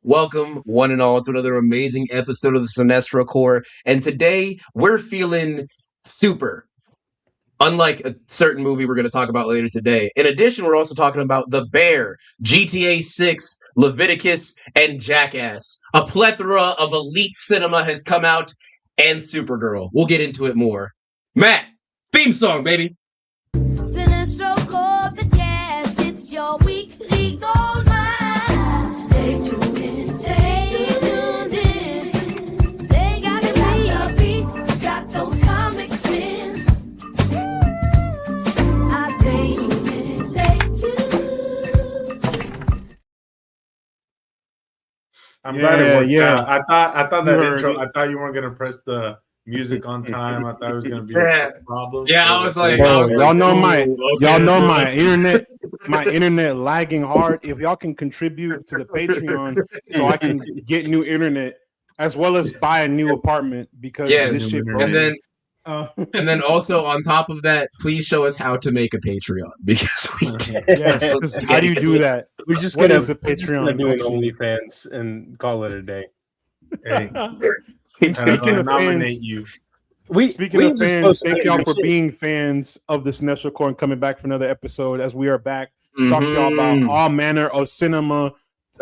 Welcome, one and all, to another amazing episode of the Cinestro Core. And today we're feeling super, unlike a certain movie we're going to talk about later today. In addition, we're also talking about The Bear, GTA 6, Leviticus, and Jackass. A plethora of elite cinema has come out, and Supergirl. We'll get into it more. Matt, theme song, baby. Cinestro Core, the cast, it's your weekly gold mine. Stay tuned in, stay tuned in. They got the beats, got those comic spins. I stay tuned in, stay tuned. I'm glad it worked out. I thought that intro. I thought you weren't gonna press the music on time. I thought it was gonna be a problem. Yeah, I was like, y'all know my internet lagging hard. If y'all can contribute to the Patreon so I can get new internet as well as buy a new apartment because this shit broke. And then also on top of that, please show us how to make a Patreon because we did. Yes, because how do you do that? We're just What gonna is a Patreon? do an OnlyFans and call it a day. Hey, speaking of nominate fans, you. speaking of fans, thank y'all for being fans of the Cinestro Core and coming back for another episode. As we are back, talking to y'all about all manner of cinema,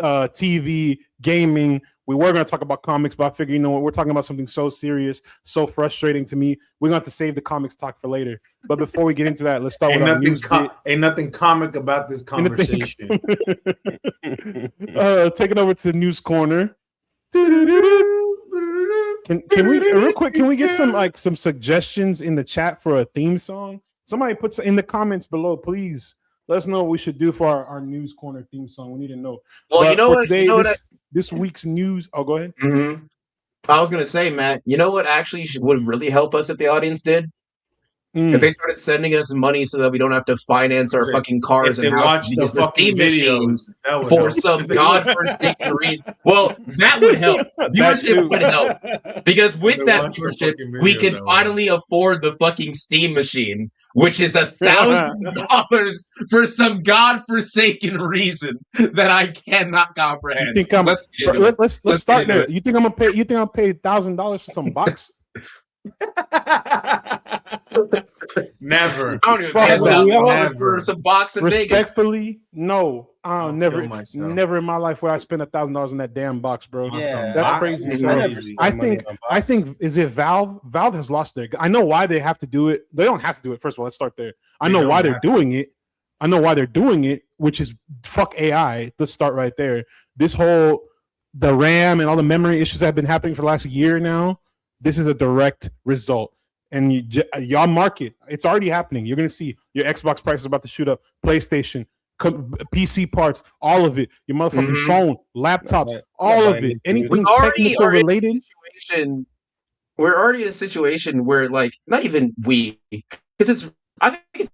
TV, gaming. We were going to talk about comics, but I figured, you know what, we're talking about something so serious, so frustrating to me. We're going to have to save the comics talk for later. But before we get into that, let's start with our news bit. Ain't nothing comic about this conversation. Taking over to the news corner. Can we real quick? Can we get some suggestions in the chat for a theme song? Somebody puts in the comments below, please. Let us know what we should do for our news corner theme song. We need to know. Well, you know what? Today, this week's news. Oh, go ahead. Mm-hmm. I was gonna say, Matt. You know what? Actually, would really help us if the audience did. If they started sending us money so that we don't have to finance our fucking cars and houses because the Steam machine for some godforsaken reason. Well, that would help. Viewership would help because with that viewership, we can finally afford the fucking Steam machine, which is $1,000 for some godforsaken reason that I cannot comprehend. You think let's start there. You think I'm gonna pay? You think I'll pay $1,000 for some box? Never. I don't even pay $1,000 for some box of Respectfully, no. Never in my life would I spend $1,000 on that damn box, bro. Yeah, that's crazy. So I think is it Valve? Valve has lost their. I know why they have to do it. They don't have to do it. First of all, let's start there. I know why they're doing it. I know why they're doing it, which is fuck AI. Let's start right there. This whole the RAM and all the memory issues that have been happening for the last year now. This is a direct result. And y'all market. It's already happening. You're going to see your Xbox price is about to shoot up. PlayStation, PC parts, all of it. Your motherfucking phone, laptops, all of it. Anything technical related. We're already in a situation where, like, not even we, because I think it's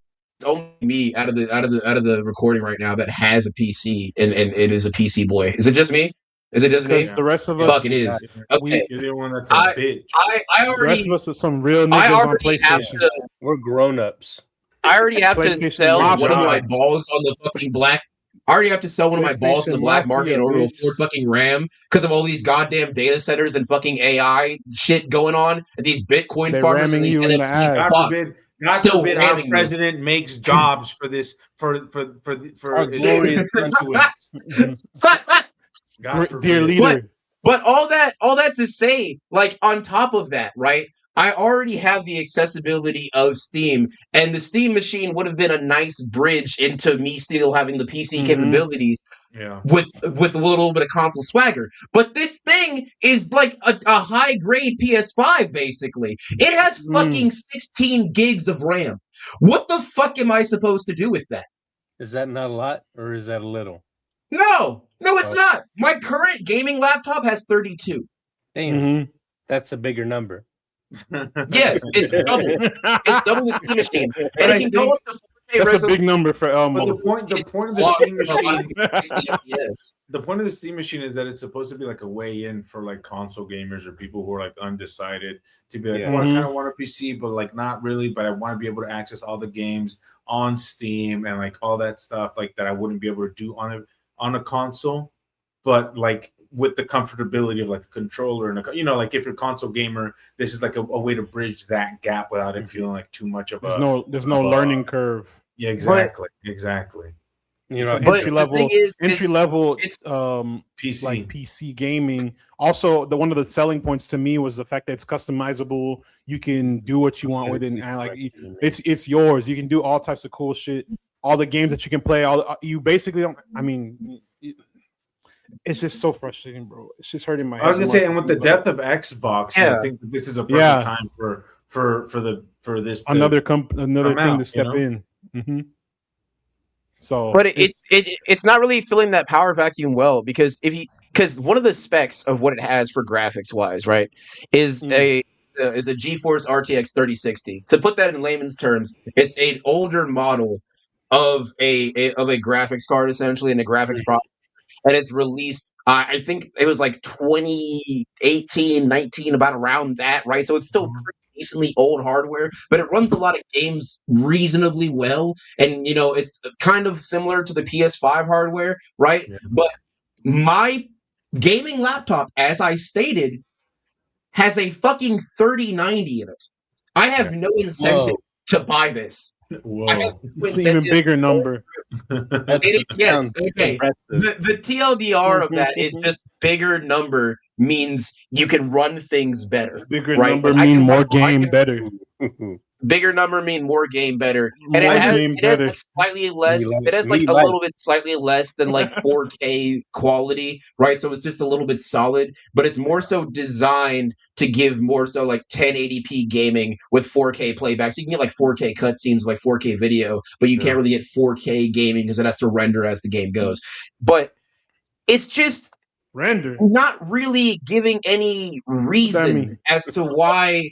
only me out of the recording right now that has a PC, and it is a PC boy. Is it just me? Is it just me? The rest of us, fuck it is. Okay. You're the one that's a bitch. I already. The rest of us are some real niggas on PlayStation. We're grown-ups. I already have to sell one of my balls on the fucking black. I already have to sell one of my balls on the black market in order to afford fucking RAM because of all these goddamn data centers and fucking AI shit going on and these Bitcoin farmers and these NFTs. God forbid our president makes jobs for this for our glorious country. Dear leader. But all that to say, like, on top of that, right? I already have the accessibility of Steam, and the Steam machine would have been a nice bridge into me still having the PC capabilities with a little bit of console swagger. But this thing is like a high-grade PS5, basically. It has fucking 16 gigs of RAM. What the fuck am I supposed to do with that? Is that not a lot, or is that a little? No, it's not. My current gaming laptop has 32. Damn, that's a bigger number. Yes, it's double. It's double the Steam machine. And it can go up to That's a big number for Elmo. The point of the Steam machine. The point of the Steam machine is that it's supposed to be like a way in for like console gamers or people who are like undecided to be like, oh, I kind of want a PC, but like not really. But I want to be able to access all the games on Steam and like all that stuff like that I wouldn't be able to do on a console. but like with the comfortability of like a controller and like if you're a console gamer, this is like a way to bridge that gap without it feeling like too much of there's no learning curve. Yeah, exactly. Entry level PC, like PC gaming. Also, one of the selling points to me was the fact that it's customizable. You can do what you want with it, and like it's yours. You can do all types of cool shit. All the games that you can play, you basically don't. I mean, it's just so frustrating, bro. It's just hurting my head. I was gonna say, and with the depth of Xbox, I think this is a perfect time for this another thing to step in. Mm-hmm. So, but it's not really filling that power vacuum well, because one of the specs of what it has for graphics wise, right, is a GeForce RTX 3060. To put that in layman's terms, it's an older model of a graphics card, essentially, and a graphics processor. And it's released, I think it was like 2018, 19, about around that, right? So it's still pretty decently old hardware, but it runs a lot of games reasonably well. And, it's kind of similar to the PS5 hardware, right? Yeah. But my gaming laptop, as I stated, has a fucking 3090 in it. I have no incentive to buy this. Whoa, it's an even bigger number. Yes, okay. The TLDR of that is just bigger number means you can run things better. Bigger number mean more game better. Bigger number mean more game better, and it has like slightly less. It has like a little bit slightly less than like 4K quality, right? So it's just a little bit solid, but it's more so designed to give more so like 1080p gaming with 4K playback. So you can get like 4K cutscenes, like 4K video, but you can't really get 4K gaming because it has to render as the game goes. But it's just not really giving any reason as to why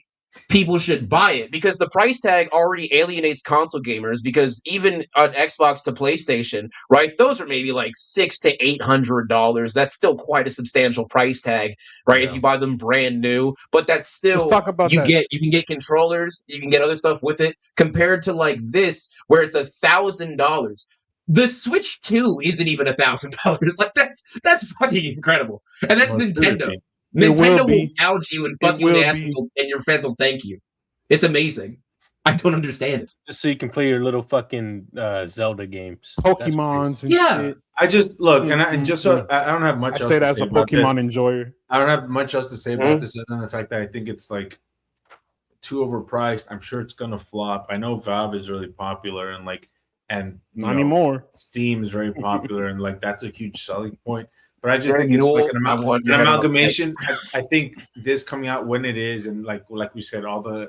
people should buy it, because the price tag already alienates console gamers, because even on Xbox to PlayStation, right, those are maybe like $600 to $800. That's still quite a substantial price tag, right? If you buy them brand new, but that's still, let's talk about you can get controllers, you can get other stuff with it, compared to like this where it's $1,000. The Switch 2 isn't even $1,000. Like that's fucking incredible, and that's Nintendo. Nintendo will gouge you and fuck you in the ass, and your fans will thank you. It's amazing. I don't understand it. Just so you can play your little fucking Zelda games, Pokemons, and shit. I just look, and I don't have much. I say that as a Pokemon enjoyer. I don't have much else to say about this other than the fact that I think it's like too overpriced. I'm sure it's gonna flop. I know Valve is really popular, and not anymore. Steam is very popular, and like that's a huge selling point. But I just think it's like an amalgamation. I think this coming out when it is, and like we said, all the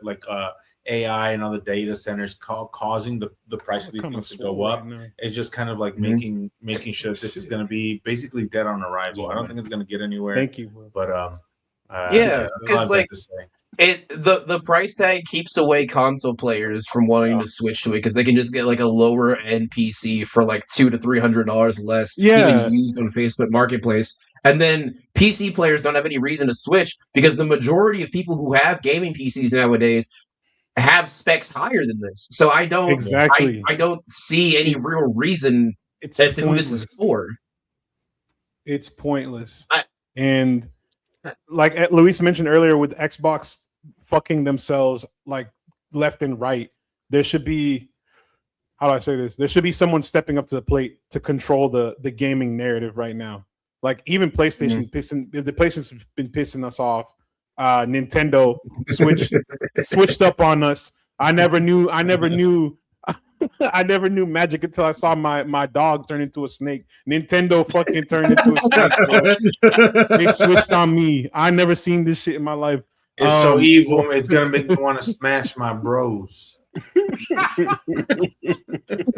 AI and all the data centers causing the price of these things to go up. It's just kind of like making sure that this is going to be basically dead on arrival. I don't think it's going to get anywhere. Thank you. But because like the price tag keeps away console players from wanting to switch to it, because they can just get like a lower end PC for like $200 to $300 less, even used on Facebook Marketplace. And then PC players don't have any reason to switch, because the majority of people who have gaming PCs nowadays have specs higher than this. So I don't I don't see any real reason as to who this is for. It's pointless. And like Luis mentioned earlier, with Xbox fucking themselves like left and right, there should be, how do I say this? There should be someone stepping up to the plate to control the gaming narrative right now. Like even PlayStation the PlayStation's been pissing us off. Nintendo switched up on us. I never knew I never knew magic until I saw my dog turn into a snake. Nintendo fucking turned into a snake. They switched on me. I never seen this shit in my life. It's so evil. It's gonna make me want to smash my bros.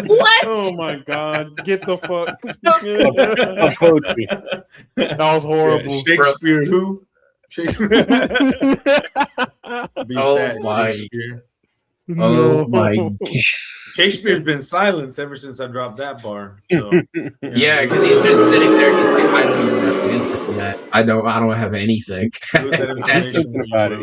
What? Oh my god! Get the fuck. That was horrible. Shakespeare who? Shakespeare. Oh my! Shakespeare's been silenced ever since I dropped that bar. So, yeah, because he's just sitting there. He's like, I don't even have anything for that. I don't have anything.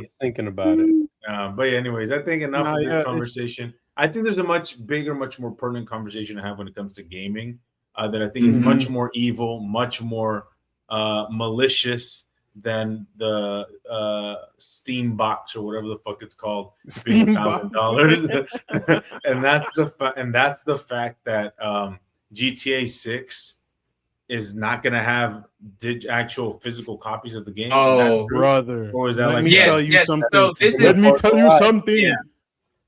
He's thinking about it. But yeah, anyways, I think enough of this conversation. I think there's a much bigger, much more pertinent conversation to have when it comes to gaming. That I think is much more evil, much more malicious than the Steam box or whatever the fuck it's called, Steam $1,000, and that's the fact that GTA 6 is not going to have actual physical copies of the game. Oh, brother! Or is that Let me tell you something. So let me tell you something. Yeah.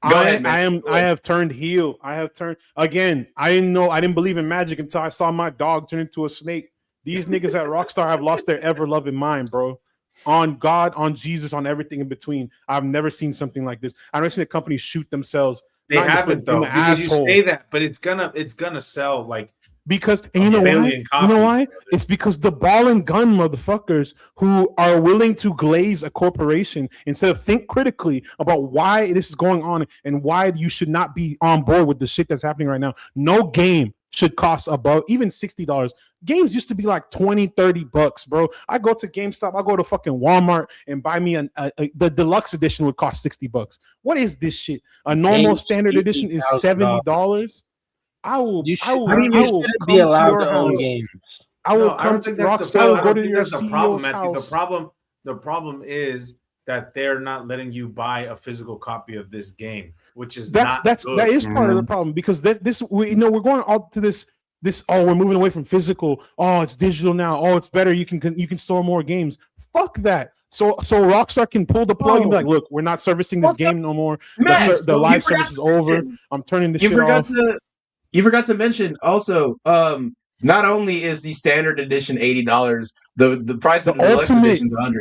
Go ahead, man. I have turned heel. I have turned again. I didn't believe in magic until I saw my dog turn into a snake. These niggas at Rockstar have lost their ever-loving mind, bro. On God, on Jesus, on everything in between. I've never seen something like this. I've never seen a company shoot themselves. They haven't though. Because you say that, but it's gonna sell like. Because and you know why? You know why? It's because the ball and gun motherfuckers who are willing to glaze a corporation instead of think critically about why this is going on and why you should not be on board with the shit that's happening right now. No game should cost above even $60. Games used to be like $20-$30, bro. I go to GameStop, I go to fucking Walmart and buy me the deluxe edition would cost $60. What is this shit? A normal standard edition is $70. I will come to your house. I will come to Rockstar. Go to your CEO's house. The problem is that they're not letting you buy a physical copy of this game, which is that is part of the problem because we're going all to this we're moving away from physical. Oh, it's digital now. Oh, it's better. You can store more games. Fuck that. So Rockstar can pull the plug and be like, look, we're not servicing this game no more. The live service is over. I'm turning this shit off. You forgot to mention also, not only is the standard edition $80, the price of the deluxe edition is $100.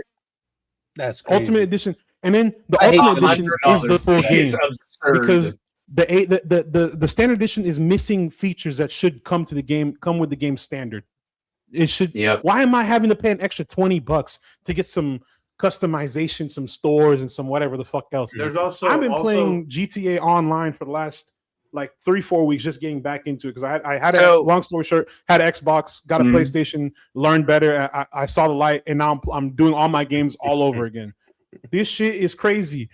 That's crazy. Ultimate edition, and then the ultimate edition is the full game because the standard edition is missing features that should come with the game standard. It should. Yep. Why am I having to pay an extra $20 to get some customization, some stores, and some whatever the fuck else? I've been playing GTA Online for the last like 3-4 weeks, just getting back into it because I had long story short, had an Xbox, got a PlayStation, learned better. I saw the light, and now I'm doing all my games all over again. This shit is crazy.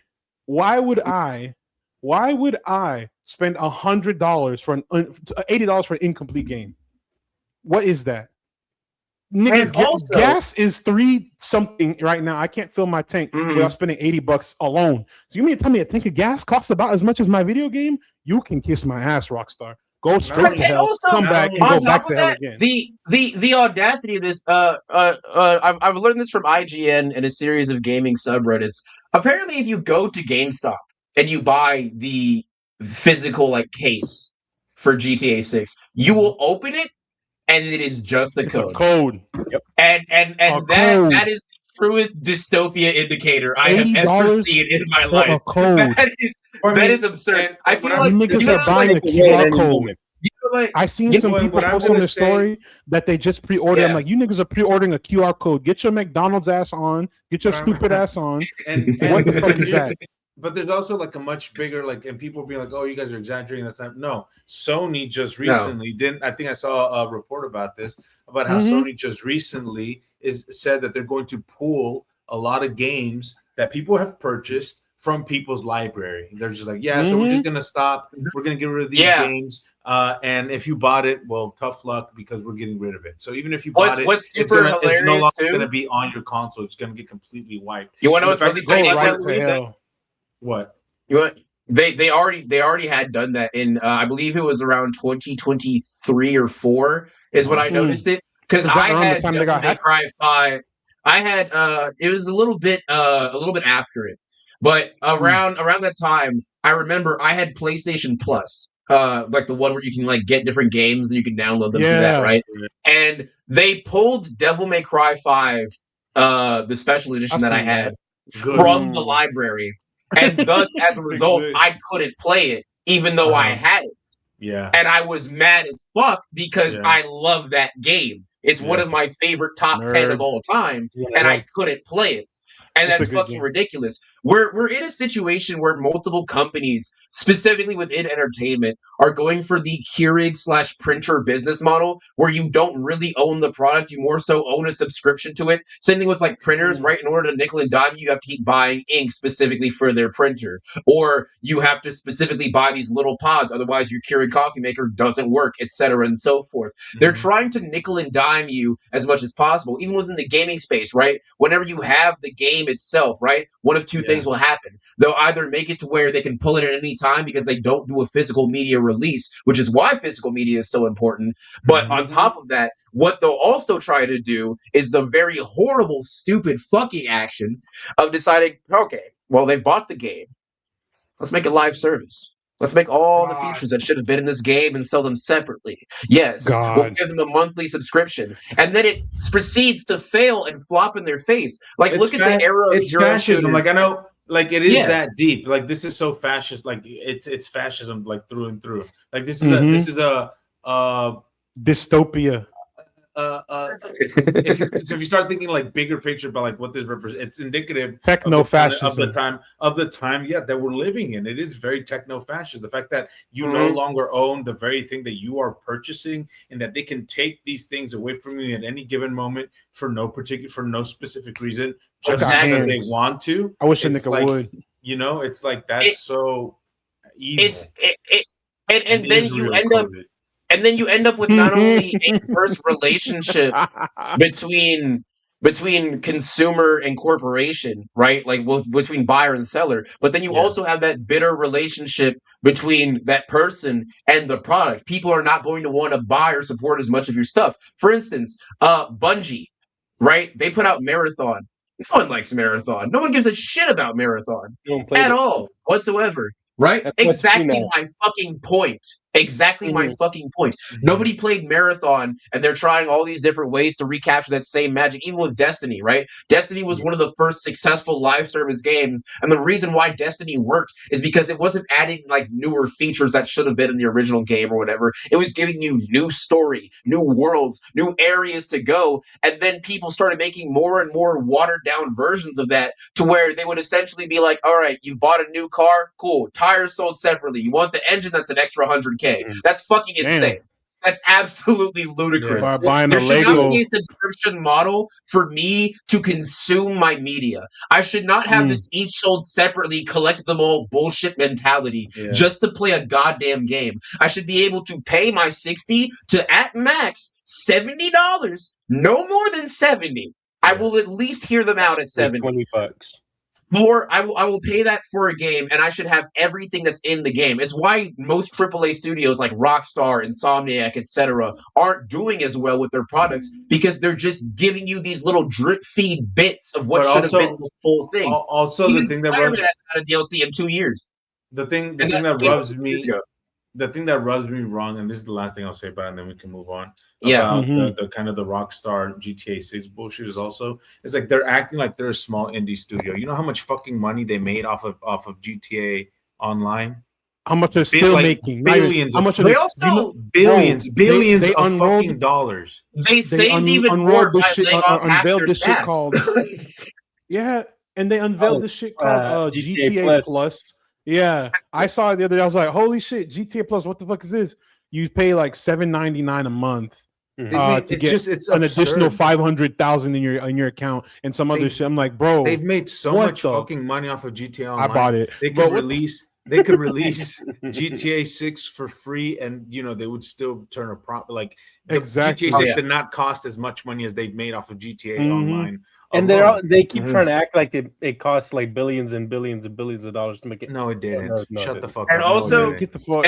Why would I spend $100 for $80 for an incomplete game? What is that? Nigga, gas is $3 something right now. I can't fill my tank without spending $80 alone. So you mean to tell me a tank of gas costs about as much as my video game? You can kiss my ass, Rockstar. Go straight to hell. Also, come back and go back to hell again. The audacity of this. I've learned this from IGN and a series of gaming subreddits. Apparently, if you go to GameStop and you buy the physical like case for GTA 6, you will open it. And it is just a code. Yep. And that is the truest dystopia indicator I have ever seen in my life. That is absurd. I feel like niggas are buying a QR code. I've seen some people post on their story that they just pre-ordered. Yeah. I'm like, you niggas are pre-ordering a QR code. Get your McDonald's ass on. Get your stupid ass on. And what the fuck is that? But there's also like a much bigger and people being like, "Oh, you guys are exaggerating." That's not. No, Sony just recently didn't. I think I saw a report about this about how Sony just recently said that they're going to pull a lot of games that people have purchased from people's library. They're just like, so we're just gonna stop. We're gonna get rid of these games. And if you bought it, well, tough luck because we're getting rid of it. So even if you bought it, it's no longer going to be on your console. It's going to get completely wiped. You want to know what's really funny? What? They already had done that in I believe it was around 2023 or 4 is when I noticed it because I had Devil May Cry 5. I had it was a little bit after it, but around that time I remember I had PlayStation Plus. Like the one where you can like get different games and you can download them to that, right? And they pulled Devil May Cry 5, the special edition that I had from the library. And thus, as a result, I couldn't play it, even though I had it. Yeah. And I was mad as fuck because I love that game. It's one of my favorite top 10 of all time, and I couldn't play it. And that's fucking ridiculous. We're in a situation where multiple companies, specifically within entertainment, are going for the Keurig/printer business model where you don't really own the product, you more so own a subscription to it. Same thing with like printers, right? In order to nickel and dime you have to keep buying ink specifically for their printer. Or you have to specifically buy these little pods, otherwise your Keurig coffee maker doesn't work, etc. and so forth. They're trying to nickel and dime you as much as possible, even within the gaming space, right? Whenever you have the game itself, right? One of two things will happen. They'll either make it to where they can pull it at any time because they don't do a physical media release, which is why physical media is so important. But on top of that, what they'll also try to do is the very horrible, stupid fucking action of deciding, okay, well, they've bought the game. Let's make a live service. Let's make all the features that should have been in this game and sell them separately. Yes, we'll give them a monthly subscription. And then it proceeds to fail and flop in their face. Like, look at the era of fascism. Like, I know, like, it is that deep. Like, this is so fascist. Like, it's fascism, like, through and through. Like, this is a dystopia. If you start thinking like bigger picture about like what this represents, it's indicative techno-fascism of the time that we're living in. It is very techno-fascist. The fact that you no longer own the very thing that you are purchasing, and that they can take these things away from you at any given moment for no specific reason, just because they want to. I wish a nigga would. You know, it's like that's so evil. And then you end up. And then you end up with not only a first relationship between consumer and corporation, right? Like between buyer and seller, but then you also have that bitter relationship between that person and the product. People are not going to want to buy or support as much of your stuff. For instance, Bungie, right? They put out Marathon. No one likes Marathon. No one gives a shit about Marathon at all whatsoever. Right? Exactly my fucking point. Exactly my fucking point. Nobody played Marathon, and they're trying all these different ways to recapture that same magic, even with Destiny, right? Destiny was one of the first successful live service games, and the reason why Destiny worked is because it wasn't adding like newer features that should have been in the original game or whatever. It was giving you new story, new worlds, new areas to go, and then people started making more and more watered down versions of that to where they would essentially be like, all right, you bought a new car, cool, tires sold separately. You want the engine, that's an extra $100K. That's fucking insane. That's absolutely ludicrous. There should not be a subscription model for me to consume my media. I should not have this each sold separately, collect them all bullshit mentality just to play a goddamn game. I should be able to pay my $60 to at max $70, no more than $70. I will at least hear them out at $70. $20. I will pay that for a game, and I should have everything that's in the game. It's why most AAA studios like Rockstar, Insomniac, etc. aren't doing as well with their products, because they're just giving you these little drip feed bits of what should have been the full thing. Also, the thing that hasn't had a DLC in 2 years. The thing that rubs me. The thing that rubs me wrong, and this is the last thing I'll say about it, and then we can move on. About the kind of the Rockstar GTA 6 bullshit is also, it's like they're acting like they're a small indie studio. You know how much fucking money they made off of GTA Online? How much they're still making? Billions. How much billions of fucking dollars. They saved even more by laying off half their this shit staff. called and they unveiled this shit called GTA Plus. Yeah, I saw it the other day. I was like, "Holy shit, GTA Plus! What the fuck is this?" You pay like $7.99 a month to get an additional 500,000 in your account and some other shit. I'm like, bro, they've made so much fucking money off of GTA Online. I bought it. They could release GTA 6 for free, and they would still turn a profit. Like exactly. GTA 6 did not cost as much money as they've made off of GTA Online. And they keep trying to act like it costs like billions and billions and billions of dollars to make it. No, it didn't. Shut the fuck up. And also, get the fuck.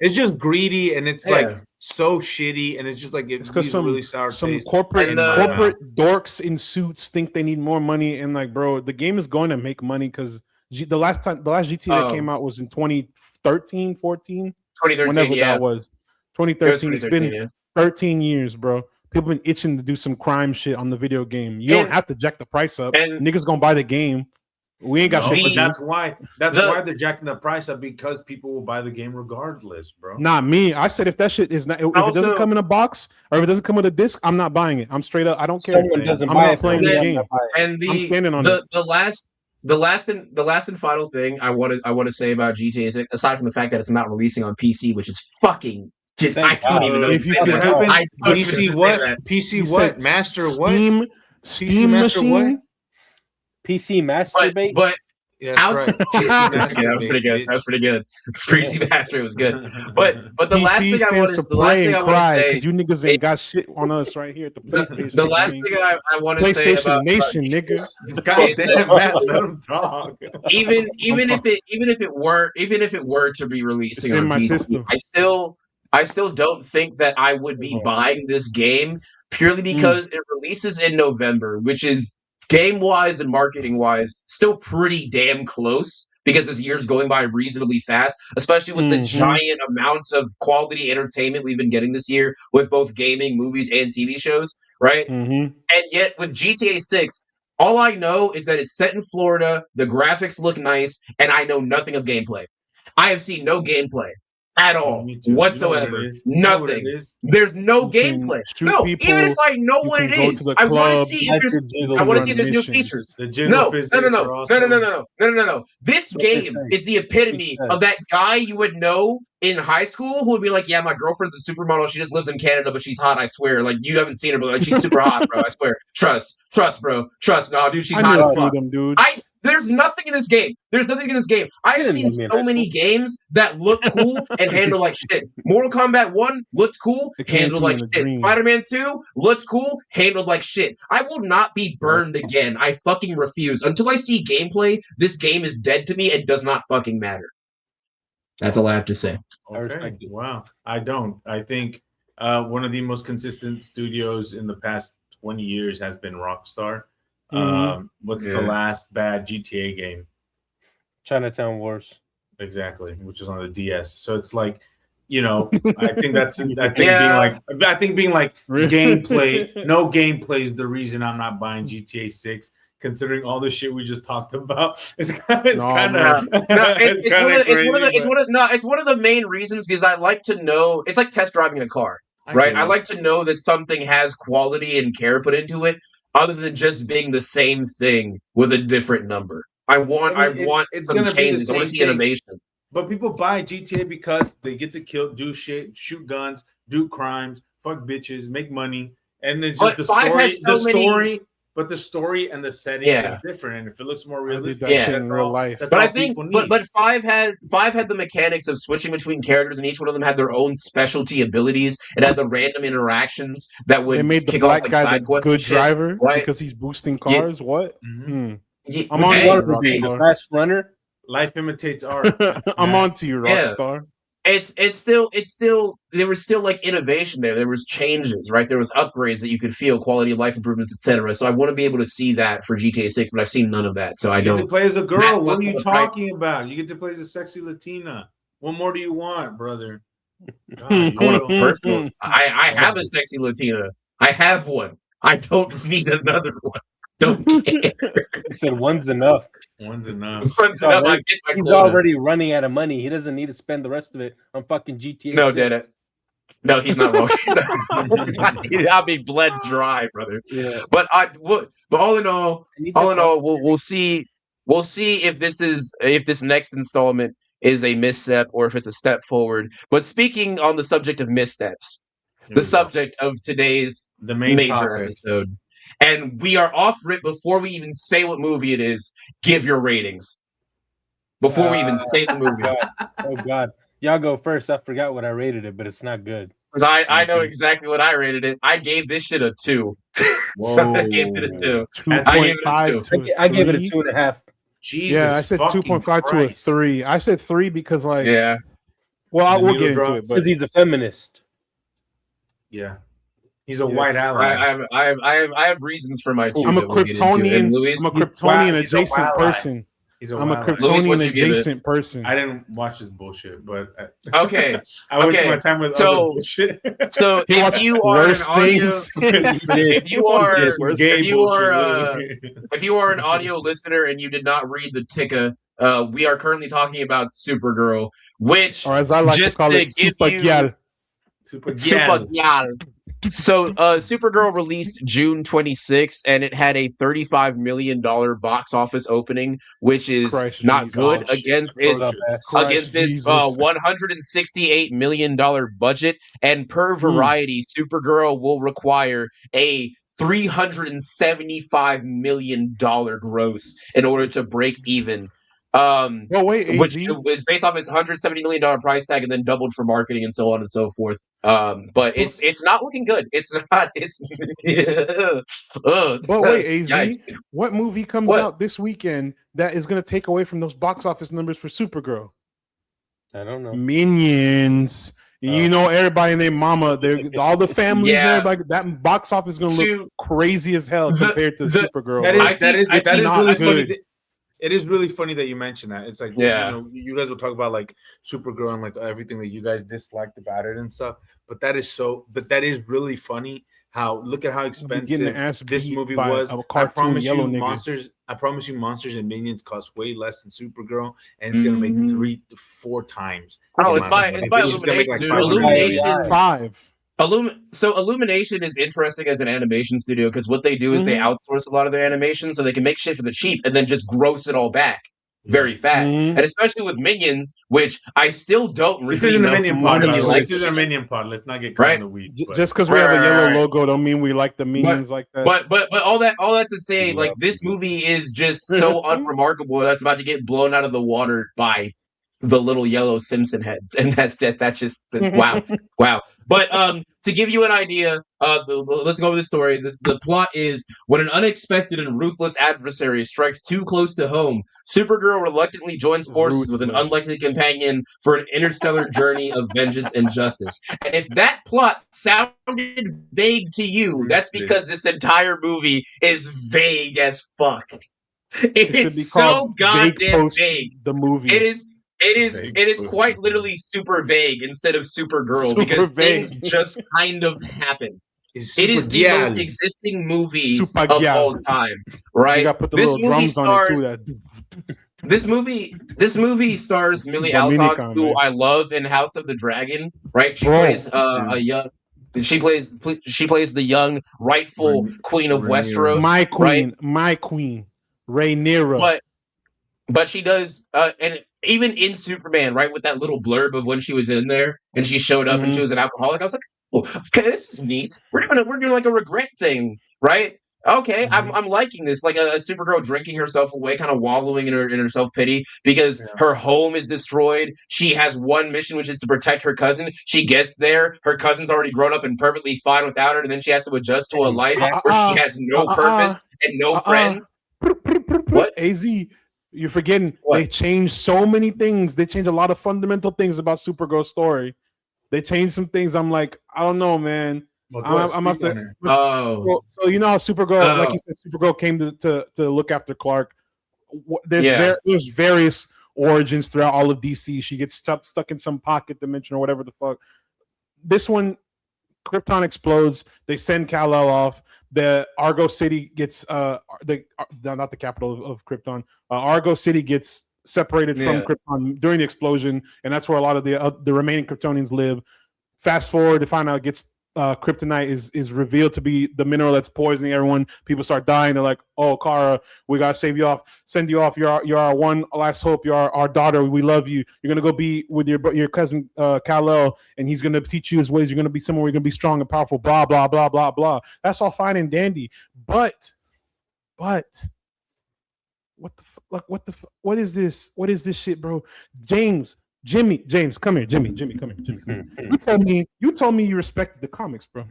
It's just greedy, and it's like so shitty, and it's just like it's because some really sour taste. corporate dorks in suits think they need more money, and like, bro, the game is going to make money because the last GTA that came out was in 2013, 14, 2013, whenever that was. 2013. It's been 13 years, bro. People been itching to do some crime shit on the video game. You don't have to jack the price up. And niggas gonna buy the game. We ain't got shit. But that's why they're jacking the price up, because people will buy the game regardless, bro. Not me. I said if that shit is not, if it doesn't come in a box or if it doesn't come with a disc, I'm not buying it. I'm straight up. I don't care. I'm not playing this game. And I'm standing on it. The last and final thing I want to say about GTA 6, aside from the fact that it's not releasing on PC, which is fucking. I don't even know. If you could PC what? PC what? Master what? Steam machine. PC masturbate. But that's right. That was pretty good. That was pretty good. PC master was good. But the last thing I want to say, because you niggas ain't got shit on us right here at the PlayStation. The last thing I want to say about Nation, nigga. God damn, Matt, let him talk. Even if it were to be releasing on my PC, system. I still don't think that I would be buying this game purely because it releases in November, which is game-wise and marketing-wise still pretty damn close, because this year's going by reasonably fast, especially with the giant amounts of quality entertainment we've been getting this year with both gaming, movies, and TV shows, right? And yet with GTA 6, all I know is that it's set in Florida, the graphics look nice, and I know nothing of gameplay. I have seen no gameplay at all, whatsoever. Nothing. There's no gameplay. No, even if I know what it is, I want to see if there's new features. No. This game is the epitome of that guy you would know in high school who would be like, yeah, my girlfriend's a supermodel. She just lives in Canada, but she's hot, I swear. Like, you haven't seen her, but like, she's super hot, bro. I swear. Trust, bro. Trust. No, dude, she's hot as fuck. There's nothing in this game. I have seen so many games that look cool and handle like shit. Mortal Kombat 1 looked cool, handled like shit. Spider-Man 2 looked cool, handled like shit. I will not be burned again. I fucking refuse. Until I see gameplay, this game is dead to me and does not fucking matter. That's all I have to say. Okay. Wow. I don't. I think one of the most consistent studios in the past 20 years has been Rockstar. What's the last bad GTA game? Chinatown Wars. Exactly, which is on the DS. So it's like, I think being like gameplay, no gameplay is the reason I'm not buying GTA 6. Considering all the shit we just talked about, it's one of the main reasons, because I like to know. It's like test driving a car, right? I like to know that something has quality and care put into it, other than just being the same thing with a different number. I want some changes. I want to see innovation. But people buy GTA because they get to do shit, shoot guns, do crimes, fuck bitches, make money, and it's just But the story and the setting is different, and if it looks more realistic, in real life. But I think, but five had the mechanics of switching between characters, and each one of them had their own specialty abilities. It had the random interactions that would made the kick black off, guy the good driver, right? Because he's boosting cars. Yeah. What? I'm on the fast runner. Life imitates art. I'm on to you, Rockstar. It's still there was still like innovation there. There was changes, right? There was upgrades that you could feel, quality of life improvements, etc. So I want to be able to see that for GTA 6, but I've seen none of that. So I don't. You get to play as a girl. What are you talking about? You get to play as a sexy Latina. What more do you want, brother? God, I have a sexy Latina. I have one. I don't need another one. Don't care. He said one's enough. One's enough. He's already running out of money. He doesn't need to spend the rest of it on fucking GTA. No, did it? No, he's not wrong. I'll be bled dry, brother. Yeah. But all in all, we'll see. We'll see if this next installment is a misstep or if it's a step forward. But speaking on the subject of missteps, the subject of today's major episode. And we are off rip before we even say what movie it is. Give your ratings before we even say the movie. Oh God, y'all go first. I forgot what I rated it, but it's not good. Because I know exactly what I rated it. I gave this shit a 2. Whoa. I gave it a 2. 2.5. I gave it a 2.5. Jesus, yeah, I said 2.5 to a 3. I said 3 because we'll get into it. Because he's a feminist. Yeah. He's a white ally. I have reasons for my 2. I'm a Kryptonian adjacent person. I'm a Kryptonian adjacent person. I didn't watch this bullshit, but okay, I wasted my time with other bullshit. So if you are an audio, if you are an audio listener and you did not read the ticker, we are currently talking about Supergirl, which, or as I like to call it, Supergirl. Supergirl. So, Supergirl released June 26th, and it had a $35 million box office opening, which is not good against its $168 million budget. And per Variety, Supergirl will require a $375 million gross in order to break even. Which is based off its $170 million price tag and then doubled for marketing and so on and so forth. But it's not looking good. It's not. It's. But wait, AZ, yikes. What movie comes out this weekend that is going to take away from those box office numbers for Supergirl? I don't know. Minions. You know, everybody and their mama, all the families and everybody, that box office is going to look crazy as hell compared to Supergirl. That is really funny. It is really funny that you mentioned that. It's like, you know, you guys will talk about like Supergirl and like everything that you guys disliked about it and stuff. But that is really funny. Look at how expensive this movie was. I promise you, Monsters and Minions cost way less than Supergirl, and it's gonna make 3-4 times. Oh, it's by Illumination. 5. So Illumination is interesting as an animation studio because what they do is they outsource a lot of their animation so they can make shit for the cheap and then just gross it all back very fast. And especially with Minions, which I still don't really This isn't a Minion pod. This isn't a Minion pod. Let's not get caught in the weeds. Just because we have a yellow logo don't mean we like the Minions like that. But all that to say, like, this movie is just so unremarkable that's about to get blown out of the water by the little yellow Simpson heads, and that's just wow. But to give you an idea, let's go over the story. The plot is when an unexpected and ruthless adversary strikes too close to home, Supergirl reluctantly joins forces with an unlikely companion for an interstellar journey of vengeance and justice. And if that plot sounded vague to you, that's because this entire movie is vague as fuck. It's so goddamn vague. The movie. It is quite literally super vague instead of Supergirl because things just kind of happen. It is the most existing movie of all time, right? You gotta put the little drums on it too. This movie stars Millie Alcock, who I love in House of the Dragon, right? She plays She plays the young rightful queen of Westeros. My queen, Rhaenyra. But she does, and even in Superman, right, with that little blurb of when she was in there and she showed up and she was an alcoholic, I was like, oh, okay, this is neat. We're doing like a regret thing, right? Okay, I'm liking this, like a Supergirl drinking herself away, kind of wallowing in her self-pity because her home is destroyed. She has one mission, which is to protect her cousin. She gets there, her cousin's already grown up and perfectly fine without her, and then she has to adjust to a life where she has no purpose and no friends. What? AZ, you're forgetting they changed so many things. They changed a lot of fundamental things about Supergirl's story. They changed some things. I'm like, I don't know, man. I'm up there. So you know how Supergirl, like you said, Supergirl came to look after Clark. There's various origins throughout all of DC. She gets stuck in some pocket dimension or whatever the fuck. This one, Krypton explodes. They send Kal-El off. The Argo City gets not the capital of Krypton. Argo City gets separated from Krypton during the explosion, and that's where a lot of the remaining Kryptonians live. Fast forward to find out kryptonite is revealed to be the mineral that's poisoning everyone. People start dying. They're like, "Oh, Kara, we gotta send you off. You're our one last hope. You're our daughter. We love you. You're gonna go be with your cousin Kal-El, and he's gonna teach you his ways. You're gonna be somewhere. You're gonna be strong and powerful. Blah blah blah blah blah. That's all fine and dandy. But what the what is this? What is this shit, bro? James, come here. Jimmy, come here. You told me you respected the comics, bro.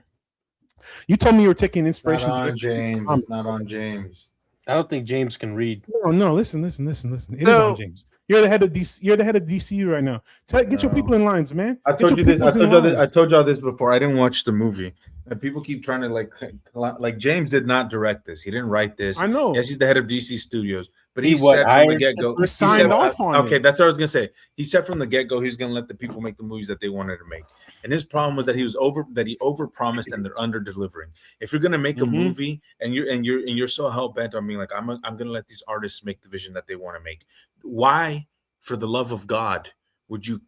You told me you were taking inspiration. It's not on James. I don't think James can read. No. Listen. It is on James. You're the head of DC. You're the head of DCU right now. Get your people in lines, man. I told y'all this before. I didn't watch the movie. And people keep trying to like James did not direct this. He didn't write this. I know. Yes, he's the head of DC Studios, but he said from the get-go. He signed off on it. Okay, that's what I was gonna say. He said from the get-go he's gonna let the people make the movies that they wanted to make. And his problem was that he overpromised and they're under-delivering. If you're gonna make a movie and you're so hell-bent on being like, I'm gonna let these artists make the vision that they want to make, why, for the love of God, would you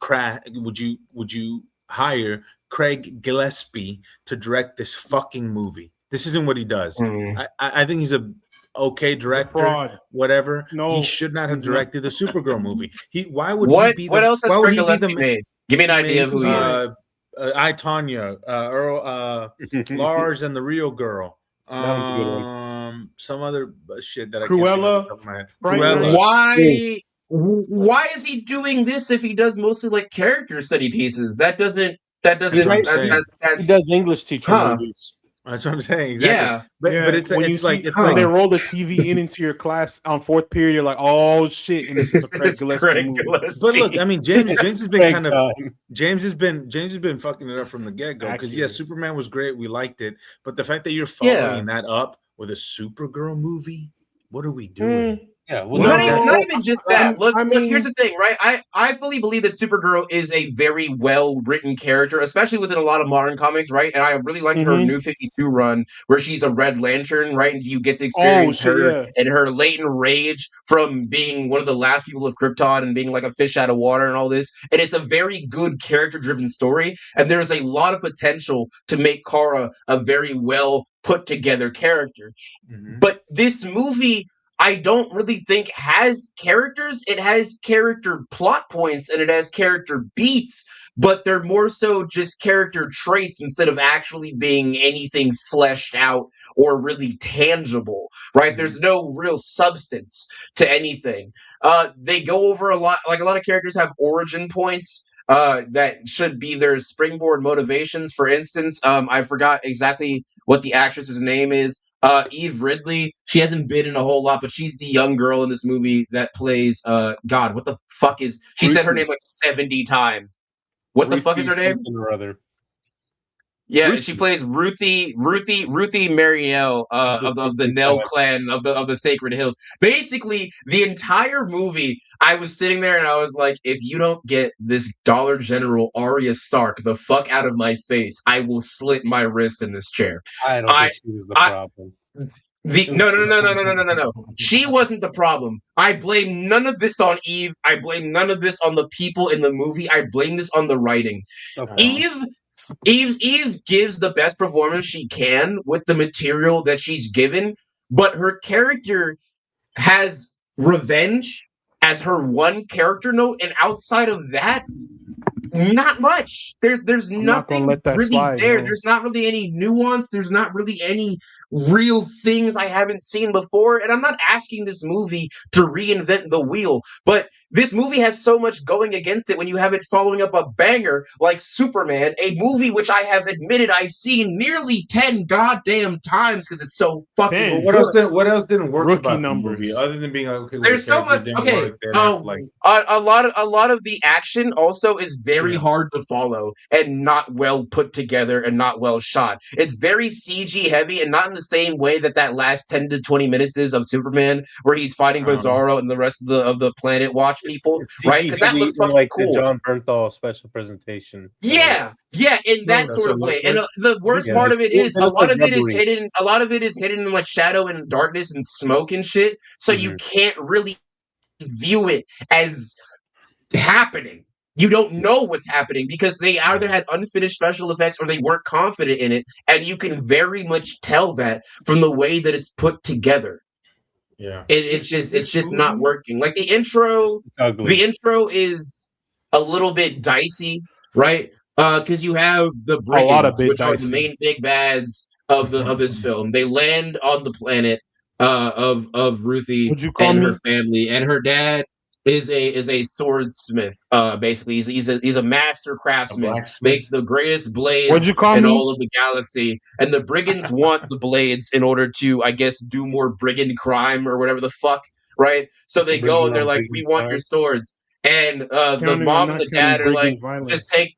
hire Craig Gillespie to direct this fucking movie? This isn't what he does. I think he's a okay director, whatever. No, he should not have directed the Supergirl movie. What else has Craig Gillespie made? Give me an idea of who he is. I, Tonya, Earl, Lars and the Real Girl. Some other shit that Cruella. Cruella. Why is he doing this if he does mostly like character study pieces? That doesn't. He does English teacher movies. That's what I'm saying. Exactly. Yeah, but it's like they roll the TV into your class on fourth period. You're like, oh shit, and it's just a Craig Gillespie movie. But look, I mean, James has been James has been fucking it up from the get go because Superman was great, we liked it, but the fact that you're following that up with a Supergirl movie, what are we doing? Yeah, well, not even just that. Look, here's the thing, right? I fully believe that Supergirl is a very well-written character, especially within a lot of modern comics, right? And I really like her New 52 run, where she's a Red Lantern, right? And you get to experience her and her latent rage from being one of the last people of Krypton and being like a fish out of water and all this. And it's a very good character-driven story, and there's a lot of potential to make Kara a very well-put-together character. But this movie, I don't really think has characters. It has character plot points and it has character beats, but they're more so just character traits instead of actually being anything fleshed out or really tangible, right? There's no real substance to anything. They go over a lot, like a lot of characters have origin points that should be their springboard motivations. For instance, I forgot exactly what the actress's name is. Eve Ridley, she hasn't been in a whole lot, but she's the young girl in this movie that plays God, what the fuck is she said her name like 70 times. What the fuck is her name? Yeah, she plays Ruthie Marielle of the Nell clan of the Sacred Hills. Basically, the entire movie, I was sitting there and I was like, if you don't get this Dollar General Arya Stark the fuck out of my face, I will slit my wrist in this chair. I don't think she was the problem. No. She wasn't the problem. I blame none of this on Eve. I blame none of this on the people in the movie. I blame this on the writing. Okay. Eve gives the best performance she can with the material that she's given, but her character has revenge as her one character note, and outside of that, not much. There's nothing really there. There's not really any nuance. There's not really any real things I haven't seen before. And I'm not asking this movie to reinvent the wheel, but this movie has so much going against it when you have it following up a banger like Superman, a movie which I have admitted I've seen nearly 10 goddamn times because it's so fucking good. What else didn't work about the movie other than being like, okay, there's so much. Okay, a lot of the action also is very hard to follow and not well put together and not well shot. It's very CG heavy and not in the same way that last 10 to 20 minutes is of Superman, where he's fighting Bizarro and the rest of the Planet Watch people, right? Because that looks fucking like cool. The John Bernthal special presentation. Yeah, in that sort of way. And the worst part of it is a lot of it is hidden. A lot of it is hidden in like shadow and darkness and smoke and shit. So you can't really view it as happening. You don't know what's happening because they either had unfinished special effects or they weren't confident in it, and you can very much tell that from the way that it's put together. Yeah, it's just not working. Like the intro is a little bit dicey, right? Because you have the Brigands, which are the main big bads of this film. They land on the planet of Ruthie and her family, and her dad is a swordsmith. Basically, he's a master craftsman. Makes the greatest blades in all of the galaxy. And the Brigands want the blades in order to, I guess, do more brigand crime or whatever the fuck, right? So they go and they're like, "We want your swords." And the mom and the dad are like, "Just take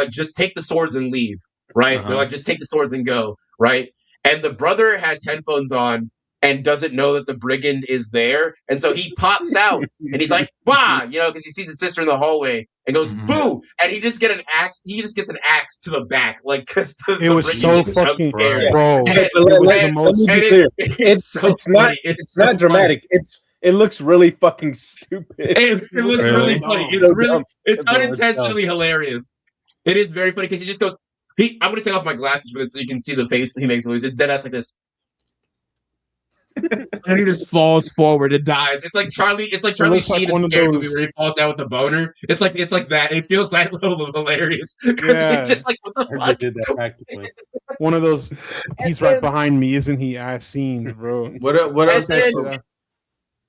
just take the swords and leave." right? They're like, just take the swords and go, right? And the brother has headphones on and doesn't know that the brigand is there. And so he pops out and he's like, "Bah!" Because he sees his sister in the hallway and goes, "Boo!" And he just gets an axe to the back. Like, because it was so fucking bro. It's not dramatic. It looks really fucking stupid. It looks really funny. It's unintentionally hilarious. It is very funny because he just goes, I'm going to take off my glasses for this so you can see the face that he makes. It's dead ass like this. And he just falls forward and dies. It's like Charlie Sheen in the scary movie where he falls down with the boner. It's like that. It feels that little hilarious. Yeah. Just like, what the fuck? Did that practically. One of those, he's right behind me, isn't he? I've seen, bro. What else?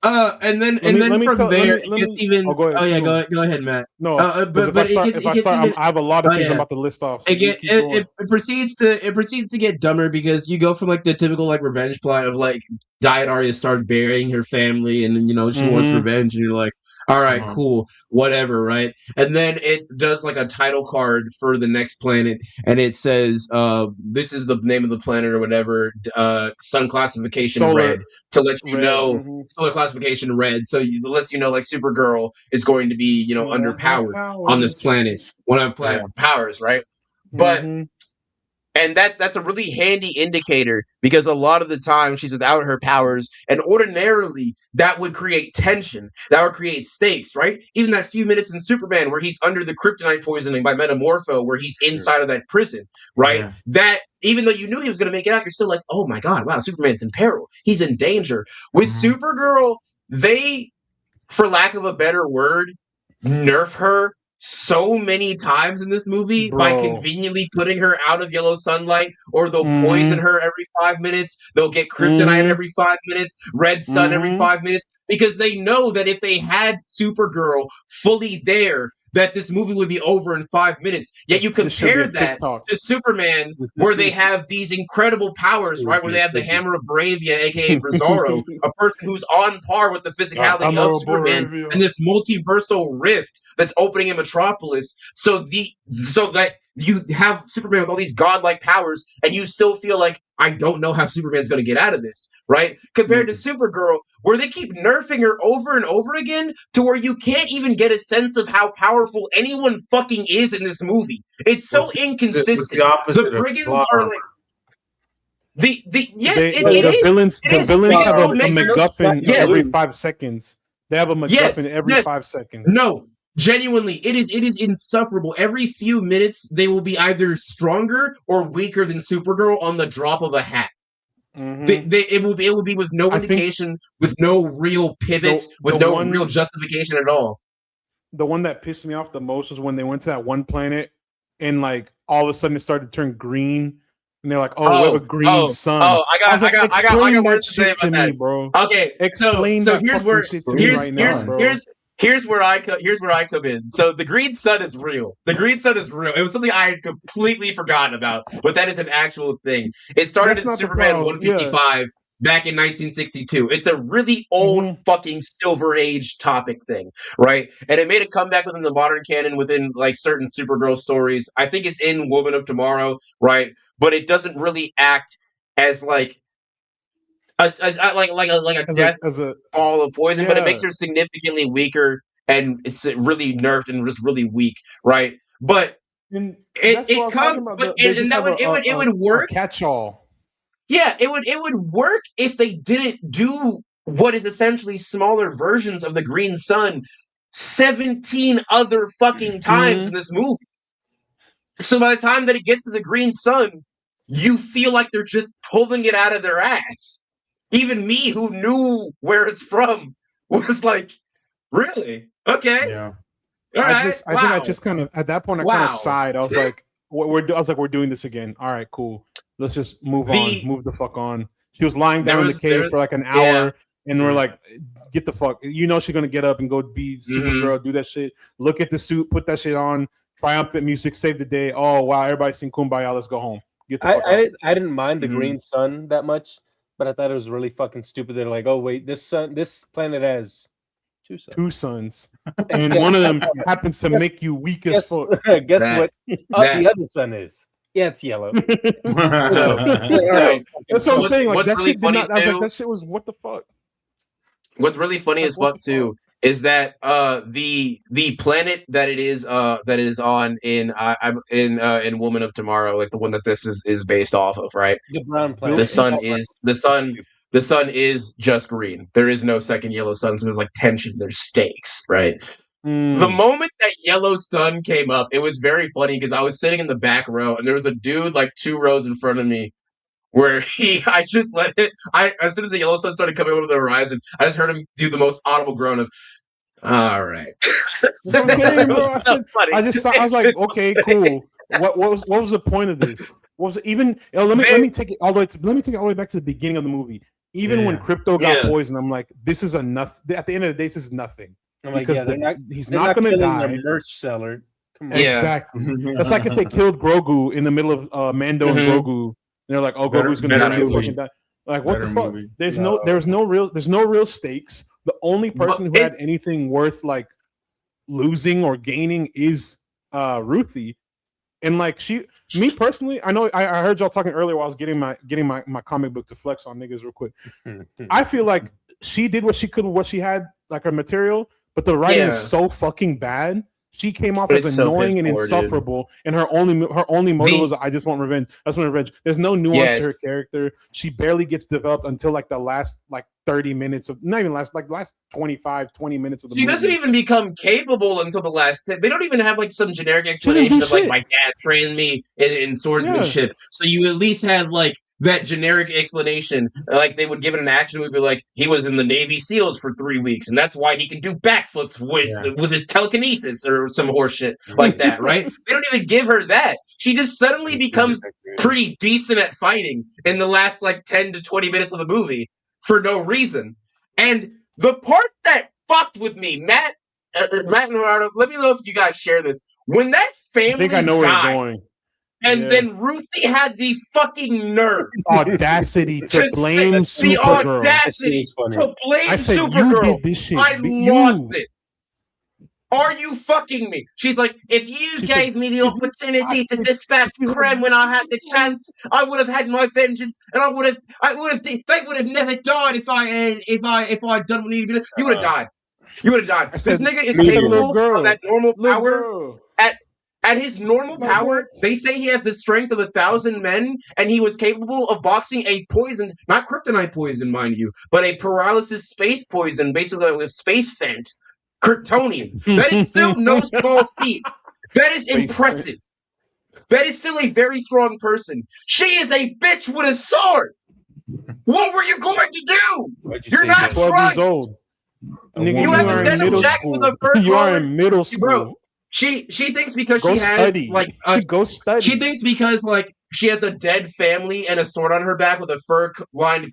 And then from there, it gets even. Go ahead, Matt. No, but I have a lot of things I'm about to list off. So it proceeds to get dumber because you go from like the typical like revenge plot of like Diet Arya started burying her family and she wants revenge and you're like, all right, cool, whatever, right? And then it does like a title card for the next planet and it says, this is the name of the planet or whatever, sun classification red, to let you know, solar classification red, so it lets you know like Supergirl is going to be, underpowered on this planet, one of the planet powers, right? But and that's a really handy indicator because a lot of the time she's without her powers, and ordinarily that would create tension, that would create stakes, right? Even that few minutes in Superman where he's under the kryptonite poisoning by Metamorpho, where he's inside of that prison, right? Yeah. That even though you knew he was going to make it out, you're still like, oh my god, wow, Superman's in peril, he's in danger. With Supergirl, they, for lack of a better word, nerf her so many times in this movie by conveniently putting her out of yellow sunlight, or they'll poison her every 5 minutes, they'll get kryptonite every 5 minutes, red sun every 5 minutes, because they know that if they had Supergirl fully there, that this movie would be over in 5 minutes. Yet you compare that to Superman, where they have these incredible powers, right? Where they have the Hammer of Bravia, aka Bizarro, a person who's on par with the physicality of Superman, and this multiversal rift that's opening in Metropolis. So that you have Superman with all these godlike powers, and you still feel like, I don't know how Superman's going to get out of this, right? Compared to Supergirl, where they keep nerfing her over and over again, to where you can't even get a sense of how powerful anyone fucking is in this movie. It's so inconsistent. The brigands are like... The villains have a MacGuffin every 5 seconds. They have a MacGuffin every 5 seconds. No. Genuinely, it is insufferable. Every few minutes, they will be either stronger or weaker than Supergirl on the drop of a hat. It will be with no indication, with no real pivot, with no real justification at all. The one that pissed me off the most was when they went to that one planet, and like all of a sudden it started to turn green, and they're like, "Oh, we have a green sun." Oh, I got that shit to me, bro. Okay, explain that fucking shit to me right now, bro. Here's where I come in. So the green sun is real. The green sun is real. It was something I had completely forgotten about, but that is an actual thing. It started in Superman 155 back in 1962. It's a really old fucking Silver Age topic thing, right? And it made a comeback within the modern canon within like certain Supergirl stories. I think it's in Woman of Tomorrow, right? But it doesn't really act as like a death fall of poison, but it makes her significantly weaker, and it's really nerfed and just really weak, right? But it comes, it would work. Catch-all. Yeah, it would work if they didn't do what is essentially smaller versions of the Green Sun 17 other fucking times in this movie. So by the time that it gets to the Green Sun, you feel like they're just pulling it out of their ass. Even me, who knew where it's from, was like, "Really? Okay, yeah." All right. I think I just kind of at that point kind of sighed. I was like, "We're doing this again. All right, cool. Let's just move the fuck on." She was lying down in the cave for like an hour, and we're like, "Get the fuck!" She's gonna get up and go be Supergirl, do that shit. Look at the suit, put that shit on. Triumphant music, save the day. Oh wow, everybody sing Kumbaya. Let's go home. Get the fuck out. I didn't mind the Green Sun that much. But I thought it was really fucking stupid. They're like, "Oh wait, this planet has two suns, and one of them happens to make you weak as fuck." Guess what? The other sun is Yeah, it's yellow. So that's what I'm saying. Like that really shit did not. I was like, too, that shit was what the fuck. What's really funny as fuck too is that the planet that it is on in Woman of Tomorrow, like the one that this is based off of, right? The brown planet. The sun is just green. There is no second yellow sun, so there's like tension, there's stakes, right? The moment that yellow sun came up, it was very funny because I was sitting in the back row and there was a dude like 2 rows in front of me where I just let it. As soon as the yellow sun started coming over the horizon, I just heard him do the most audible groan of, "All right." That's what I'm saying, bro. I was like, okay, cool. What was the point of this? What was it even? Let me take it all the way back to the beginning of the movie. Even when Crypto got poisoned, I'm like, this is enough. At the end of the day, this is nothing. Because he's not going to die. The merch seller. Come on. Exactly. That's like if they killed Grogu in the middle of Mando and Grogu. And they're like, "Oh, Grogu's going to fucking die." Like, what the fuck? Movie. There's no real stakes. The only person who had anything worth like losing or gaining is Ruthie. And like me personally, I know I heard y'all talking earlier while I was getting my comic book to flex on niggas real quick. I feel like she did what she could with what she had, like her material. But the writing is so fucking bad. She came off as annoying and insufferable, and her only motive was, "I just want revenge. I just want revenge." There's no nuance to her character. She barely gets developed until like the last 30 minutes of, not even last 25, 20 minutes of the movie. She doesn't even become capable until the last 10. They don't even have like some generic explanation of like, my dad trained me in swordsmanship. So you at least have like that generic explanation, like they would give it an action movie, like he was in the Navy SEALs for 3 weeks, and that's why he can do backflips with his telekinesis or some horse shit like that, right? They don't even give her that. She just suddenly becomes pretty decent at fighting in the last like 10 to 20 minutes of the movie for no reason. And the part that fucked with me, Matt and Gerardo, let me know if you guys share this. When that family I think I know where you're going. And then Ruthie had the fucking nerve, audacity to blame Supergirl. The audacity to blame I said, Supergirl. You did this shit. I lost it. Are you fucking me? She's like, if you gave me the opportunity to dispatch Krem when I had the chance, I would have had my vengeance, and they would have never died if I had done what needed to be done. You would have died. You would have died. This nigga is capable of that normal power. At his normal power, they say he has the strength of 1,000 men, and he was capable of boxing a poison, not kryptonite poison, mind you, but a paralysis space poison, basically with space fent, Kryptonian. That is still no small feat. That is impressive. That is still a very strong person. She is a bitch with a sword. What were you going to do? You're not 12 years old. Nigga, you have a denim jacket with a fur collar. You are in middle school. Bro, she thinks because she has like go study. She thinks because like she has a dead family and a sword on her back with a fur-lined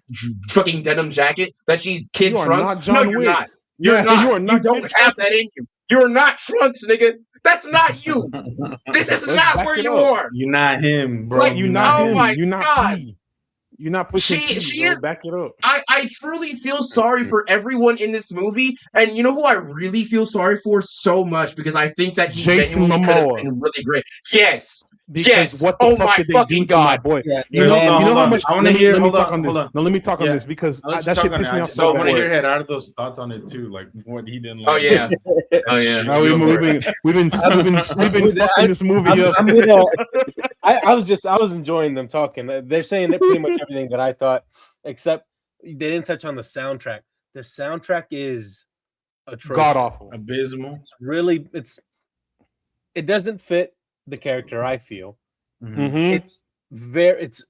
fucking denim jacket that she's Kid Trunks. No, you're not. You're not. You are not. You don't have that in you. You're not Trunks, nigga. That's not you. This is not where you are. You're not him, bro. Like, you're not him. My you're not God. P. You're not pushing she bro. is. Back it up. I truly feel sorry for everyone in this movie, and you know who I really feel sorry for so much, because I think that he genuinely could have been really great. Yes. Because what the fuck did they do to my boy? Yeah. You know how much. I want to hear. Let me talk on this. No, let me talk on this because that shit pissed me off so bad. I want to hear head out of those thoughts on it too, like what he didn't like. Oh yeah. No, we've been fucking this movie up. I was enjoying them talking. They're saying pretty much everything that I thought, except they didn't touch on the soundtrack. The soundtrack is atrocious. God awful, abysmal. It doesn't fit the character, I feel. Mm-hmm. It's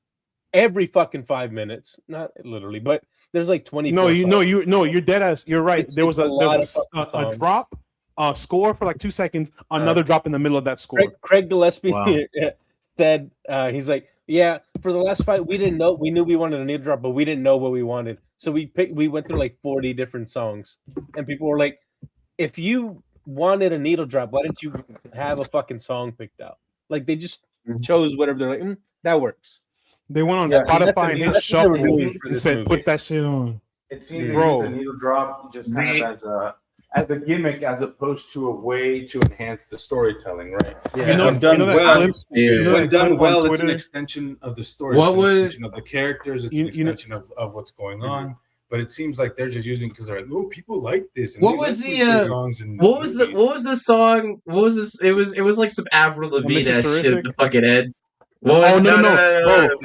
every fucking 5 minutes, not literally, but there's like 20. You're dead ass. You're right. There was a drop, score for like 2 seconds, another drop in the middle of that score. Craig Gillespie said he's like, yeah, for the last fight we didn't know, we knew we wanted a needle drop, but we didn't know what we wanted, so we went through like 40 different songs, and people were like, if you wanted a needle drop, why didn't you have a fucking song picked out? Like they just chose whatever. They're like, that works. They went on Spotify and hit shuffle and said, "Put that shit on." It seemed the needle drop just kind of as a gimmick as opposed to a way to enhance the storytelling, right? Yeah, when done well, it's an extension of the story. It's an extension of the characters. It's an extension of what's going on. But it seems like they're just using because they're like, oh, people like this. And what was the songs? What was the song? What was this? It was like some Avril Lavigne shit at the fucking head. No.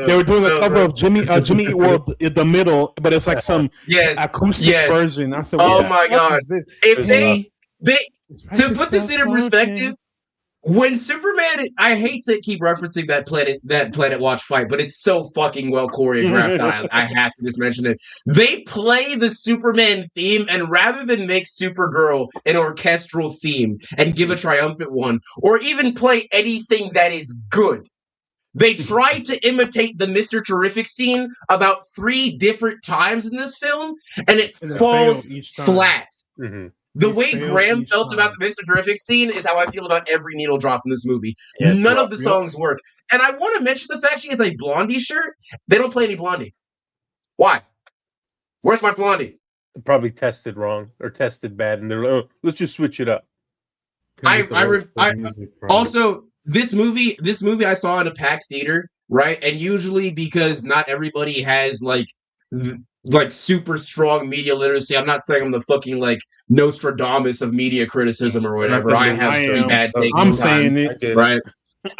They were doing a cover of Jimmy Eat World in the middle, but it's like some acoustic version. I said, oh my god! If they to put this into perspective, when Superman, I hate to keep referencing that Planet Watch fight, but it's so fucking well choreographed. I have to just mention it. They play the Superman theme, and rather than make Supergirl an orchestral theme and give a triumphant one, or even play anything that is good, they tried to imitate the Mr. Terrific scene about 3 different times in this film, and it falls flat. Mm-hmm. The way Graham felt about the Mr. Terrific scene is how I feel about every needle drop in this movie. Yeah, none of the songs work. And I want to mention the fact she has a Blondie shirt. They don't play any Blondie. Why? Where's my Blondie? Probably tested wrong or tested bad, and they're like, oh, let's just switch it up. Also, this movie I saw in a packed theater, right? And usually because not everybody has like super strong media literacy. I'm not saying I'm the fucking like Nostradamus of media criticism or whatever. I have pretty bad takes. I'm saying it. Right.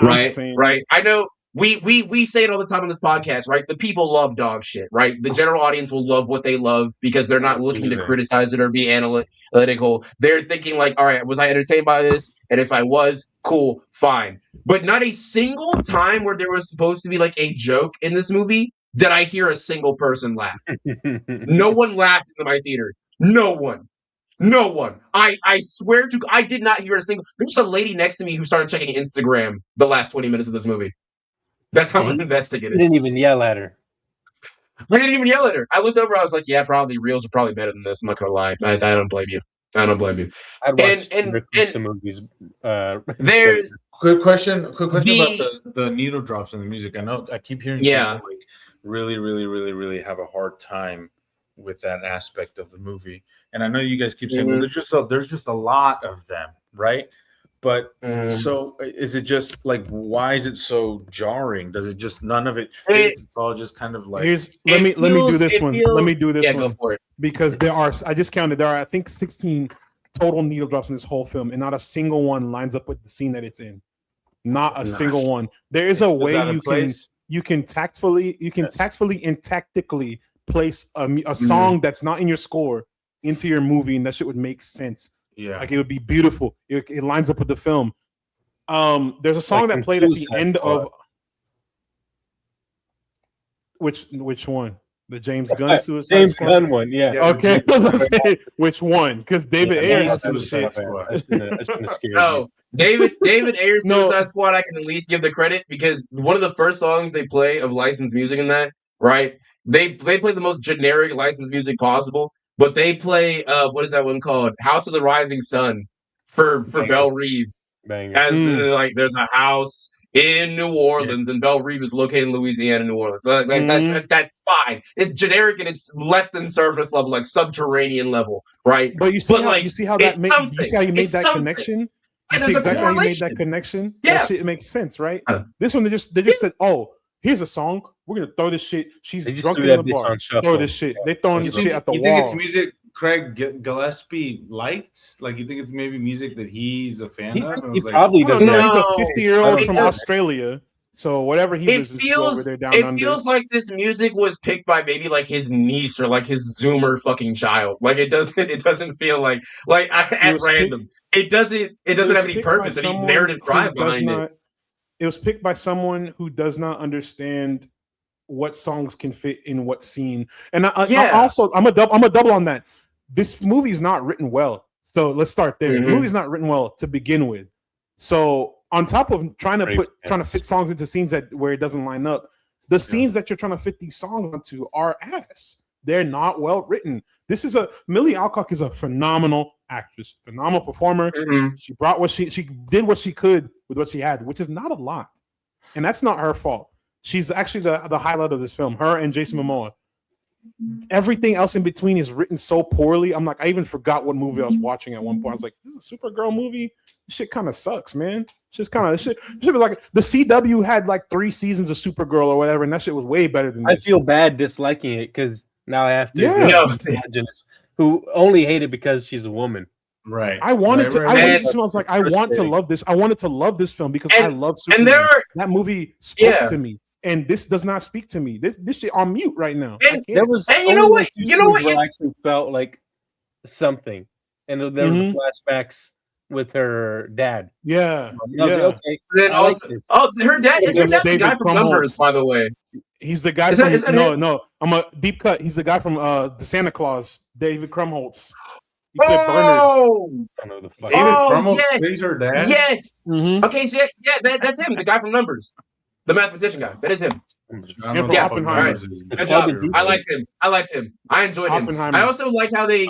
Right. I know we say it all the time on this podcast, right? The people love dog shit, right? The general audience will love what they love because they're not looking to criticize it or be analytical. They're thinking like, all right, was I entertained by this? And if I was, cool, fine. But not a single time where there was supposed to be like a joke in this movie did I hear a single person laugh. No one laughed in my theater. No one. I swear to God, I did not hear a single. There's a lady next to me who started checking Instagram the last 20 minutes of this movie. That's how invested it is. You didn't even yell at her. I didn't even yell at her. I looked over. I was like, yeah, probably Reels are probably better than this. I'm not going to lie. I don't blame you. I'd watch some movies. There's quick question about the needle drops in the music. I know I keep hearing people like really have a hard time with that aspect of the movie. And I know you guys keep saying, well, there's just a lot of them, right? But so is it just like, why is it so jarring? Does it just none of it fits? It's all just kind of like. Let me do this one. Yeah, go for it. Because I just counted. There are I think 16 total needle drops in this whole film, and not a single one lines up with the scene that it's in. Not a single one. There is a way you can tactfully and tactically place a song that's not in your score into your movie, and that shit would make sense. Yeah, like it would be beautiful. It lines up with the film. There's a song that played at the end of which one? The James Gunn Suicide Squad? Gunn one, yeah. Okay, which one? Because David Ayers Suicide Squad. No, David Ayers Suicide Squad. I can at least give the credit because one of the first songs they play of licensed music in that, right? They play the most generic licensed music possible. But they play what is that one called? House of the Rising Sun for Belle Reve. As like there's a house in New Orleans and Belle Reve is located in Louisiana, New Orleans. So that's fine. It's generic and it's less than surface level, like subterranean level, right? But you see how you made that connection? You see exactly how you made that connection? Yeah. That shit makes sense, right? This one they just said, oh, here's a song. We're gonna throw this shit. She's drunk in the bar. Throw this shit. They throwing this shit at the wall. You think it's music Craig Gillespie liked? Like, you think it's maybe music that he's a fan of? He probably doesn't. He's a 50-year-old from Australia. So whatever he listens to over there down under. It feels like this music was picked by maybe like his niece or like his Zoomer fucking child. Like it doesn't feel like at random. It doesn't have any purpose, any narrative drive behind it. It was picked by someone who does not understand what songs can fit in what scene. And I'm a double on that. This movie is not written well. So let's start there. The movie's not written well to begin with. So on top of trying to fit songs into scenes where it doesn't line up, the scenes that you're trying to fit these songs onto are ass. They're not well written. Millie Alcock is a phenomenal actress, phenomenal performer. She brought she did what she could with what she had, which is not a lot. And that's not her fault. She's actually the highlight of this film, her and Jason Momoa. everything else in between is written so poorly. I'm like, I even forgot what movie I was watching at one point. I was like, this is a Supergirl movie. This shit kind of sucks, man. Shit was like the CW had like 3 seasons of Supergirl or whatever, and that shit was way better than this. I feel bad disliking it because now I have to who only hate it because she's a woman. Right. I wanted to. I was like, I want to love this. I wanted to love this film because I love Superman. That movie spoke to me. And this does not speak to me. This shit on mute right now. And you know what? I actually felt like something, and there was flashbacks with her dad. Yeah, like, okay. Then also, her dad is the guy from Numbers, by the way. He's the guy from no. I'm a deep cut. He's the guy from the Santa Claus, David Krumholtz. David Krumholtz plays her dad. Yes. Okay, so that's him, the guy from Numbers. The mathematician guy. That is him. Oppenheimer. Good job. I liked him. I enjoyed him. I also like how they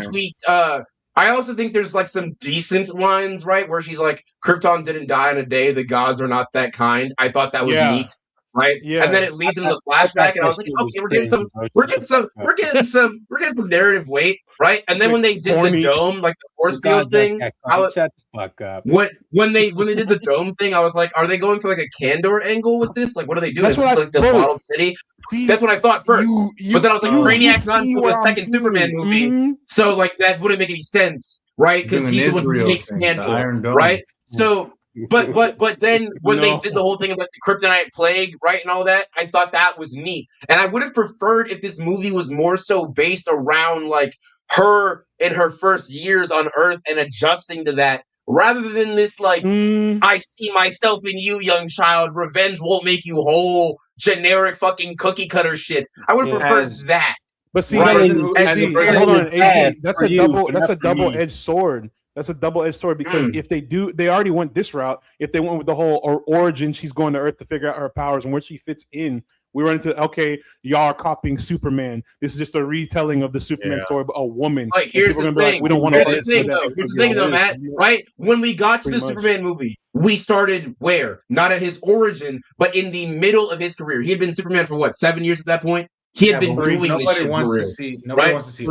tweaked. I also think there's like some decent lines, right? Where she's like, Krypton didn't die in a day. The gods are not that kind. I thought that was neat. Right. Yeah. And then it leads into the flashback, and I was like, okay, we're getting some narrative weight, right? And then when they did the dome, like the force field thing, shut the fuck up. When they did the dome thing, I was like, are they going for like a Kandor angle with this? Like, what are they doing? That's what like the Bottled City. That's what I thought first. But then I was like, Brainiac's not until the second Superman movie, so like that wouldn't make any sense, right? Because he's the one who takes Kandor, right? So. But then when they did the whole thing about the kryptonite plague, right, and all that, I thought that was neat. And I would have preferred if this movie was more so based around like her in her first years on Earth and adjusting to that, rather than this like I see myself in you, young child. Revenge won't make you whole. Generic fucking cookie cutter shit. I would have preferred that. But see, hold on, AC, that's a double-edged sword. That's a double-edged sword because if they already went this route. If they went with the whole origin, she's going to Earth to figure out her powers and where she fits in. We run into y'all are copying Superman. This is just a retelling of the Superman story, but a woman. Like, here's the thing. Like, we don't want to. Here's the thing, though, Matt. Right? When we got to the Superman movie, we started where? Not at his origin, but in the middle of his career. He had been Superman for what, 7 years at that point? He had been doing this shit for real. Nobody wants to see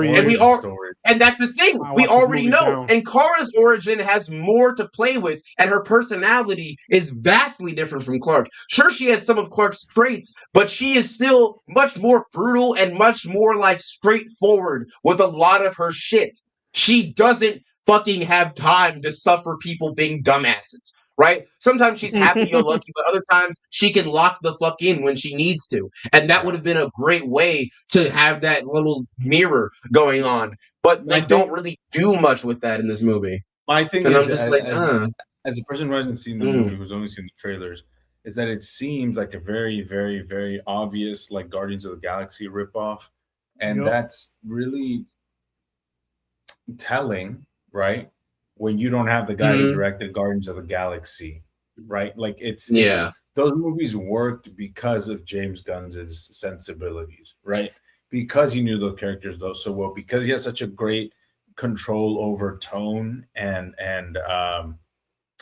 and that's the thing. We already know. And Kara's origin has more to play with, and her personality is vastly different from Clark. Sure, she has some of Clark's traits, but she is still much more brutal and much more like straightforward with a lot of her shit. She doesn't fucking have time to suffer people being dumbasses. Right? Sometimes she's happy-go-lucky, but other times she can lock the fuck in when she needs to. And that would have been a great way to have that little mirror going on. But they don't really do much with that in this movie. My thing is, as a person who hasn't seen the movie, who's only seen the trailers, is that it seems like a very, very, very obvious like Guardians of the Galaxy ripoff. And that's really telling, right? When you don't have the guy who directed Guardians of the Galaxy, right? Like it's those movies worked because of James Gunn's sensibilities, right? Because he knew those characters so well, because he has such a great control over tone and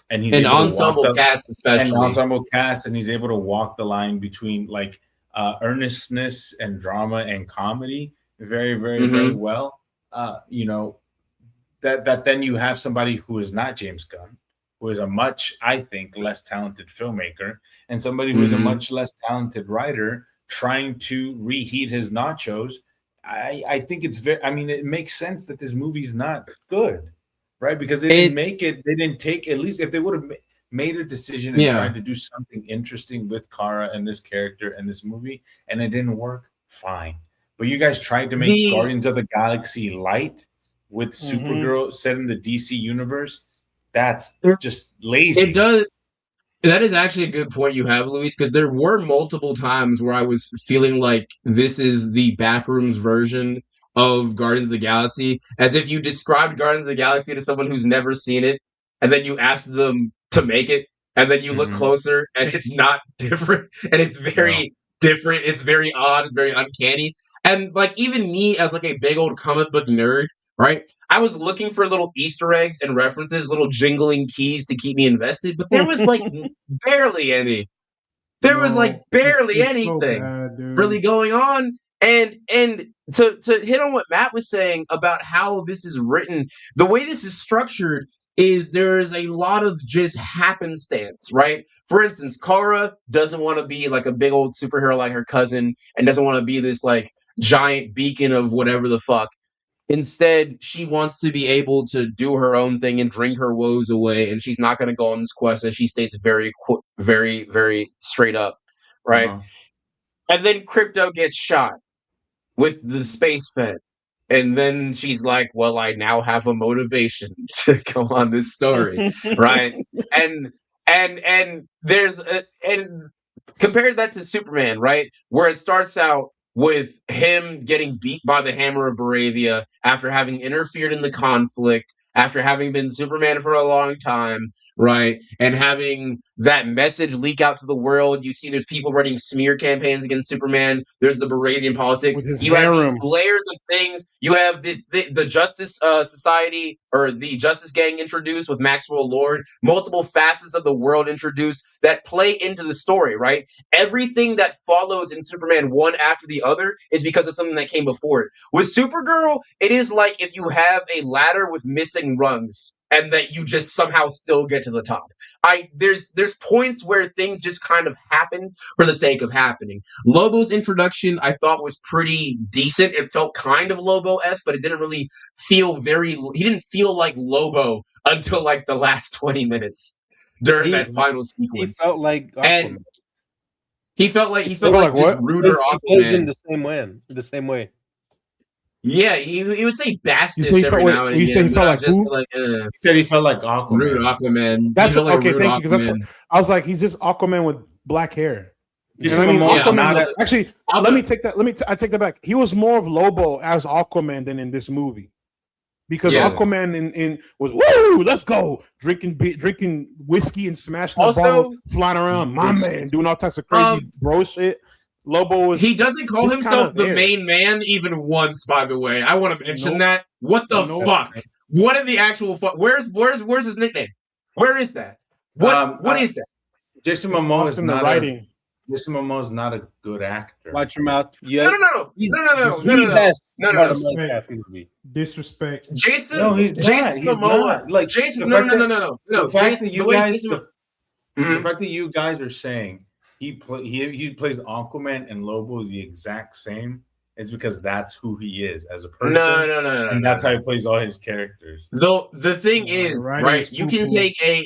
he's an ensemble cast, especially an ensemble cast, and he's able to walk the line between like earnestness and drama and comedy very, very, very well. You know. That then you have somebody who is not James Gunn, who is a much, I think, less talented filmmaker, and somebody who is a much less talented writer trying to reheat his nachos. I think it's very. I mean, it makes sense that this movie's not good, right? Because they didn't make it. They didn't take, at least if they would have made a decision and tried to do something interesting with Kara and this character and this movie, and it didn't work, fine. But you guys tried to make Guardians of the Galaxy light with Supergirl set in the DC universe. That's just lazy. It does. That is actually a good point you have, Luis, because there were multiple times where I was feeling like this is the backrooms version of Guardians of the Galaxy, as if you described Guardians of the Galaxy to someone who's never seen it, and then you asked them to make it, and then you look closer, and it's not different, and it's very different. It's very odd. It's very uncanny. And like even me as like a big old comic book nerd, right? I was looking for little Easter eggs and references, little jingling keys to keep me invested, but there was like barely any. There was like barely anything really going on. And to hit on what Matt was saying about how this is written, the way this is structured is there is a lot of just happenstance, right? For instance, Kara doesn't want to be like a big old superhero like her cousin and doesn't want to be this like giant beacon of whatever the fuck. Instead, she wants to be able to do her own thing and drink her woes away, and she's not going to go on this quest, as she states very, very straight up, right? Uh-huh. And then Crypto gets shot with the space vent. And then she's like, well, I now have a motivation to go on this story, right? And there's and compare that to Superman, right? Where it starts out with him getting beat by the Hammer of Baravia after having interfered in the conflict, after having been Superman for a long time, right? And having that message leak out to the world. You see there's people running smear campaigns against Superman. There's the Baravian politics. You have these layers of things. You have the Justice Society or the Justice Gang introduced with Maxwell Lord. Multiple facets of the world introduced that play into the story, right? Everything that follows in Superman one after the other is because of something that came before it. With Supergirl, it is like if you have a ladder with missing rungs and that you just somehow still get to the top. There's points where things just kind of happen for the sake of happening. Lobo's introduction I thought was pretty decent. It felt kind of Lobo-esque, but it didn't really feel he didn't feel like Lobo until like the last 20 minutes during that final sequence. He felt like Aquaman. And he felt like just ruder Aquaman. He plays in the same way. Yeah, he would say Bastis every now and again. You say he felt like who? He said he felt like Aquaman. Rude Aquaman. That's okay. Thank you. Because I was like, he's just Aquaman with black hair. Actually, let me take that. I take that back. He was more of Lobo as Aquaman than in this movie, because Aquaman in was woo, let's go drinking whiskey and smashing the ball, flying around, my man, doing all types of crazy bro shit. Lobo is. He doesn't call himself the main man even once, by the way. I want to mention that. What the fuck? What in the actual fuck? Where's his nickname? Where is that? What is that? Jason Momoa is not writing. Jason Momoa is not a good actor. Watch your mouth. No. Disrespect. Jason. No, he's Jason not. Momoa. Like Jason. No. The fact that you guys are saying he plays Aquaman and Lobo is the exact same. It's because that's who he is as a person. No. And that's how he plays all his characters. Though the thing is, right? You can take a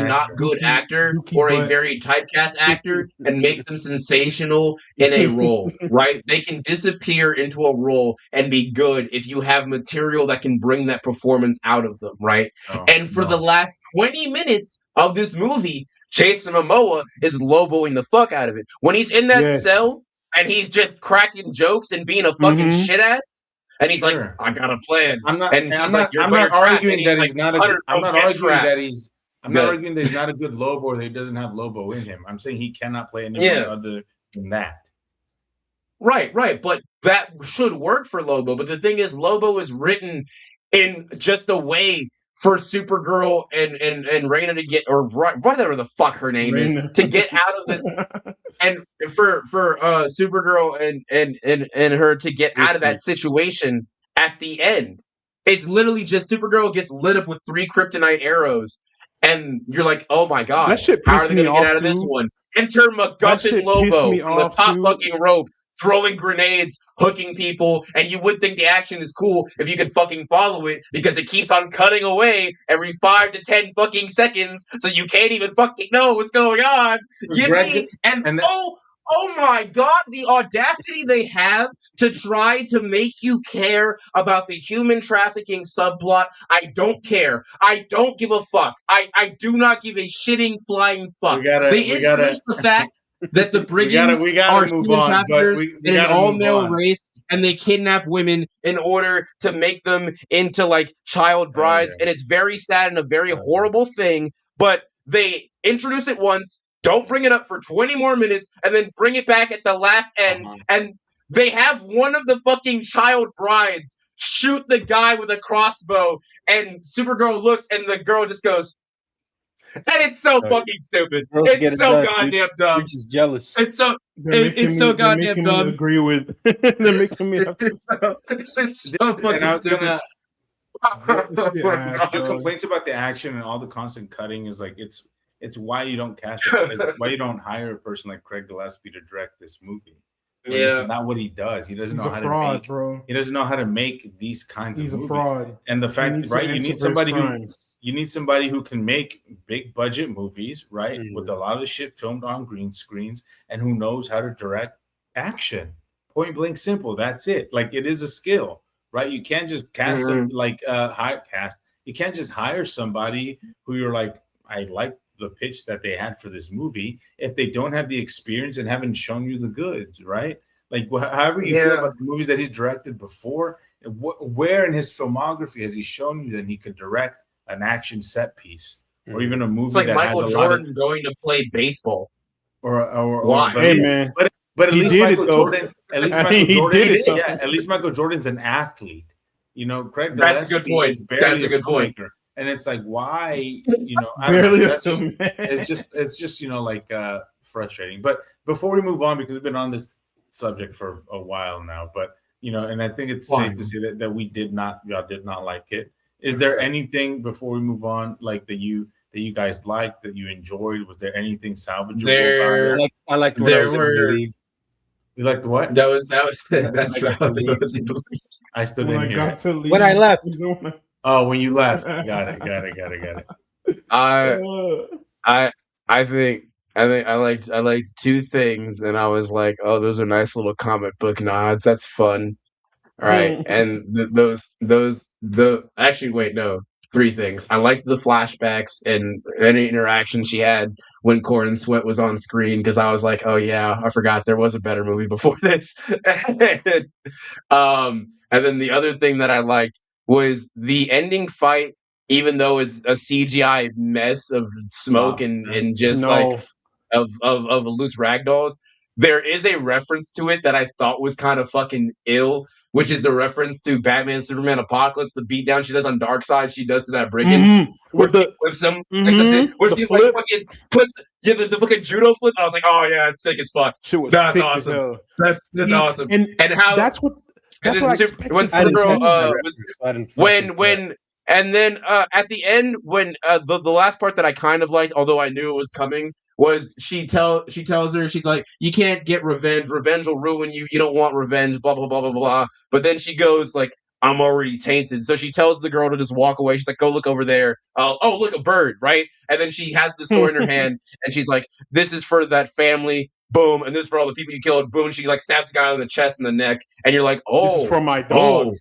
not good actor or a very typecast actor and make them sensational in a role, right? They can disappear into a role and be good if you have material that can bring that performance out of them, right? And for the last 20 minutes of this movie, Jason Momoa is Loboing the fuck out of it. When he's in that cell and he's just cracking jokes and being a fucking shit ass, and he's like, "I got a plan." I'm not arguing that he's not a good Lobo or that he doesn't have Lobo in him. I'm saying he cannot play anyone other than that. Right. But that should work for Lobo. But the thing is, Lobo is written in just a way for Supergirl and Raina to get, or whatever the fuck her name is, to get out of the, and for Supergirl and her to get out of that situation at the end. It's literally just Supergirl gets lit up with 3 kryptonite arrows, and you're like, oh my god, that shit how are they gonna get out of this one? Enter MacGuffin Lobo from the top fucking rope, throwing grenades, hooking people, and you would think the action is cool if you could fucking follow it, because it keeps on cutting away every 5 to 10 fucking seconds, so you can't even fucking know what's going on. Oh my god, the audacity they have to try to make you care about the human trafficking subplot. I don't care. I don't give a fuck. I do not give a shitting flying fuck. They introduced the fact that the brigands are human traffickers in an all-male race, and they kidnap women in order to make them into like child brides, and it's very sad and a very horrible thing, but they introduce it once, don't bring it up for 20 more minutes, and then bring it back at the last end, and they have one of the fucking child brides shoot the guy with a crossbow, and Supergirl looks, and the girl just goes, And it's so fucking stupid. It's so goddamn dumb. You're just jealous. It's so goddamn dumb. Agree with. They're making me. It's so fucking stupid. The complaints about the action and all the constant cutting is like it's why you don't cast it, why you don't hire a person like Craig Gillespie to direct this movie. Like, this is not what he does. He doesn't know how to make. Bro. He doesn't know how to make these kinds of movies. He's a fraud. And the fact, right? You need somebody who can make big budget movies, right? With a lot of the shit filmed on green screens, and who knows how to direct action. Point blank, simple. That's it. Like it is a skill, right? You can't just cast some You can't just hire somebody who you're like, I like the pitch that they had for this movie if they don't have the experience and haven't shown you the goods, right? Like however you feel about the movies that he's directed before, where in his filmography has he shown you that he could direct an action set piece or even a movie? It's like that Michael has Jordan going to play baseball, or hey man, but at least Michael Jordan, at least Michael Jordan's an athlete. You know, Craig. That's a good point. That's a good point. And it's like, why, you know, it's just, you know, like frustrating. But before we move on, because we've been on this subject for a while now, but, you know, and I think it's safe to say that y'all did not like it. Is there anything before we move on, like that you guys liked, that you enjoyed? Was there anything salvageable about it? I liked You liked what? That's right. I still didn't hear it. When I left. Oh, when you left. Got it. I think I liked two things, and I was like, oh, those are nice little comic book nods. That's fun. All right. And three things. I liked the flashbacks and any interaction she had when Corin Sweat was on screen, because I was like, oh yeah, I forgot there was a better movie before this. And then the other thing that I liked was the ending fight, even though it's a CGI mess of smoke and just like of loose ragdolls, there is a reference to it that I thought was kind of fucking ill, which is the reference to Batman, Superman, Apocalypse, the beatdown she does on Darkseid, she does to that brigand, where she flips him, where she like fucking puts the fucking judo flip, and I was like, oh yeah, it's sick as fuck. That's awesome. That's awesome. And how that's what I expected. And then at the end, when the last part that I kind of liked, although I knew it was coming, was she tells her, she's like, you can't get revenge. Revenge will ruin you. You don't want revenge, blah, blah, blah, blah, blah. But then she goes like, I'm already tainted. So she tells the girl to just walk away. She's like, go look over there. Oh, look, a bird, right? And then she has the sword in her hand, and she's like, this is for that family. Boom. And this is for all the people you killed. Boom. She like stabs the guy on the chest and the neck. And you're like, oh. This is for my dog.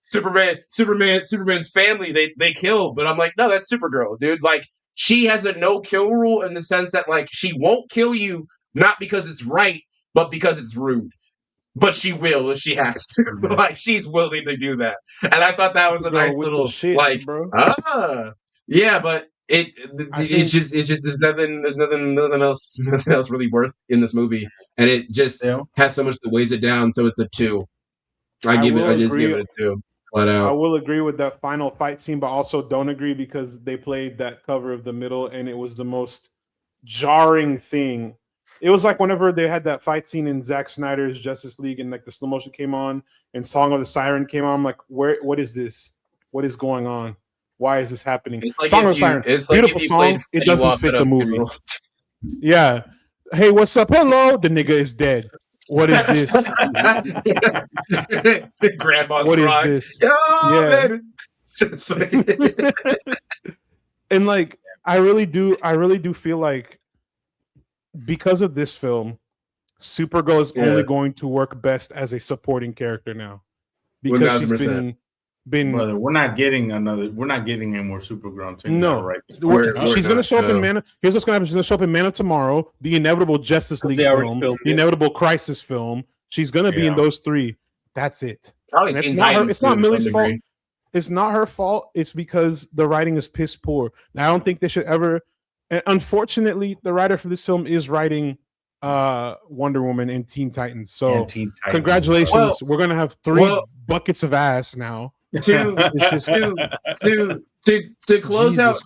Superman's family, they kill, but I'm like, no, that's Supergirl, dude. Like, she has a no-kill rule in the sense that, like, she won't kill you, not because it's right, but because it's rude. But she will if she has to. Like, she's willing to do that. And I thought that was a nice little, shits, like, bro. Yeah, but it's just there's nothing else really worth in this movie, and it just has so much that weighs it down. So it's a 2. I just give it a 2. Flat out. I will agree with that final fight scene, but also don't agree because they played that cover of the middle, and it was the most jarring thing. It was like whenever they had that fight scene in Zack Snyder's Justice League, and like the slow motion came on, and Song of the Siren came on. I'm like, what is this? What is going on? Why is this happening? Like Song of the Siren, beautiful song. It doesn't fit the movie. Yeah. Hey, what's up? Hello. The nigga is dead. What is this? Grandma's what crying. Is this? Oh, yeah. And like, I really do feel like because of this film, Supergirl is only going to work best as a supporting character now, because 100%. She's been. Brother, we're not getting any more Supergirl. No, right? She's going to show up in Man. Here's what's going to happen. She's going to show up in Man of Tomorrow, the inevitable Justice League film, the inevitable Crisis film. She's going to be in those 3. That's it. It's not Millie's fault. It's not her fault. It's because the writing is piss poor. I don't think they should ever. And unfortunately, the writer for this film is writing Wonder Woman and Teen Titans. So congratulations. Well, we're going to have 3 buckets of ass now. To close out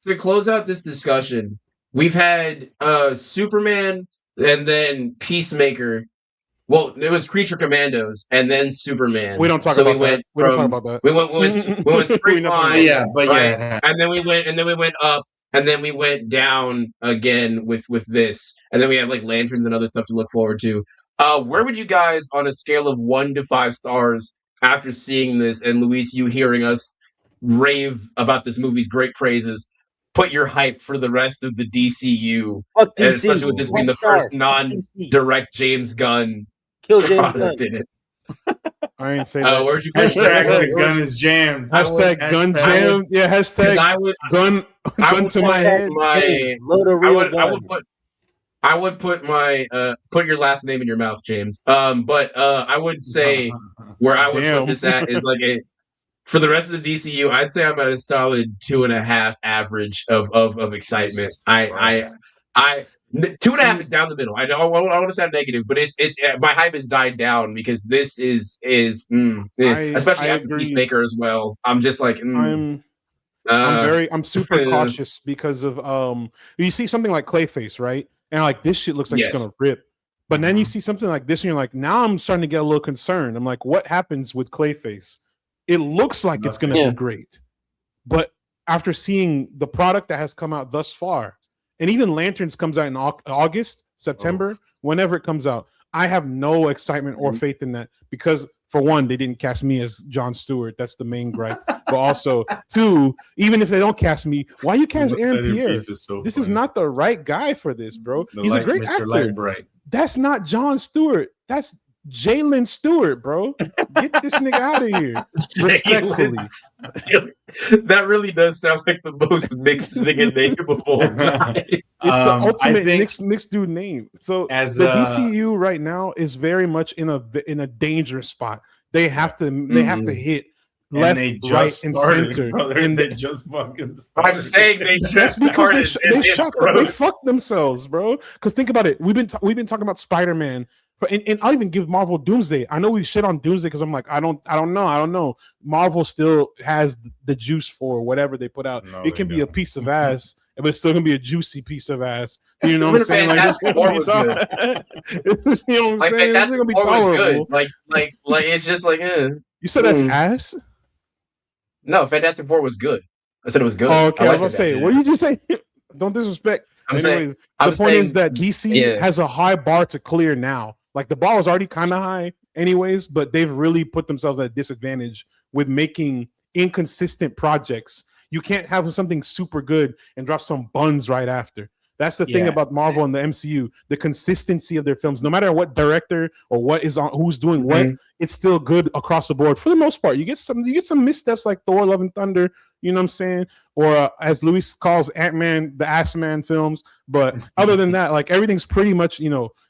to close out this discussion, we've had Superman and then Peacemaker. Well, it was Creature Commandos and then Superman. We don't talk about that. We don't talk about that. We went straight line, yeah, but right? yeah, and then we went up, and then we went down again with this, and then we have like lanterns and other stuff to look forward to. Where would you guys, on a scale of 1 to 5 stars, after seeing this, and Luis, you hearing us rave about this movie's great praises, put your hype for the rest of the DCU, and especially with this being the first non-direct James Gunn product in it? I ain't say that. Where'd you hashtag the gun is jammed. Hashtag gun jammed. Yeah, hashtag gun to my head. I would put my put your last name in your mouth, James. But I would say where I would put this at is like for the rest of the DCU, I'd say I'm at a solid 2.5 average of excitement. I 2.5 is down the middle. I don't want to sound negative, but it's my hype has died down because this is especially after Peacemaker as well. I'm just like I'm super cautious because of you see something like Clayface, right? And like this shit looks like it's gonna rip. But then you see something like this and you're like, now I'm starting to get a little concerned. I'm like, what happens with Clayface? It looks like it's gonna be great. But after seeing the product that has come out thus far, and even Lanterns comes out in August, September, whenever it comes out, I have no excitement or faith in that because, for one, they didn't cast me as Jon Stewart. That's the main gripe. But also, two, even if they don't cast me, why you cast Aaron Pierre? This is not the right guy for this, bro. He's a great actor. That's not Jon Stewart. That's Jalen Stewart, bro. Get this nigga out of here. Respectfully. That really does sound like the most mixed nigga name of all time. It's the ultimate mixed dude name. So as the DCU right now is very much in a dangerous spot. They have to hit left, right, and center. And they just fucking started. I'm saying they just started. They fucked themselves, bro. Because think about it. We've been talking about Spider-Man. And I'll even give Marvel Doomsday. I know we shit on Doomsday because I'm like, I don't know. Marvel still has the juice for whatever they put out. It can be a piece of ass, but it's still gonna be a juicy piece of ass. You know what I'm saying? Like, it's gonna be you know what I'm saying? It's gonna be tolerable. Like it's just like, You said that's ass? No, Fantastic Four was good. I said it was good. Oh, okay, I was gonna say, what did you just say? Don't disrespect. The point is that DC has a high bar to clear now. Like the bar was already kind of high anyways, but they've really put themselves at a disadvantage with making inconsistent projects. You can't have something super good and drop some buns right after. That's the thing about Marvel and the MCU. The consistency of their films, no matter what director or what is on, who's doing what, it's still good across the board for the most part. You get some missteps like Thor: Love and Thunder. You know what I'm saying? Or as Luis calls Ant-Man, the Ass Man films. But other than that, like everything's pretty much,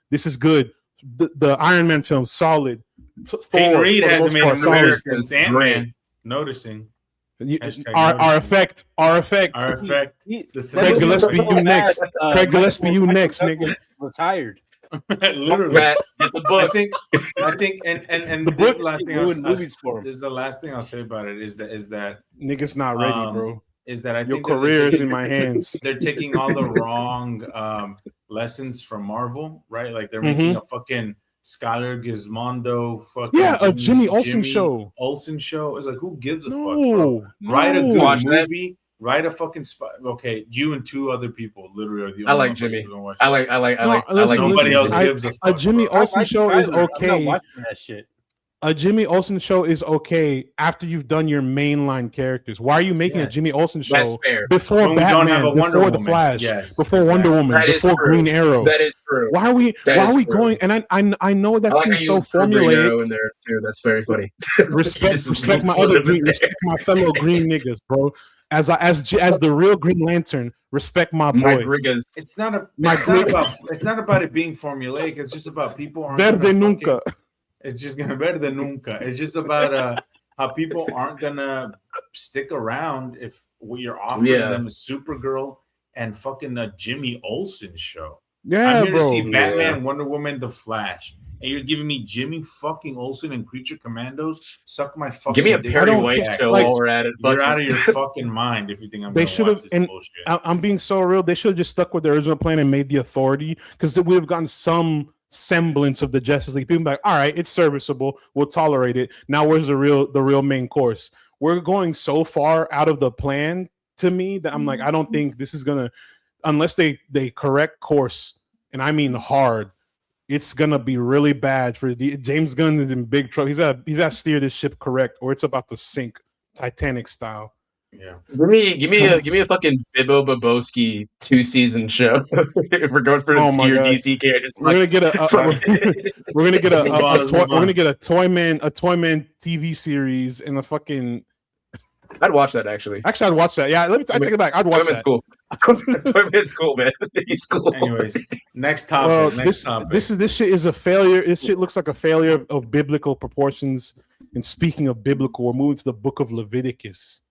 this is good. The Iron Man film, solid. Peyton Reed hasn't made an appearance since Ant-Man. Noticing. Our effect. Craig Gillespie, you next. Craig Gillespie, you next, nigga. Retired. Literally. Get the book. I think, and the book. This is the last thing I'll say about it. Is that niggas not ready, bro. Is that I your think career is in my hands. They're taking all the wrong lessons from Marvel, right? Like they're making a fucking Skylar Gizmondo fucking a Jimmy Olsen show. Olsen show is like, who gives a fuck, bro? Write a good movie. Write a fucking spot. Okay, you and 2 other people literally are the only. I like Jimmy. I like nobody else gives a fuck. A Jimmy Olsen show is okay. I'm not watching that shit. A Jimmy Olsen show is okay after you've done your mainline characters. Why are you making a Jimmy Olsen show before Batman, before The Flash, before Wonder Woman, before Green Arrow? That is true. Why are we going? And I know that seems so formulaic. In there too. That's very funny. respect my other green, respect my fellow green niggas, bro. As the real Green Lantern, respect my boy. It's not about it being formulaic. It's just about people. Verde nunca. It's just gonna verde nunca. It's just about how people aren't gonna stick around if what you're offering them is Supergirl and fucking a Jimmy Olsen show. Yeah, I'm here bro. to see Batman, Wonder Woman, The Flash. and you're giving me Jimmy fucking Olsen and Creature Commandos. Suck my fucking. Give me a Perry White show while we're at it. You're out of your fucking mind if you think I'm. They should have. And I'm being so real. They should have just stuck with the original plan and made the Authority, because we would have gotten some semblance of the Justice League. People be like, all right, it's serviceable. We'll tolerate it. Now, where's the real main course? We're going so far out of the plan to me that I'm like, I don't think this is gonna, unless they correct course, and I mean hard. It's gonna be really bad for James Gunn is in big trouble. He's got to steer this ship correct, or it's about to sink, Titanic style. Yeah, give me a fucking Bibbo Bobowski 2-season show. If we're going for the DC characters, we're gonna get a Toyman TV series and a fucking. I'd watch that actually. I'd watch that. Yeah, I take it back. I'd watch that. Cool. Toyman's cool, man. He's cool. Anyways, next topic. This shit is a failure. This shit looks like a failure of biblical proportions. And speaking of biblical, we're moving to the book of Leviticus.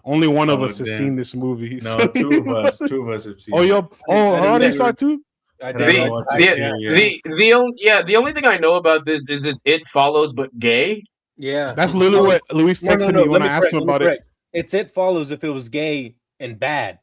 Only one of us has seen this movie. No, two of us have seen. They saw it too. The only thing I know about this is It Follows but gay. Yeah, that's literally what Luis texted me when I asked him about it. It Follows if it was gay and bad.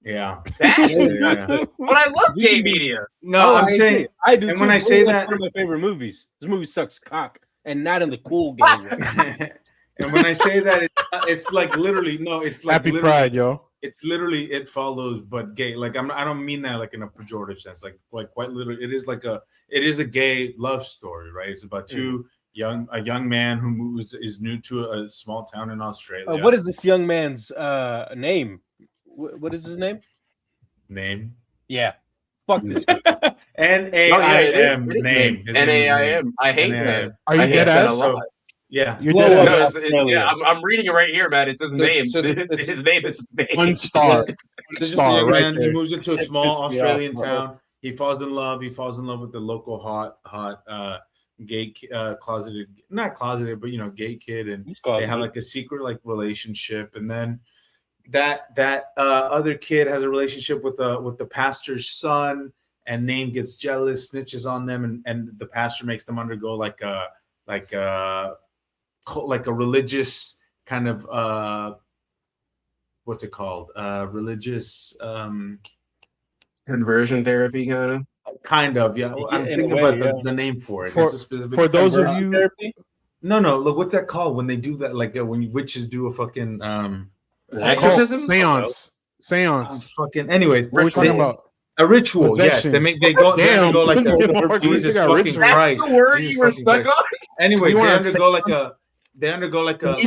Yeah, yeah. But I love gay media. No, I'm saying I do. And when I say that, one of my favorite movies. This movie sucks cock, and not in the cool gay way. And when I say that, it's like literally it's like Happy Pride, yo. It's literally It Follows but gay. Like I don't mean that like in a pejorative sense. Like quite literally, it is a gay love story, right? It's about a young man who is new to a small town in Australia. What is this young man's name? What is his name? Yeah. Fuck this. N-A-I-M name. N-A-I-M. I hate that. Are you dead ass? Yeah. You're dead ass. I'm reading it right here, man. It says his name. His name is one star. Star right there. He moves into a small Australian town. He falls in love. He falls in love with the local hot gay not closeted, but gay kid, and they have like a secret like relationship, and then that other kid has a relationship with the pastor's son, and Name gets jealous, snitches on them, and the pastor makes them undergo like a religious kind of what's it called? Religious conversion therapy kind of, yeah. I'm thinking about the name for it. It's a specific for those of you therapy? No, look, what's that called when they do that? Like when witches do a fucking exorcism, seance. Fucking. Anyways, what are we talking about? A ritual. Possession. Yes, they go like Jesus fucking Christ. That's the word you were stuck on. Anyway, they undergo like a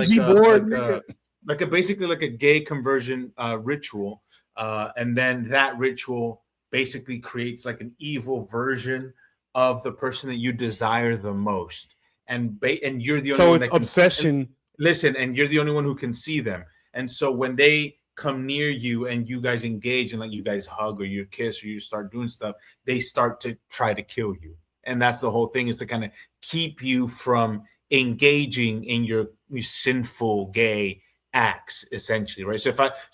basically like a gay conversion ritual, and then that ritual basically creates like an evil version of the person that you desire the most, and you're the only one that obsession. And you're the only one who can see them. And so when they come near you and you guys engage and like you guys hug or you kiss or you start doing stuff, they start to try to kill you. And that's the whole thing, is to kind of keep you from engaging in your sinful gay acts, essentially, right? So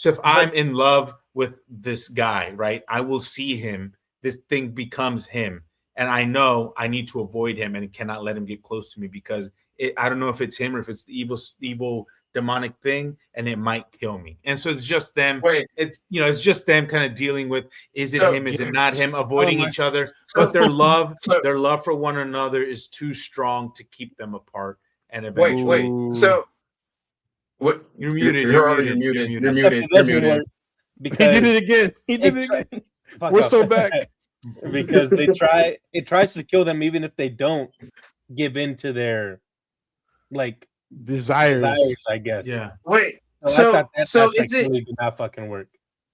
if I'm in love with this guy, right, I will see him. This thing becomes him, and I know I need to avoid him and cannot let him get close to me because I don't know if it's him or if it's the evil demonic thing, and it might kill me. And so it's just them. It's just them kind of dealing with: is it him? Is it not him? Avoiding each other, but their love for one another is too strong to keep them apart. And wait. So what? You're muted. You're muted. Because he did it again. We're so back. Because it tries to kill them even if they don't give in to their like desires, I guess. Yeah. Wait. So is it really did not fucking work?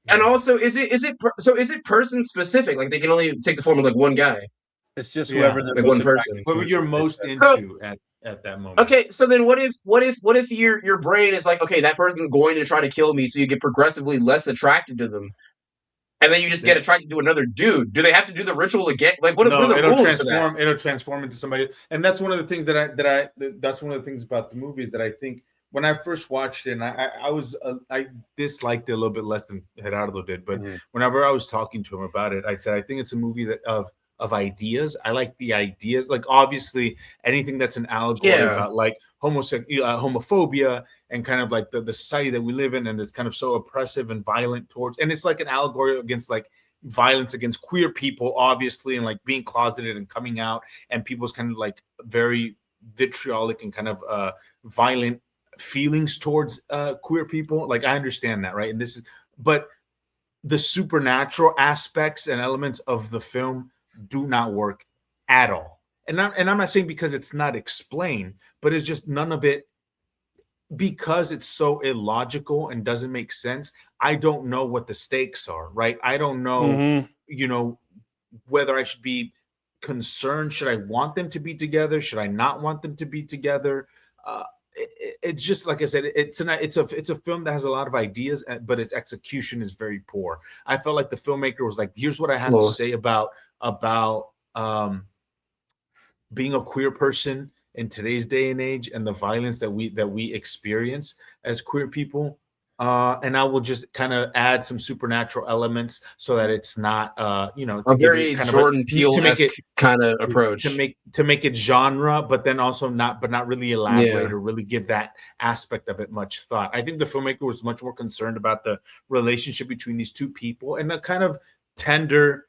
And also, is it person specific? Like they can only take the form of like one guy. It's just whoever like one person. Whoever you're most into at that moment. Okay, so then what if your brain is like, okay, that person's going to try to kill me, so you get progressively less attracted to them, and then you just get attracted to another dude? Do they have to do the ritual again? Like, what are the rules for that? It'll transform into somebody, and that's one of the things that's one of the things about the movies that I think when I first watched it, and I disliked it a little bit less than Gerardo did, but whenever I was talking to him about it, I said I think it's a movie of of ideas. I like the ideas, like obviously anything that's an allegory about like homophobia and kind of like the society that we live in, and it's kind of so oppressive and violent towards, and it's like an allegory against like violence against queer people, obviously, and like being closeted and coming out, and people's kind of like very vitriolic and kind of violent feelings towards queer people. Like I understand that, right? And this is, but the supernatural aspects and elements of the film do not work at all. And I'm not saying because it's not explained, but it's just none of it, because it's so illogical and doesn't make sense. I don't know what the stakes are, right? I don't know, you know, whether I should be concerned. Should I want them to be together? Should I not want them to be together? It's just like I said, it's a film that has a lot of ideas, but its execution is very poor. I felt like the filmmaker was like, here's what I have to say about being a queer person in today's day and age, and the violence that we experience as queer people. And I will just kind of add some supernatural elements so that it's not, you know, to a very kind Jordan of Peele-esque kind of approach to make it genre, but then also not really elaborate or really give that aspect of it much thought. I think the filmmaker was much more concerned about the relationship between these two people and a kind of tender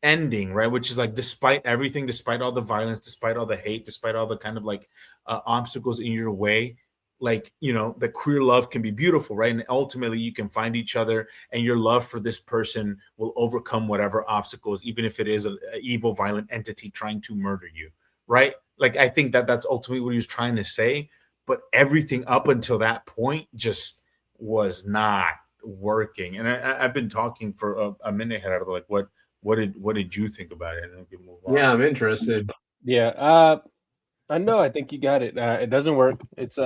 ending, right? Which is like, despite everything, despite all the violence, despite all the hate, despite all the kind of like obstacles in your way, like, you know, the queer love can be beautiful, right? And ultimately you can find each other, and your love for this person will overcome whatever obstacles, even if it is an evil, violent entity trying to murder you, right? Like, I think that that's ultimately what he was trying to say, but everything up until that point just was not working. And I've been talking for a minute here, like, what did you think about it? And then we can move on. Yeah, I'm interested. Yeah, I know. I think you got it. It doesn't work. It's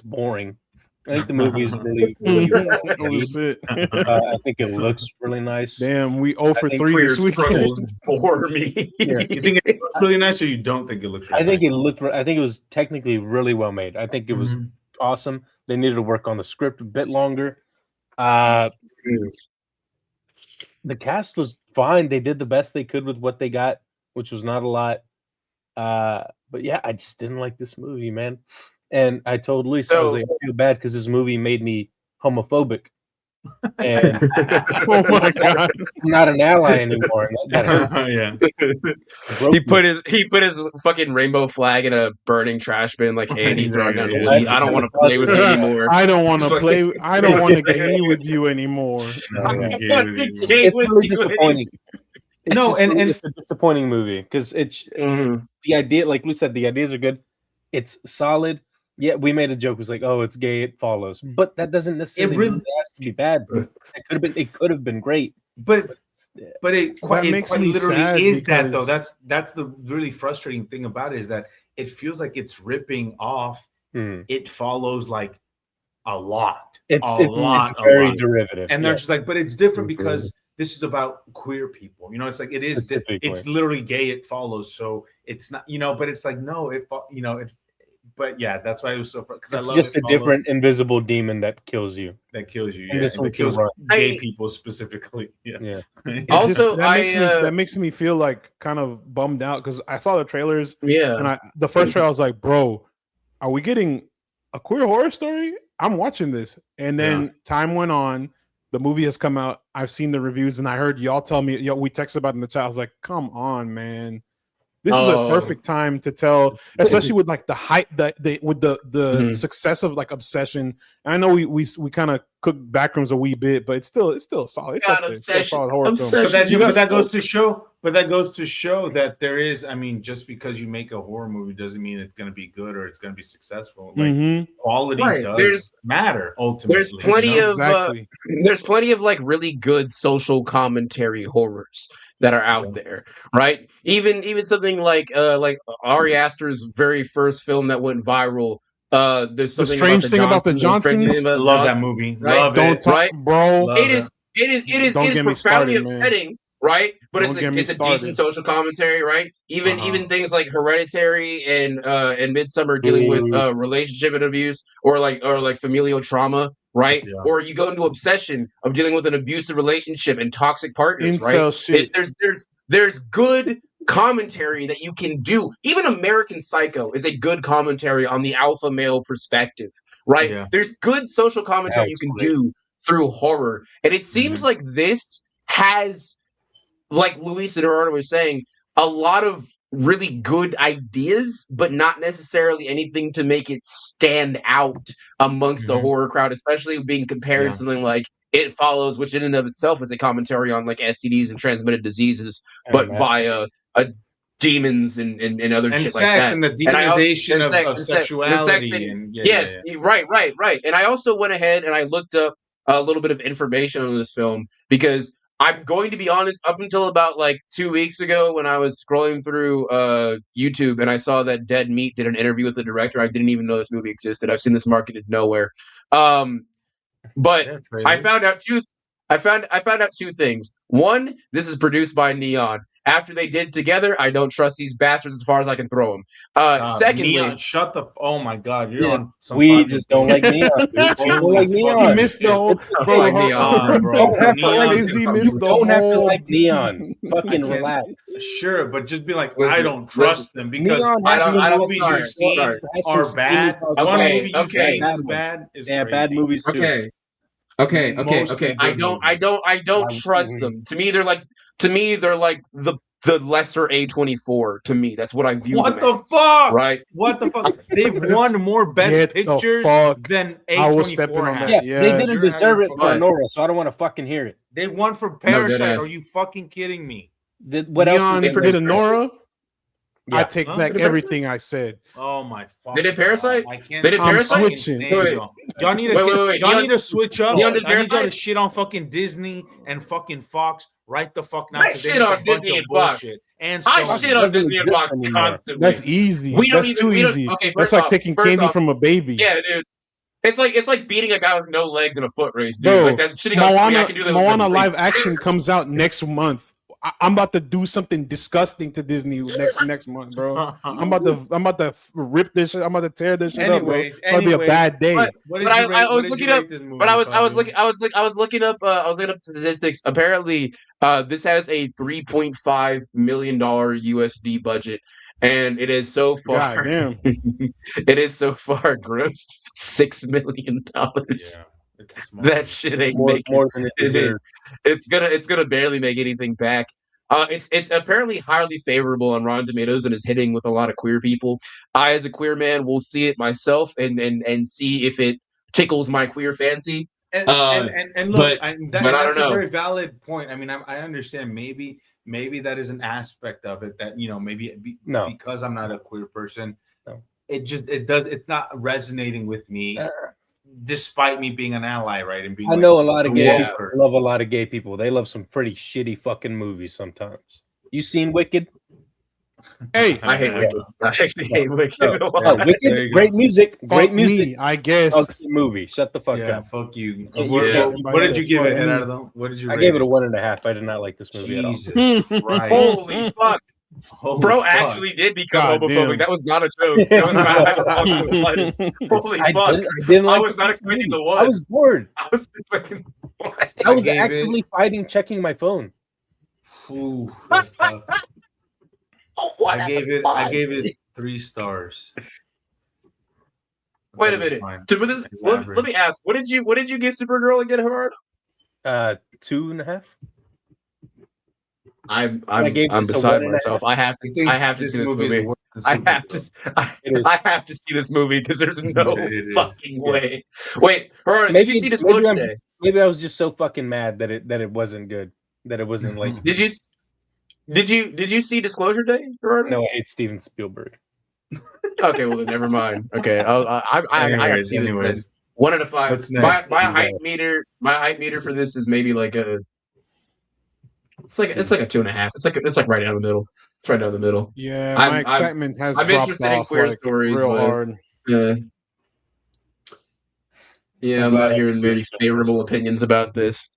boring. I think the movie is really I think it looks really nice. Damn, we 0 for 3 this week. Bore me. Yeah. You think it looks really nice, or you don't think it looks really nice? I think it was technically really well made. I think it was awesome. They needed to work on the script a bit longer. The cast was fine. They did the best they could with what they got, which was not a lot. But yeah, I just didn't like this movie, man. And I told Luis, I was like, I feel bad because this movie made me homophobic. And oh my god, I'm not an ally anymore. Yeah. He put his fucking rainbow flag in a burning trash bin like Andy throwing down the weed. I don't want to play with you anymore. I don't want to play. I don't want to gay with you anymore. It's really disappointing. It's a disappointing movie because it's the idea, like Lou said, the ideas are good. It's solid. Yeah, we made a joke. It was like, oh, it's gay, it follows. But that doesn't necessarily mean it has to be bad. It could have been great. But it quite literally is that, though. That's the really frustrating thing about it, is that it feels like it's ripping off. It follows like a lot. It's very derivative. And they're just like, but it's different because this is about queer people. You know, it's like it's literally gay, it follows. So it's not, you know, but it's like, no, but yeah, that's why it was so fun, because I love just a different invisible demon that kills you. That kills you. Yeah. That kills gay people specifically. Yeah. Also, that makes me feel like kind of bummed out because I saw the trailers. Yeah. And the first trailer I was like, bro, are we getting a queer horror story? I'm watching this. And then time went on. The movie has come out. I've seen the reviews, and I heard y'all tell me. We texted about it in the chat. I was like, "Come on, man! This is a perfect time to tell, especially with like the hype with the success of like Obsession." And I know we kind of cook backrooms a wee bit, but it's still solid. It's a solid horror film. But that goes to show. But that goes to show that there is. I mean, just because you make a horror movie doesn't mean it's going to be good or it's going to be successful. Like quality does matter ultimately. There's plenty of like really good social commentary horrors that are out there, right? Even something like Ari Aster's very first film that went viral. There's something The Strange Thing About the Johnsons. Love that movie. Right? Love Don't it, talk, right, bro. It is profoundly upsetting. Right, but it's a decent social commentary, right? Even things like Hereditary and Midsommar dealing with relationship and abuse, or like familial trauma, right? Yeah. Or you go into Obsession of dealing with an abusive relationship and toxic partners, right? There's good commentary that you can do. Even American Psycho is a good commentary on the alpha male perspective, right? Yeah. There's good social commentary you can do through horror. And it seems like this has, like Luis and Gerardo were saying, a lot of really good ideas, but not necessarily anything to make it stand out amongst the horror crowd, especially being compared to something like It Follows, which in and of itself is a commentary on like STDs and transmitted diseases, but via demons and other shit like that. And the demonization of sexuality. Right. And I also went ahead and I looked up a little bit of information on this film because I'm going to be honest, up until about like 2 weeks ago when I was scrolling through YouTube and I saw that Dead Meat did an interview with the director, I didn't even know this movie existed. I've seen this marketed nowhere. But I found out two things. One, this is produced by Neon. After they did Together, I don't trust these bastards as far as I can throw them. Secondly, Neon, shut the. Oh my God, you're on. We just don't like Neon. Don't like Neon. He missed the whole. Bro, Neon, bro. Don't have to like Crazy missed the don't have to whole. like Neon. Fucking relax. Sure, but just be like, I don't trust them because Neon the movies you've seen are bad. One movie you've seen is bad. Yeah, bad movies too. Okay. I don't trust them. To me, they're like the lesser A24. To me, that's what I view. What them the fuck? Right? What the fuck? They've won more Best Pictures than A24 has. Yeah, they didn't deserve it for Nora, so I don't want to fucking hear it. They won for Parasite. Are you fucking kidding me? What else? They did a Nora. I take back everything I said. Oh my fuck! They did Parasite. They did Parasite. Y'all need to switch up. I need y'all to shit on fucking Disney and fucking Fox right the fuck now. I shit on Disney and Fox. I shit on Disney and Fox constantly. That's easy. That's too easy. Okay, that's like taking candy from a baby. Yeah, dude. It's like beating a guy with no legs in a foot race, dude. Bro, like that shitting on me, I can do that. Moana live action comes out next month. I'm about to do something disgusting to Disney next month, bro. I'm about to rip this shit. I'm about to tear this shit up, bro. It's gonna be a bad day. I was looking up statistics. Apparently, this has a $3.5 million USD budget, and it is so far. It is so far grossed $6 million. Yeah. That shit ain't making more than it. It's gonna barely make anything back. It's apparently highly favorable on Rotten Tomatoes and is hitting with a lot of queer people. I, as a queer man, will see it myself and see if it tickles my queer fancy. And look, that's a very valid point. I mean, I understand maybe that is an aspect of it that because I'm not a queer person, it's not resonating with me. Despite me being an ally, right? And being know a lot of gay people love a lot of gay people. They love some pretty shitty fucking movies sometimes. You seen Wicked? Hey, I hate Wicked. I actually hate Wicked. Wicked, great music. Great music. Me, I guess. Movie. Shut the fuck up. Fuck you. What did you give it, Gerardo? What did you rate? I gave it a 1.5. I did not like this movie Jesus at all. Christ. Holy fuck. Bro actually did become homophobic. Damn. That was not a joke. That was not holy fuck. I was not expecting the one. I was bored. I was expecting I was actively fighting, checking my phone. Ooh, that's tough. I gave it 3 stars. Wait a minute. Let me ask. What did you give Supergirl again, Gerardo? 2.5. I'm beside myself. I have to see this movie. I have to see this movie because there's no fucking way. Wait, did you see Disclosure Day? Maybe I was just so fucking mad that it wasn't good. That it wasn't like. Did you see Disclosure Day, Gerardo? No, I hate Steven Spielberg. Okay, well then never mind. Okay, I have to see this. Man. 1 out of 5. My height meter for this is maybe like a. It's like a 2.5. It's like right down the middle. It's right down the middle. Yeah, my excitement has. I'm interested in queer stories, real hard. Yeah, I'm not hearing very favorable opinions about this.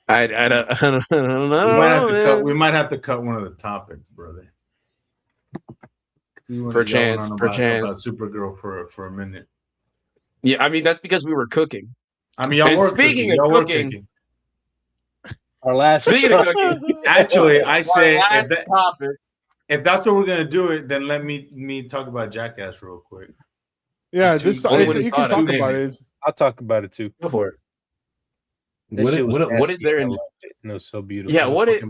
I don't know. We might have to cut one of the topics, brother. Perchance. About Supergirl for a minute. Yeah, I mean that's because we were cooking. I mean, y'all were cooking. Our last speaking of cooking, actually, I say topic. If that's what we're gonna do it, then let me talk about Jackass real quick. Yeah, you can talk about it. I'll talk about it too. Go for it. What is there in? It was so beautiful. Yeah, what is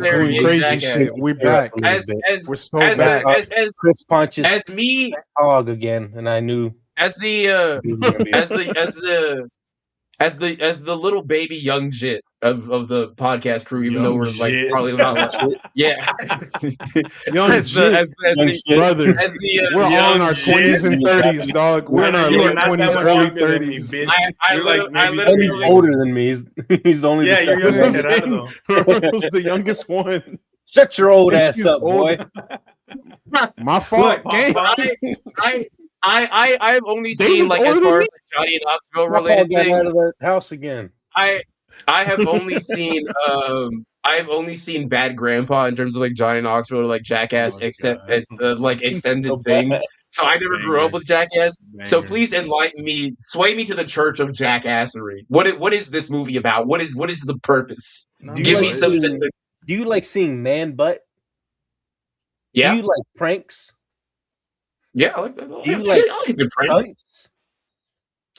there in crazy Jackass? shit? We back. We're so back. As Chris punches as me dog again, and I knew as the little baby young jit of the podcast crew, even though we're like probably not yeah. Young jit, brother. We're all in our 20s and 30s, dog. We're in our late 20s, early 30s. He's older than me. He's only you're was the youngest one. Shut your old ass up, boy. My fault. I've only seen like as far as like Johnny Knoxville related things. Out of the house again. I have only seen Bad Grandpa in terms of like Johnny Knoxville or like Jackass like extended things. So I never grew up with Jackass. So please enlighten me, sway me to the church of jackassery. What is this movie about? What is the purpose? Give me something. Do you like seeing man butt? Yeah. Do you like pranks? Yeah, I like good pranks.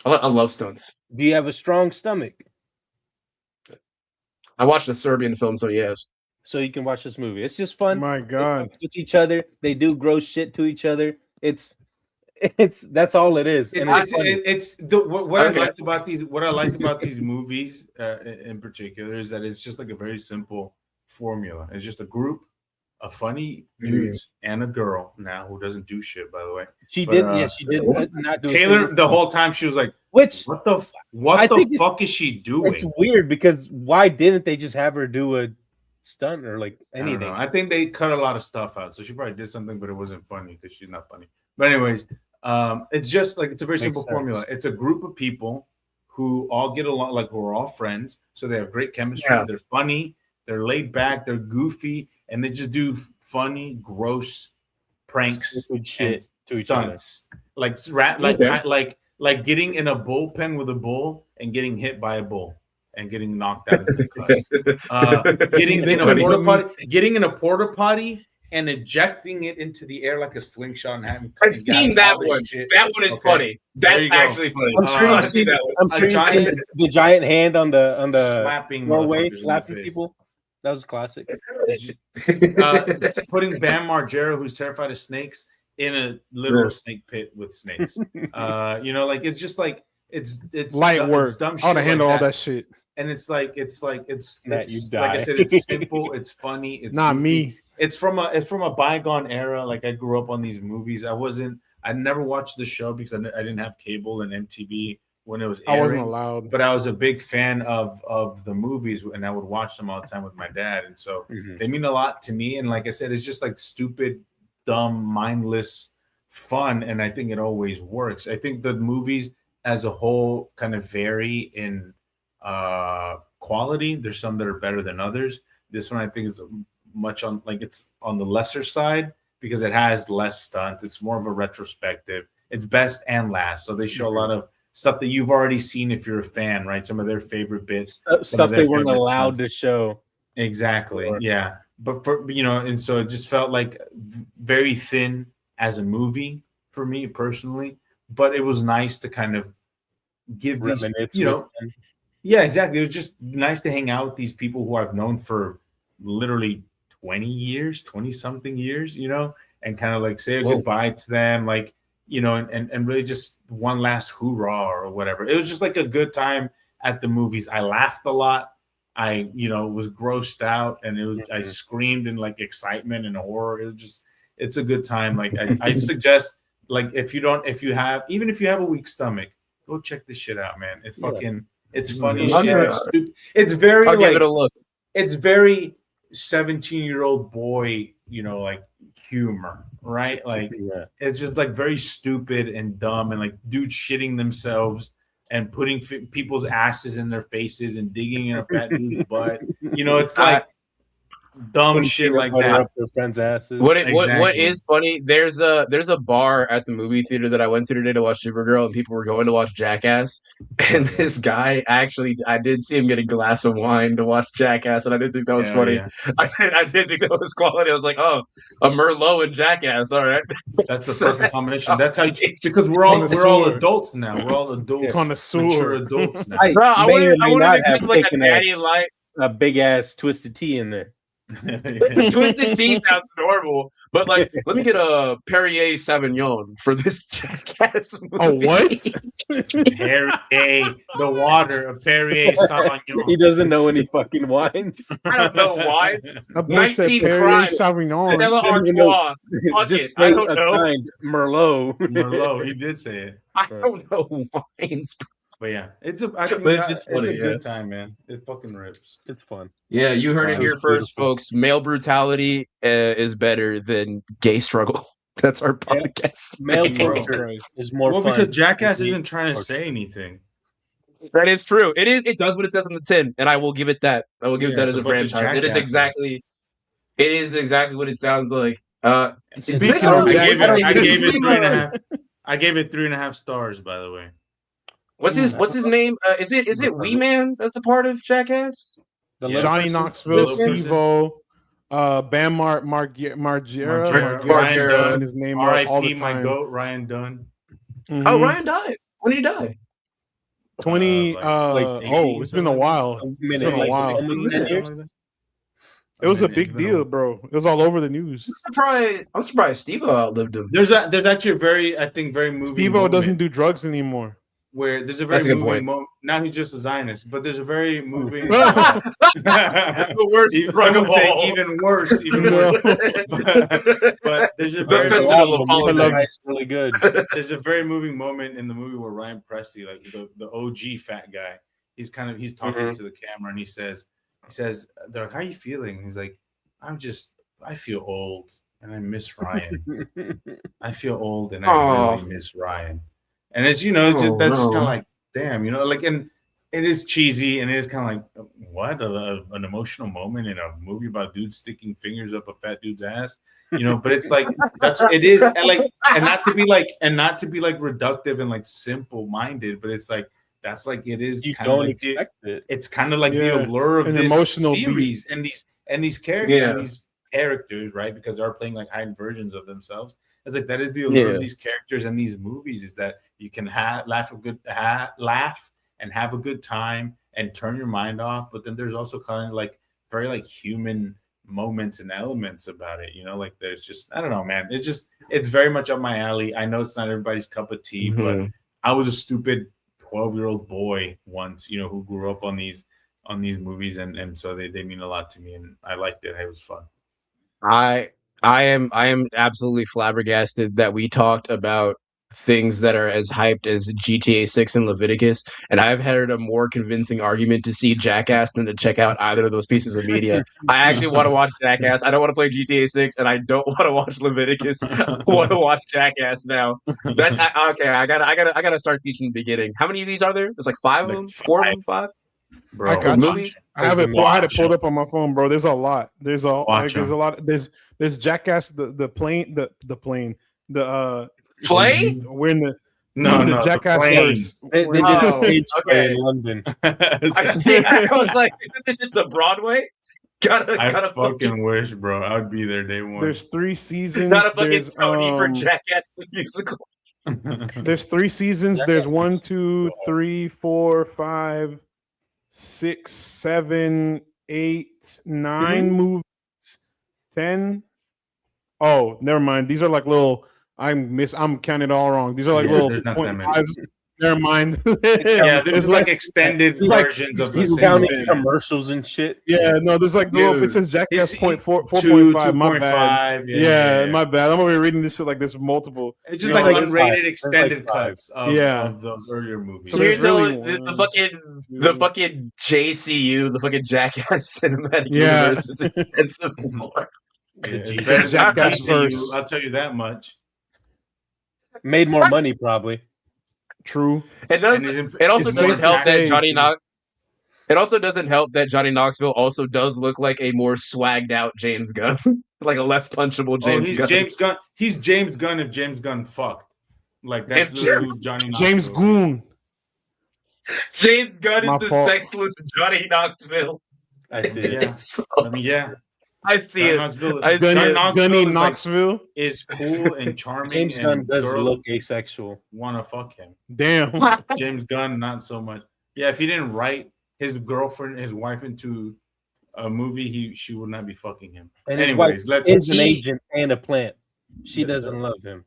I love stunts. Do you have a strong stomach? I watched a Serbian film, so yes. So you can watch this movie. It's just fun. My God, with each other, they do gross shit to each other. It's that's all it is. What I liked about these movies in particular is that it's just like a very simple formula. It's just a group of funny dudes and a girl now who doesn't do shit, by the way. She did not do Taylor the whole time. She was like, what the fuck is she doing? It's weird because why didn't they just have her do a stunt or like anything? I think they cut a lot of stuff out. So she probably did something, but it wasn't funny because she's not funny. But anyways, it's just like, it's a very simple formula. It's a group of people who all get along, like we're all friends. So they have great chemistry. Yeah. They're funny. They're laid back. They're goofy. And they just do funny, gross pranks and stunts, like getting in a bullpen with a bull and getting hit by a bull and getting knocked out and concussed. Getting in a porta potty and ejecting it into the air like a slingshot and having. I've seen that one. Shit. That one is funny. That's actually funny. I'm sure you've seen that one. I'm sure you've seen the giant hand on the slapping people. That was classic. Putting Bam Margera, who's terrified of snakes, in a literal snake pit with snakes. Like it's just like it's light dumb, work. Dumb shit I want to handle all that shit. And it's like I said, it's simple, it's funny, it's not goofy. Me. It's from a bygone era. Like I grew up on these movies. I never watched the show because I didn't have cable and MTV when it was airing. I wasn't allowed. But I was a big fan of the movies, and I would watch them all the time with my dad. And so they mean a lot to me. And like I said, it's just like stupid, dumb, mindless fun. And I think it always works. I think the movies as a whole kind of vary in quality. There's some that are better than others. This one I think is much on, like, it's on the lesser side because it has less stunt. It's more of a retrospective. It's best and last. So they show a lot of stuff that you've already seen if you're a fan, right? Some of their favorite bits. Stuff they weren't allowed to show. Exactly. Yeah. But and so it just felt like very thin as a movie for me personally. But it was nice to kind of give these, yeah, exactly. It was just nice to hang out with these people who I've known for literally 20-something years, and kind of like say a goodbye to them, like, and really just one last hoorah or whatever. It was just like a good time at the movies. I laughed a lot. I, was grossed out, and it was, I screamed in like excitement and horror. It was just, it's a good time. Like I suggest, like, if you have a weak stomach, go check this shit out, man. It fucking, it's funny shit. It's very, I'll give it a look. It's very 17-year-old boy, like humor, right? Like it's just like very stupid and dumb, and like dudes shitting themselves and putting people's asses in their faces and digging in a fat dude's butt. It's like dumb shit like that. Up their friends' asses. What is funny? There's a bar at the movie theater that I went to today to watch Supergirl, and people were going to watch Jackass. And this guy I did see him get a glass of wine to watch Jackass, and I didn't think that was funny. Yeah. I didn't think that was quality. I was like, oh, a Merlot and Jackass. All right, that's the perfect combination. That's how because we're all adults now. We're all adults, mature adults now. I wanted to have like a daddy light. A big ass Twisted Tea in there. Twisted Tea sounds normal, but like, let me get a Perrier Sauvignon for this Jackass movie. Oh, what? Perrier, the water of Perrier Sauvignon. He doesn't know any fucking wines. I don't know wines. 19 Perrier Sauvignon. Just say I don't know. Kind Merlot. Merlot. He did say it. I don't know wines. But yeah, it's a good time, man. It fucking rips. It's fun. Yeah, you heard it here first, folks. Male brutality is better than gay struggle. That's our podcast. Male culture is more fun. Well, because Jackass isn't trying to say anything. That is true. It is. It does what it says on the tin, and I will give it that. I will give it that as a franchise. It is exactly. It is exactly what it sounds like. I gave it 3.5. I gave it 3.5 stars. By the way. What's his name? Is it Wee Man that's a part of Jackass? Johnny Knoxville, Steve-O, Bam Margera, and his name all the time. My goat, Ryan Dunn. Mm-hmm. Oh, Ryan died. When did he die? 20. It's been a while. It's been a while. It was a big deal, bro. It was all over the news. I'm surprised Steve-O outlived him. There's actually very moving. Steve-O doesn't do drugs anymore. Where there's a very moving moment. Now he's just a Zionist, but there's a very moving. The worst. Some would say even worse. But there's a very really good. There's a very moving moment in the movie where Ryan Presley, like the OG fat guy, he's talking to the camera and he says, "They're like, how are you feeling?" He's like, I feel old and I miss Ryan. I feel old and I really miss Ryan. And as you know, that's just kind of like, damn, like, and it is cheesy, and it is kind of like, what an emotional moment in a movie about dudes sticking fingers up a fat dude's ass, But it's like it is, and not to be like reductive and like simple minded, but it's like that's like it is. You don't expect it. It's kind of like the allure of this emotional series beat. and these characters, and these characters, right? Because they're playing like heightened versions of themselves. It's like that is the allure of these characters and these movies is that you can laugh and have a good time and turn your mind off. But then there's also kind of like very like human moments and elements about it. Like there's just I don't know, man. It's very much up my alley. I know it's not everybody's cup of tea, but I was a stupid 12-year-old boy once, who grew up on these movies, and so they mean a lot to me, and I liked it. It was fun. I am absolutely flabbergasted that we talked about things that are as hyped as GTA 6 and Leviticus, and I've heard a more convincing argument to see Jackass than to check out either of those pieces of media. I actually want to watch Jackass. I don't want to play GTA 6, and I don't want to watch Leviticus. I want to watch Jackass now. I gotta start these from the beginning. How many of these are there? There's like 5 of them, 4 of them, 5. Bro, I got movies. I had it pulled up on my phone, bro. There's a lot. There's a lot. There's Jackass, the plane. Plane? We're in the Jackass verse. They did a stage play in London. I was like, it's a Broadway. I fucking wish, bro. I would be there day one. There's 3 seasons. Not a fucking Tony for Jackass the musical. There's 3 seasons. There's 1, 2, 3, 4, 5. 6, 7, 8, 9 movies, 10. Oh, never mind. These are like little. I'm counting it all wrong. These are like little 0.5. Never mind. There's like extended versions of the counting commercials and shit. Yeah, no, there's like it says Jackass 4.5. My bad. Yeah, my bad. I'm over here reading this shit like this multiple. It's just like unrated extended cuts of those earlier movies. So here's the fucking JCU, the fucking Jackass cinematic universe is expensive more. Jackass verse. I'll tell you that much. Made more money, probably. True. It also doesn't help that It also doesn't help that Johnny Knoxville also does look like a more swagged out James Gunn, like a less punchable James Gunn. James Gunn. He's James Gunn if James Gunn fucked. Like that's literally who Johnny Knoxville. James Goon. James Gunn is the sexless Johnny Knoxville. I see it. Yeah. I mean, yeah. I see it. Gunny Knoxville is cool and charming. James Gunn does look asexual. Want to fuck him? Damn. James Gunn, not so much. Yeah, if he didn't write his girlfriend, his wife into a movie, she would not be fucking him. And anyways, his wife is an agent and a plant. She doesn't love him.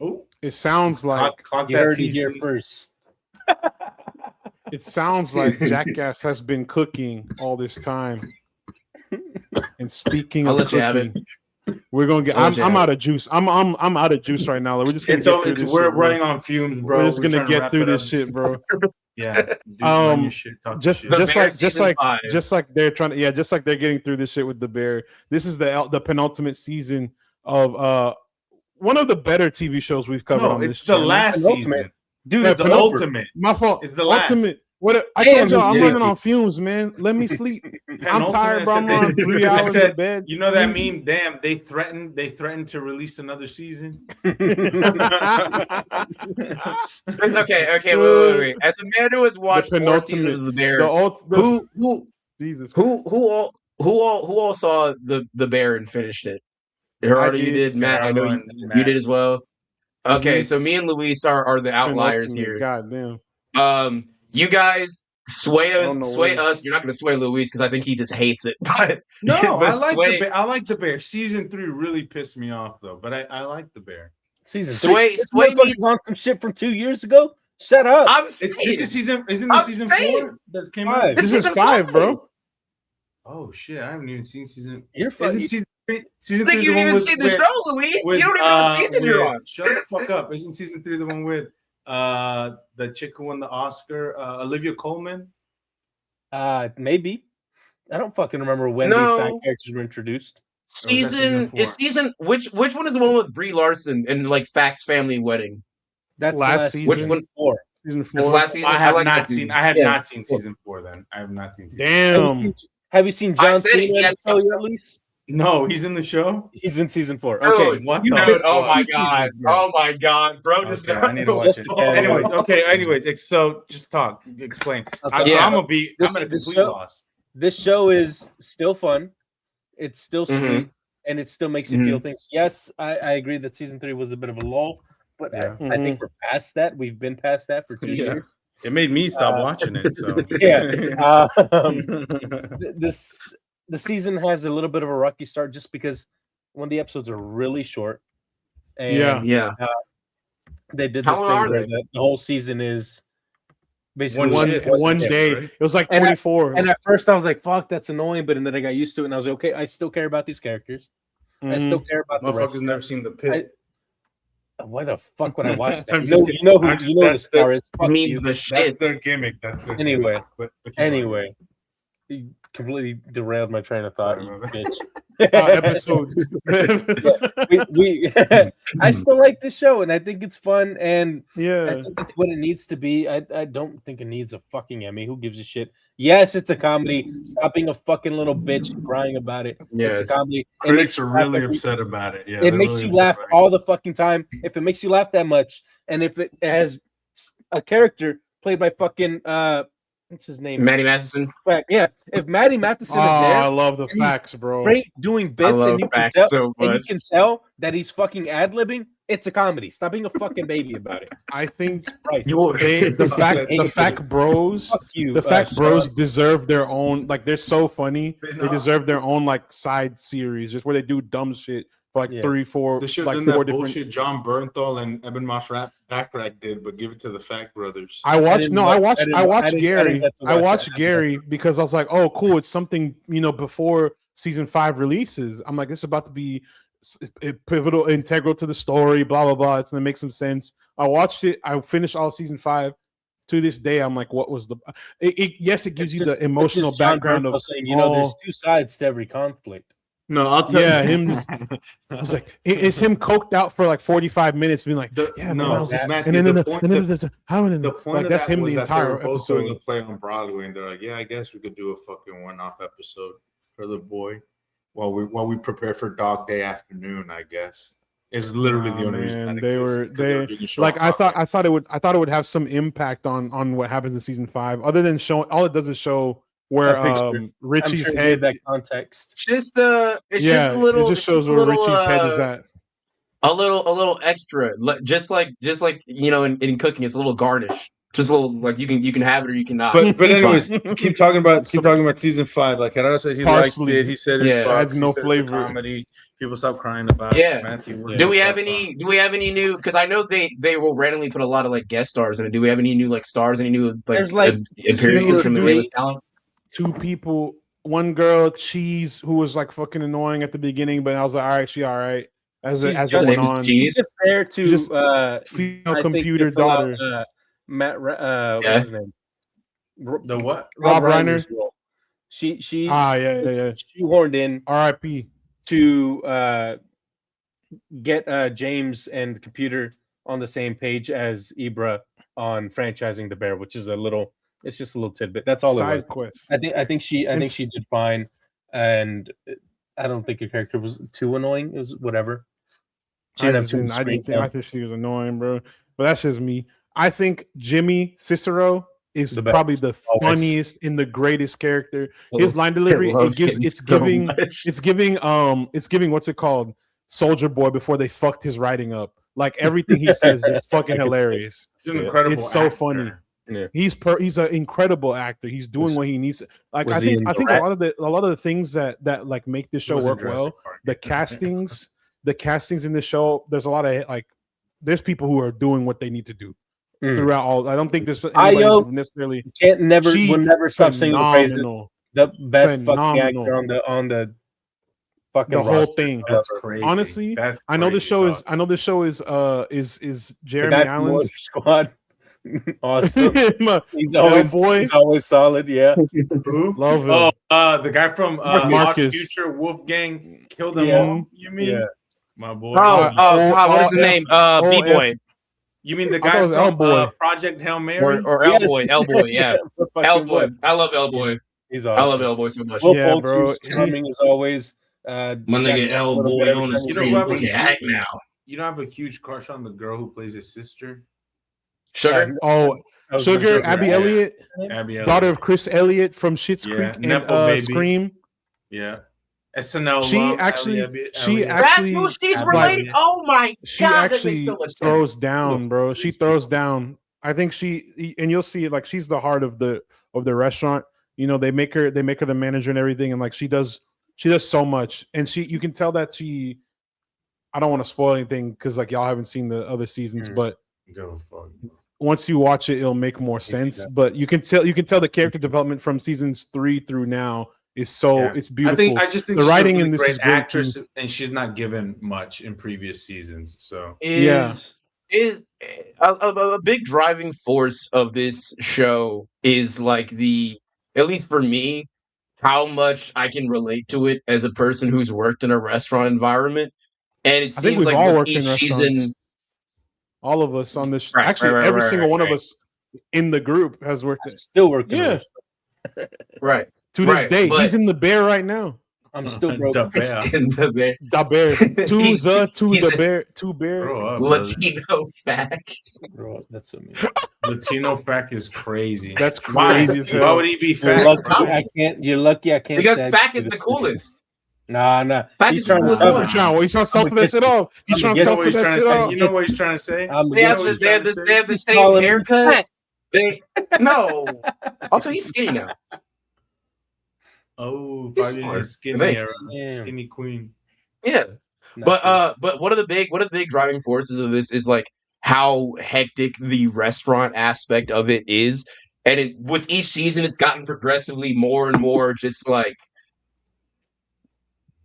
Oh, it sounds like you heard it here first. It sounds like Jackass has been cooking all this time. And speaking of cooking, we're gonna get. I'm out of juice. I'm out of juice right now. We're just gonna. We're running on fumes, bro. We're just gonna get through this shit, bro. Yeah. Dude, just like they're trying to. Yeah, just like they're getting through this shit with the Bear. This is the penultimate season of one of the better TV shows we've covered on this. It's the last season, dude. It's the ultimate. My fault. It's the last. Ultimate. What I told y'all, I'm running on fumes, man. Let me sleep. I'm tired, bro. I'm on 3 hours in bed. You know that meme? Damn, they threatened to release another season. It's okay. Wait. As a man who has watched 4 seasons of The Bear, who all saw the Bear and finished it? Gerardo, you did. Matt, I know you did as well. Okay, so me and Luis are the outliers here. God damn. You guys sway us. You're not going to sway Luis because I think he just hates it. But no, I like the Bear. Season 3 really pissed me off though. But I like the Bear. Season 3. Sway means on some shit from 2 years ago. Shut up. This is season. Isn't this season 4 that came out? This is 5, bro. Oh shit! I haven't even seen season. You're funny. Season 3. I think you even seen the show, Luis. You don't even know what season you're on. Shut the fuck up! Isn't season 3 the one with the chick who won the Oscar, Olivia Colman? Maybe. I don't fucking remember when these side characters were introduced. Season which one is the one with Brie Larson and like Fax Family Wedding? That's last season. Which one? 4. Season 4. Last season. I have not seen season 4. Then I have not seen. Damn. Have you seen John Cena in the show yet, Luis? No, he's in the show. He's in season 4. Okay, what? Oh my god, bro! I need to watch it. Anyways, so just talk, explain. Okay. I'm at a complete loss. This show is still fun. It's still sweet, and it still makes you feel things. Yes, I agree that season 3 was a bit of a lull, but I think we're past that. We've been past that for 2 years. It made me stop watching it. So the season has a little bit of a rocky start just because when the episodes are really short. And, they did this thing where the whole season is basically one day. Right? It was like 24. And at first I was like, "Fuck, that's annoying," but then I got used to it, and I was like, "Okay, I still care about these characters. I still care about the rest." Motherfuckers never seen The Pit. Why the fuck would I watch that? You know who the star is. I mean, that's their gimmick. Anyway, you completely derailed my train of thought, bitch. Episodes. I still like the show, and I think it's fun, and I yeah, think it's what it needs to be. I don't think it needs a fucking Emmy. Who gives a shit? Yes, it's a comedy. Stop being a fucking little bitch and crying about it. Yes. It's a comedy. Critics are really upset about it. Yeah, it makes you laugh all the fucking time. If it makes you laugh that much, and if it has a character played by fucking what's his name? Matty Matheson. Yeah, if Matty Matheson is there, I love the facts, bro. Great doing bits, and you can tell that he's fucking ad-libbing. It's a comedy. Stop being a fucking baby about it. I think the fact bros deserve their own. Like, they're so funny. They deserve their own like side series, just where they do dumb shit for like 3-4. They should like have done that bullshit John Bernthal and Eben Moss-Backrack did, but give it to the Fact Brothers. I watched Gary. I watched Gary because I was like, oh, cool. It's something, before season 5 releases. I'm like, it's about to be pivotal, integral to the story, blah, blah, blah. It's going to make some sense. I watched it. I finished all season 5. To this day, I'm like, what was the... Yes, it gives you the emotional background of... saying, there's 2 sides to every conflict. No, I'll tell yeah, you. him. It was like it's him coked out for like 45 minutes, being like, the point of that's him was the that they were entire both doing a episode. play on Broadway, and they're like, yeah, I guess we could do a fucking one-off episode for the boy while we prepare for Dog Day afternoon. I guess is literally the only reason that they exists, were like I thought it would have some impact on what happens in season 5. Other than showing, all it does is show where Richie's head. That context. It's just a little. It just shows where Richie's head is at. A little extra, just like in cooking, it's a little garnish. Just a little, like you can have it or you cannot. But anyways, keep talking about season 5. Like Gerardo said, he liked it. He said it adds no flavor. Comedy. People stop crying about it. Matthew, do we have any new? Because I know they will randomly put a lot of like guest stars in it. Do we have any new like stars? Any new appearances from the newest talent? 2 people, one girl, Cheese, who was like fucking annoying at the beginning, but I was like, all right, she all right. As it went on, she's just there to female computer daughter. Matt, what's his name? The what? Rob Reiner's role. She horned in R.I.P. to get James and the computer on the same page as Ibra on franchising the bear, which is it's just a little tidbit. That's all side it was. Quest. I think she did fine, and I don't think her character was too annoying. It was whatever. I think she was annoying, bro. But that's just me. I think Jimmy Cicero is probably the funniest and the greatest character. His line delivery, it's giving what's it called? Soldier Boy before they fucked his writing up. Like everything he says is fucking hilarious. It's an incredible. It's so actor. funny. Yeah. He's an incredible actor. He's doing what he needs. Like I think a lot of the things that like make this show work well. The castings in the show. There's a lot of like. There's people who are doing what they need to do throughout all. I don't think there's anybody necessarily. Will never stop singing the praises. The best fucking actor on the fucking whole thing. That's crazy. Honestly, I know this show is Jeremy Allen's squad. Awesome. He's always solid. Yeah. Love him. The guy from Marcus Future Wolfgang killed them all. You mean? Yeah. My boy. What is his name? B-Boy. You mean the guy from Project Hail Mary? Or L-Boy. L-Boy, yeah. L-Boy. I love L-Boy. He's awesome. I love L-Boy so much. Yeah, bro. Charming as always. My nigga L-Boy on the screen. Look at act now. You don't have a huge crush on the girl who plays his sister? Sugar? Sugar, Abby Elliott. Daughter of Chris Elliott from Schitt's Creek and Scream. Yeah. SNL. She actually. That's who she's related. Oh my god! She actually throws down, bro. She throws down. I think and you'll see it. Like she's the heart of the restaurant. You know, they make her the manager and everything, and like she does so much. And you can tell that she. I don't want to spoil anything because like y'all haven't seen the other seasons, but once you watch it, it'll make more sense. But you can tell the character development from seasons 3 through now. It's beautiful. I just think the writing really in this is great actress, too. And she's not given much in previous seasons. So is a big driving force of this show is like at least for me, how much I can relate to it as a person who's worked in a restaurant environment. And it seems like with each season, all of us on this, every single one of us in the group has worked. Still working. Yeah, right. To this day, he's in the bear right now. I'm still broke. In the bear. The bear. To bear. Latino fact. Bro, that's so mean. Latino fact is crazy. That's crazy. Why would he be fat? You're lucky I can't. Because fact is the coolest. Nah. He's trying to salsa that shit off. He's trying to salsa that shit off. You know what he's trying to say? They have the same haircut. No. Also, he's skinny now. Oh, probably skinny queen. Yeah, but one of the big driving forces of this is like how hectic the restaurant aspect of it is, and with each season, it's gotten progressively more and more just like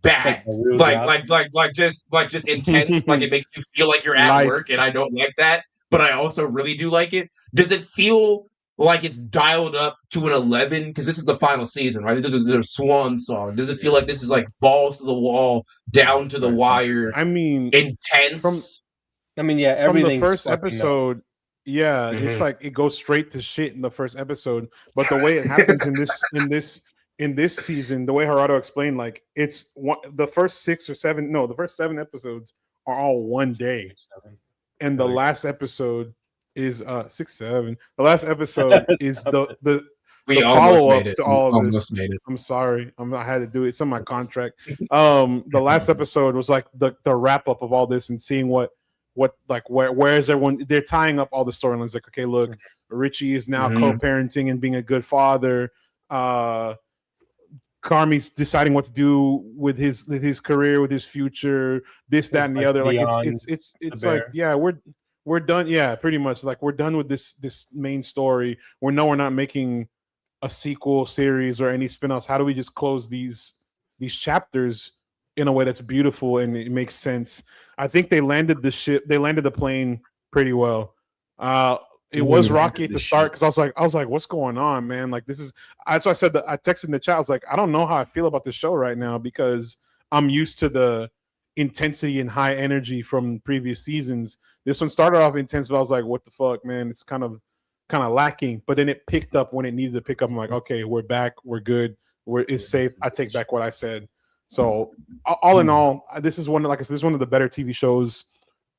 bad, like just intense. Like it makes you feel like you're at work, and I don't like that, but I also really do like it. Does it feel like it's dialed up to an 11 because this is the final season, right? This is their swan song. Does it feel like this is like balls to the wall, down to the wire? I mean, intense. From the first episode. Yeah, it's like it goes straight to shit in the first episode. But the way it happens in this season, the way Gerardo explained, like it's the first 7 episodes are all one day, and the last episode is 6, 7. The last episode is the follow up to all of this. I'm sorry, I had to do it. It's on my contract. The last episode was like the wrap up of all this and seeing where is everyone? They're tying up all the storylines. Like, okay, look, Richie is now co-parenting and being a good father. Carmi's deciding what to do with his career, with his future, this, that, and the other. Like it's like, yeah, we're done. Yeah, pretty much. Like we're done with this main story. We're not making a sequel series or any spin-offs. How do we just close these chapters in a way that's beautiful and it makes sense? I think they landed the plane pretty well. It was rocky at the start because I was like, what's going on, man? Like, this is. That's why I said that. I texted in the chat. I was like, I don't know how I feel about this show right now because I'm used to the intensity and high energy from previous seasons. This one started off intense, but I was like, what the fuck, man? It's kind of lacking. But then it picked up when it needed to pick up. I'm like, okay, we're back. We're good. It's safe. I take back what I said. So all in all, this is one of the better TV shows.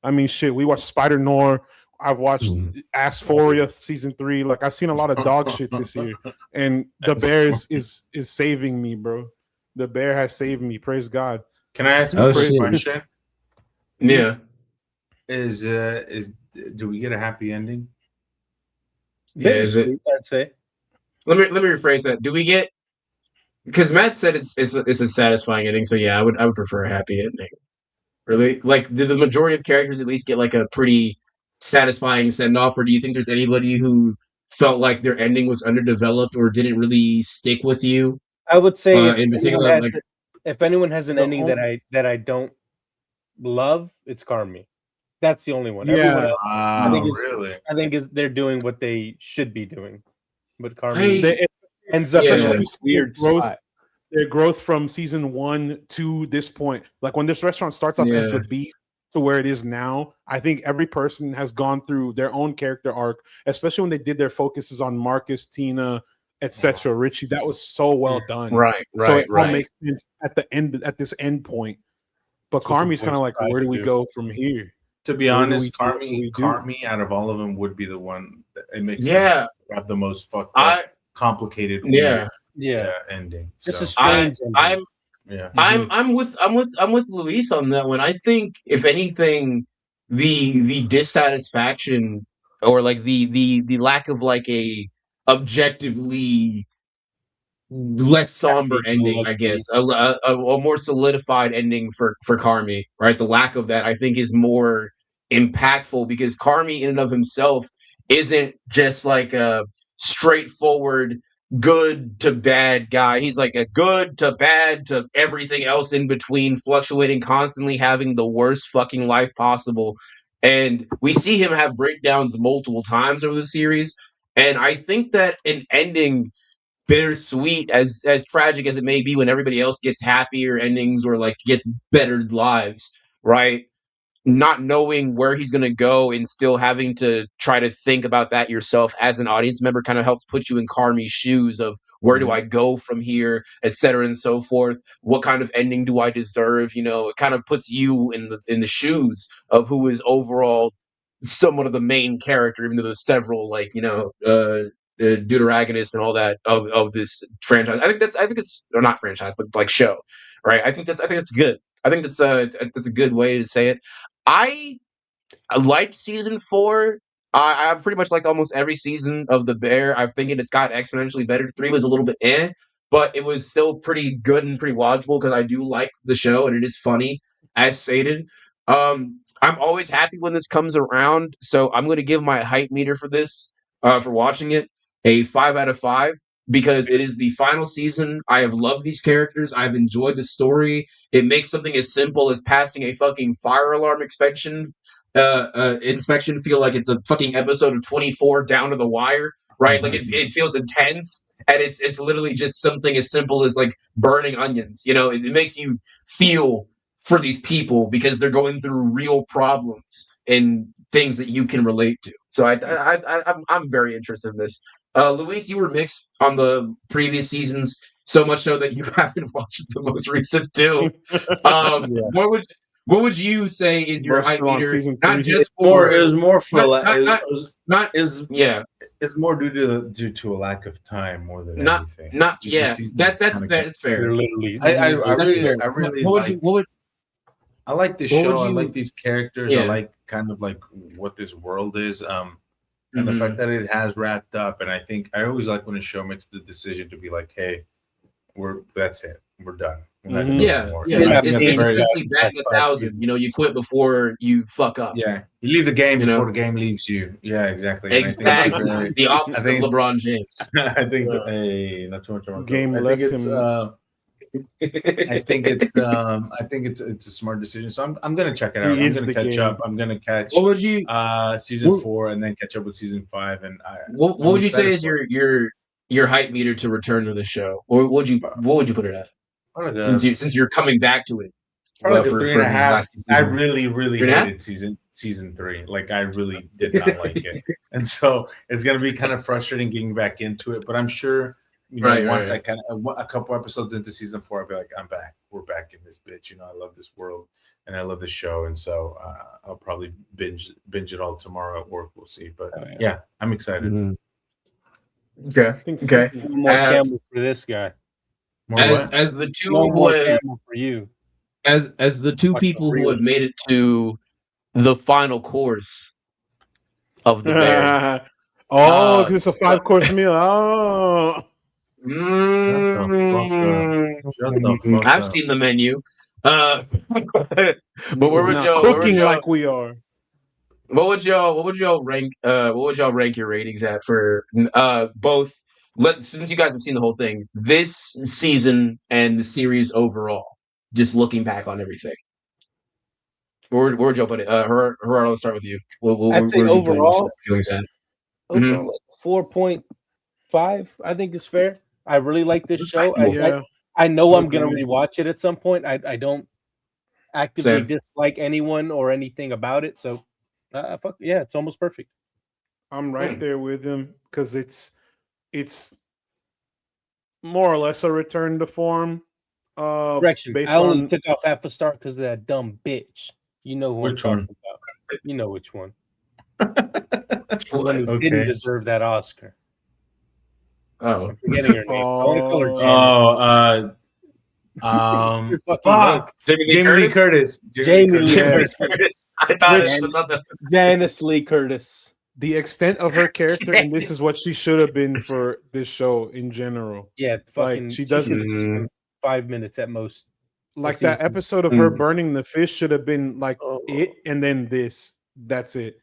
I mean, shit, we watched Spider Noir. I've watched Asphoria season 3. Like I've seen a lot of dog shit this year, and the Bear is saving me, bro. The Bear has saved me. Praise God. Can I ask you a quick question? Yeah. Do we get a happy ending? Yeah, is it? I'd say. Let me rephrase that. Do we get? Because Matt said it's a satisfying ending, so yeah, I would prefer a happy ending. Really, like did the majority of characters at least get like a pretty satisfying send off, or do you think there's anybody who felt like their ending was underdeveloped or didn't really stick with you? I would say if anyone has an ending that I don't love, it's Carmi. That's the only one. Yeah, I think they're doing what they should be doing, but Carmi ends up in a weird spot. Their growth from season 1 to this point, like when this restaurant starts off as the beef to where it is now, I think every person has gone through their own character arc, especially when they did their focuses on Marcus, Tina, etc. Richie, that was so well done. Right. So it all makes sense at this end point. But Carmi's kind of like, where do we go from here? To be honest, Carmi out of all of them would be the one that it makes sense to have the most fucked up, complicated ending. This is strange. I'm with Luis on that one. I think if anything, the dissatisfaction or like the lack of like a objectively less somber ending, I guess, a more solidified ending for Carmi, right? The lack of that, I think, is more impactful because Carmi in and of himself isn't just like a straightforward good to bad guy. He's like a good to bad to everything else in between, fluctuating, constantly having the worst fucking life possible. And we see him have breakdowns multiple times over the series. And I think that an ending bittersweet, as tragic as it may be when everybody else gets happier endings or like gets bettered lives, right? Not knowing where he's going to go and still having to try to think about that yourself as an audience member kind of helps put you in Carmi's shoes of where do I go from here, et cetera, and so forth. What kind of ending do I deserve? You know, it kind of puts you in the shoes of who is overall somewhat of the main character, even though there's several like, you know, deuteragonists and all that of this franchise. I think it's or not franchise, but like show, right? I think that's good. I think that's a good way to say it. I liked season 4. I've pretty much liked almost every season of The Bear. I'm thinking it's got exponentially better. 3 was a little bit but it was still pretty good and pretty watchable because I do like the show and it is funny, as stated. I'm always happy when this comes around, so I'm going to give my hype meter for this, for watching it, a 5 out of 5. Because it is the final season. I have loved these characters. I've enjoyed the story. It makes something as simple as passing a fucking fire alarm inspection feel like it's a fucking episode of 24 down to the wire, right? Like it feels intense, and it's literally just something as simple as like burning onions. You know, it makes you feel for these people because they're going through real problems and things that you can relate to. So I'm very interested in this. Luis, you were mixed on the previous seasons, so much so that you haven't watched the most recent two. What would you say is your hype meter? Not just for it was more for it's more due to a lack of time more than anything. That's fair. I like this show. I like these characters. I like kind of like what this world is. And the fact that it has wrapped up. And I think I always like when a show makes the decision to be like, hey, that's it. We're done. We're not it's essentially batting 1,000. You know, you quit before you fuck up. Yeah. You leave the game before the game leaves you. Yeah, exactly. Exactly. The opposite of LeBron James. I think not too much about game left him. I think it's a smart decision. So I'm gonna check it out. I'm gonna catch up. I'm gonna catch season 4 and then catch up with season 5. And what would you say is your hype meter to return to the show? Or what would you put it at? Since you're coming back to it. Probably for 3.5. I really hated season 3. Like I really did not like it. And so it's gonna be kind of frustrating getting back into it. But I'm sure once I kind of a couple episodes into season 4, I'll be like, I'm back. We're back in this bitch. You know, I love this world and I love this show, and so I'll probably binge it all tomorrow at work. We'll see, but I'm excited. Mm-hmm. Okay. More camel for this guy. As the two for you. As the two people who have made it to the final course of the bear. Because it's a 5-course meal. I've seen the menu. But where would y'all cooking like we are? What would y'all rank your ratings at for both? Since you guys have seen the whole thing, this season and the series overall, just looking back on everything. Where would y'all put it? Gerardo, let's start with you. I'd say overall, 4.5. I think is fair. I really like this show. I know I'm gonna rewatch it at some point. I don't actively dislike anyone or anything about it. So, it's almost perfect. I'm right there with him because it's more or less a return to form. Correction. I only took off half a star because of that dumb bitch. You know who I'm talking about. You know which one. Who didn't deserve that Oscar. Oh, I'm forgetting her name. I want to call her Jamie. Jamie Lee Curtis. I thought it was another Janice Lee Curtis. The extent of her character, and this is what she should have been for this show in general. Yeah, she doesn't 5 minutes at most. Like that episode of her burning the fish should have been like it, and then this. That's it.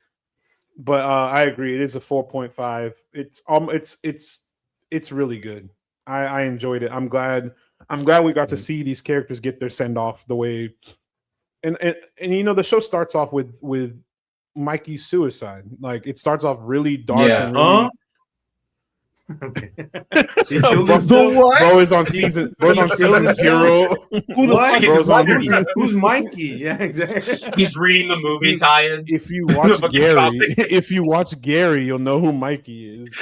But I agree. It is a 4.5. It's really good. I enjoyed it. I'm glad we got to see these characters get their send off the way. And the show starts off with Mikey's suicide. Like it starts off really dark and really. Bro is on season 0. Who's Mikey? Yeah, exactly. He's reading the movie tie-in. If you watch Gary, you'll know who Mikey is.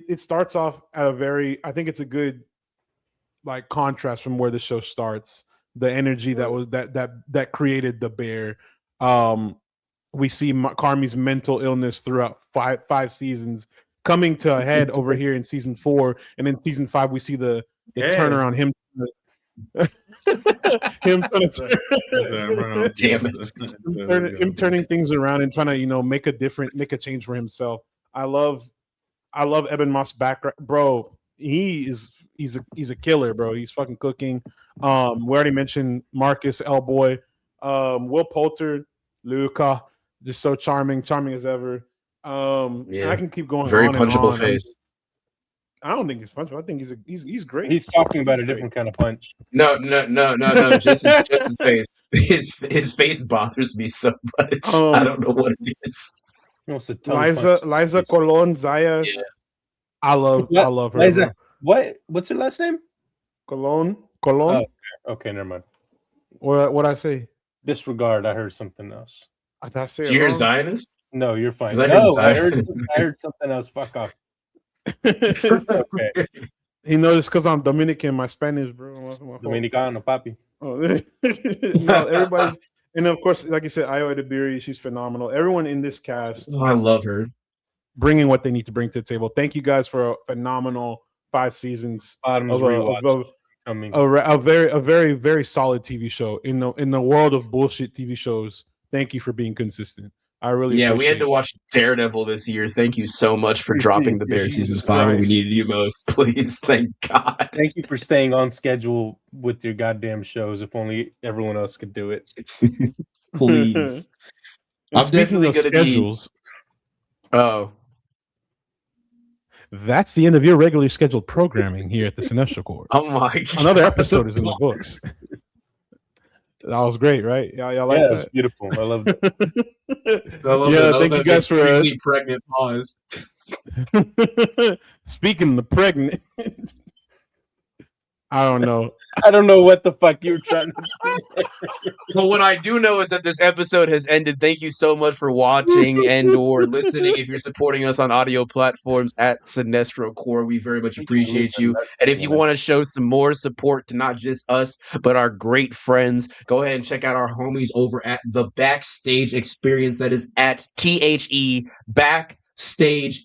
It starts off at a very. I think it's a good like contrast from where the show starts. The energy that was that created the bear. We see Carmi's mental illness throughout five seasons coming to a head over here in season 4, and in season 5 we see the turnaround. Him turning things around and trying to make a change for himself. I love Eben Moss's background, bro. He's a killer, bro. He's fucking cooking. We already mentioned Marcus Elboy, Will Poulter, Luca. Just so charming as ever. I can keep going. Very on punchable and on. face. I don't think he's punchable. I think he's great. He's talking about a different kind of punch. No. Just his face. His face bothers me so much. I don't know what it is. Liza Colon Zayas. Yeah. I love her. Liza, what's her last name? Colon. Oh, okay, never mind. What I say? Disregard. I heard something else. Did you hear Zionist? No, you're fine. I heard something else. Fuck off. Okay. He knows because I'm Dominican. My Spanish, bro. Dominicano, papi. Oh, no, everybody's, and of course, like you said, Ayo Edebiri, she's phenomenal. Everyone in this cast, I love her, bringing what they need to bring to the table. Thank you guys for a phenomenal 5 seasons of a very, very solid TV show in the world of bullshit TV shows. Thank you for being consistent. I really we had to watch Daredevil this year. Thank you so much for dropping the Bear season 5 when we needed you most. Please, thank God. Thank you for staying on schedule with your goddamn shows. If only everyone else could do it. Please. I'm definitely going to schedules. That's the end of your regularly scheduled programming here at the Cinestro Corps. Oh my God. Another episode is in the books. That was great, right? Y'all like that? It's beautiful. I love it. Thank you guys for pregnant pause. Speaking of the pregnant, I don't know. I don't know what the fuck you were trying to do. But what I do know is that this episode has ended. Thank you so much for watching and/or listening. If you're supporting us on audio platforms at Cinestro Corps, we very much appreciate you. And if you want to show some more support to not just us, but our great friends, go ahead and check out our homies over at the Backstage Experience. That is at THE Backstage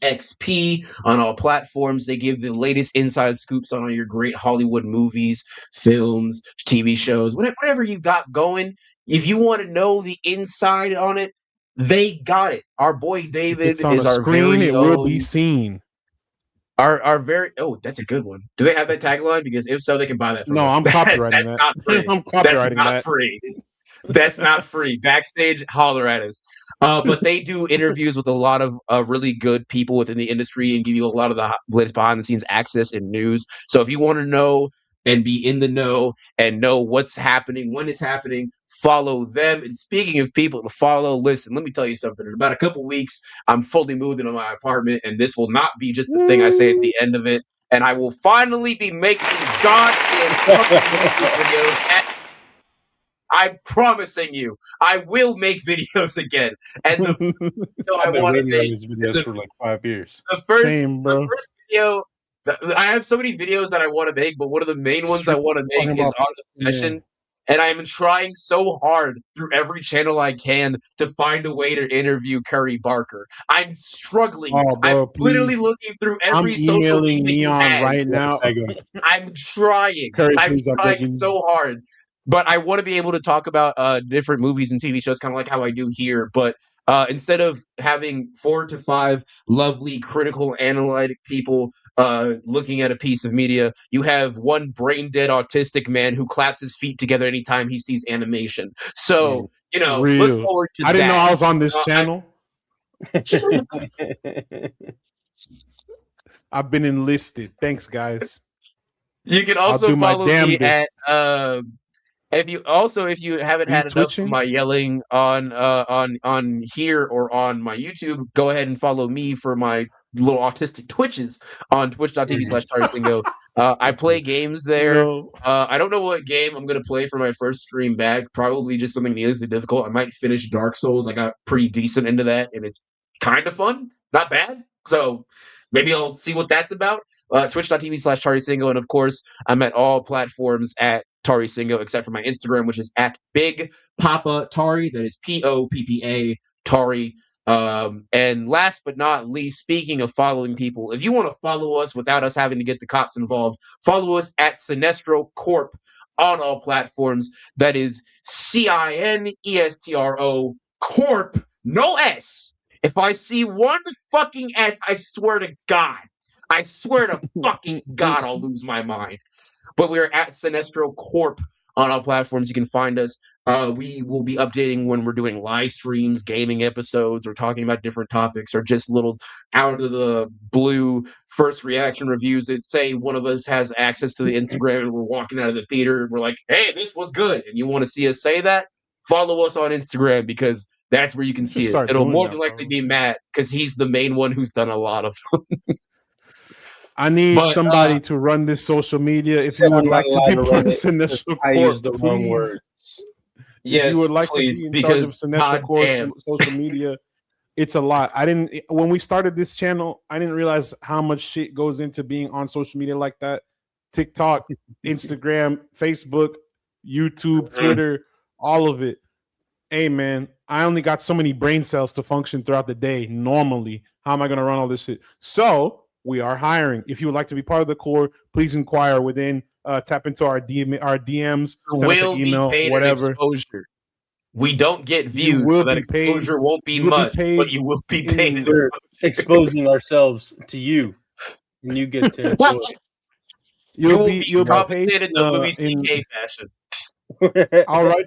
XP on all platforms. They give the latest inside scoops on all your great Hollywood movies, films, TV shows, whatever you got going. If you want to know the inside on it, they got it. Our boy David is on our screen. It will be seen. Our very that's a good one. Do they have that tagline? Because if so, they can buy that from us. I'm copywriting that's that. Not free. I'm copywriting that's not free. That's not free. Backstage, holler at us. But they do interviews with a lot of really good people within the industry and give you a lot of the latest behind-the-scenes access and news. So if you want to know and be in the know and know what's happening, when it's happening, follow them. And speaking of people to follow, listen, let me tell you something. In about a couple weeks, I'm fully moved into my apartment, and this will not be just the thing I say at the end of it. And I will finally be making goddamn videos I'm promising you, I will make videos again. And the video I want to make videos for like 5 years. The first video, I have so many videos that I want to make, but one of the main ones I want to make is on Obsession. Yeah. And I'm trying so hard through every channel I can to find a way to interview Curry Barker. I'm struggling. I'm literally looking through every social media right now. I'm trying. I'm trying so hard. But I want to be able to talk about different movies and TV shows, kind of like how I do here. But instead of having 4 to 5 lovely, critical, analytic people looking at a piece of media, you have one brain-dead autistic man who claps his feet together anytime he sees animation. So, look forward to that. I didn't know I was on this channel. I've been enlisted. Thanks, guys. You can also follow me at... If you haven't had enough of my yelling on here or on my YouTube, go ahead and follow me for my little autistic twitches on twitch.tv/TariSingo. I play games there. I don't know what game I'm going to play for my first stream back. Probably just something needlessly difficult. I might finish Dark Souls. I got pretty decent into that, and it's kind of fun. Not bad. So maybe I'll see what that's about. Twitch.tv/TariSingo. And of course, I'm at all platforms at TariSingo, except for my Instagram, which is at Big Papa Tari. That is POPPA Tari. And last but not least, speaking of following people, if you want to follow us without us having to get the cops involved, follow us at Cinestro Corp on all platforms. That is CINESTRO Corp, no S. If I see one fucking S, I swear to God, fucking God, I'll lose my mind. But we're at Cinestro Corp on all platforms. You can find us. We will be updating when we're doing live streams, gaming episodes, or talking about different topics, or just little out of the blue first reaction reviews that say one of us has access to the Instagram and we're walking out of the theater and we're like, hey, this was good. And you want to see us say that? Follow us on Instagram because that's where you can see it. It'll more than likely be Matt because he's the main one who's done a lot of them. I need somebody to run this social media. If you would like to be part of Cinestro Corp, I used the wrong word. Yes, if you would like to be in charge of Cinestro Corp social media, it's a lot. When we started this channel, I didn't realize how much shit goes into being on social media like that. TikTok, Instagram, Facebook, YouTube, Twitter, all of it. Hey man, I only got so many brain cells to function throughout the day normally. How am I going to run all this shit? So we are hiring. If you would like to be part of the core, please inquire within. Tap into our DMs. Send us an email, whatever. Exposure. We don't get views, so that exposure won't be much, but you will be paid. We're exposing ourselves to you, and you get to enjoy it. You'll be compensated the Louis C.K. fashion. I'll write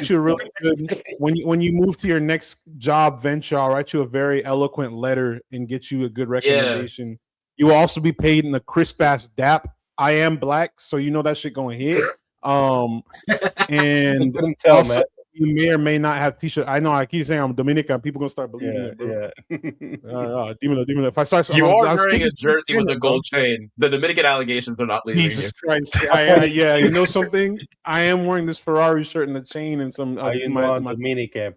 you really good when you move to your next job venture. I'll write you a very eloquent letter and get you a good recommendation. Yeah. You will also be paid in a crisp ass dap. I am black, so you know that shit going to hit. And also, you may or may not have t-shirt. I know I keep saying I'm Dominican. People gonna start believing it, bro. Dímelo. If I start, you are wearing a jersey with a gold chain. The Dominican allegations are not leaving. Jesus Christ! Yeah, you know something? I am wearing this Ferrari shirt and a chain and some. My Dominican,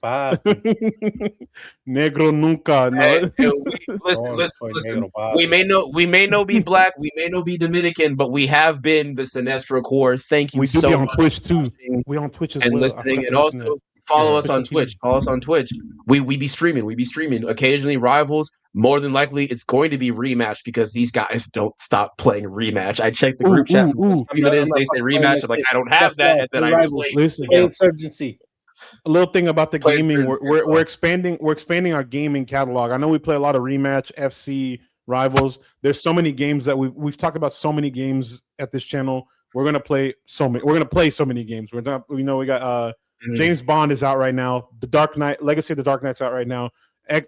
negro nunca. No. Listen. We may not be black. We may not be Dominican, but we have been the Sinestro Core. Thank you. We do be on Twitch too. We on Twitch as well. And listening, and also. Follow us on Twitch. Follow us on Twitch. We be streaming. We be streaming. Occasionally rivals. More than likely, it's going to be rematch because these guys don't stop playing rematch. I checked the group chat. They say rematch. I'm like, I don't have that. And then I play. Listen, urgency. A little thing about the gaming. We're expanding. We're expanding our gaming catalog. I know we play a lot of rematch, FC, rivals. There's so many games that we've talked about. So many games at this channel. We're gonna play so many. We're gonna play so many games. We got. James Bond is out right now. The Dark Knight, Legacy of the Dark Knight's out right now.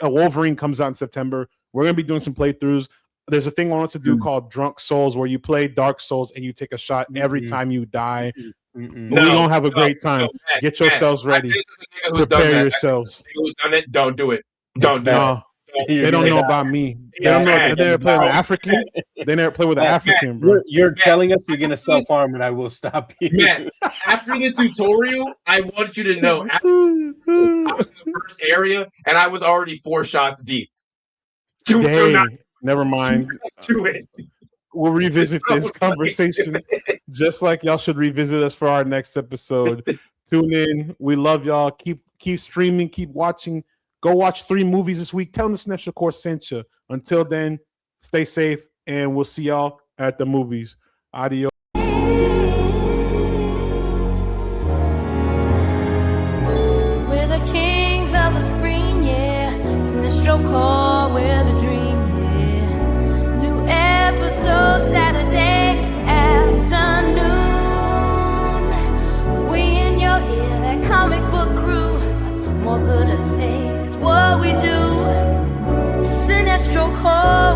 Wolverine comes out in September. We're going to be doing some playthroughs. There's a thing I want us to do called Drunk Souls, where you play Dark Souls and you take a shot every time you die. We're going to have a great time. Get yourselves ready. Prepare yourselves. Who's done it? Don't do it. Don't do it. They don't know about me. They don't know. They never play with an African. They never play with an African, bro. You're telling us you're gonna self-harm, and I will stop you. Man, after the tutorial, I want you to know. I was in the first area, and I was already 4 shots deep. Never mind. Do it. We'll revisit this conversation, just like y'all should revisit us for our next episode. Tune in. We love y'all. Keep streaming. Keep watching. Go watch 3 movies this week. Tell them the Sinestro Core sent you. Until then, stay safe, and we'll see y'all at the movies. Adios. We're the kings of the screen, yeah. Sinestro Core, we're the dream, yeah. New episode Saturday afternoon. We in your ear, that comic book crew. More good it takes. What we do, Sinestro Core.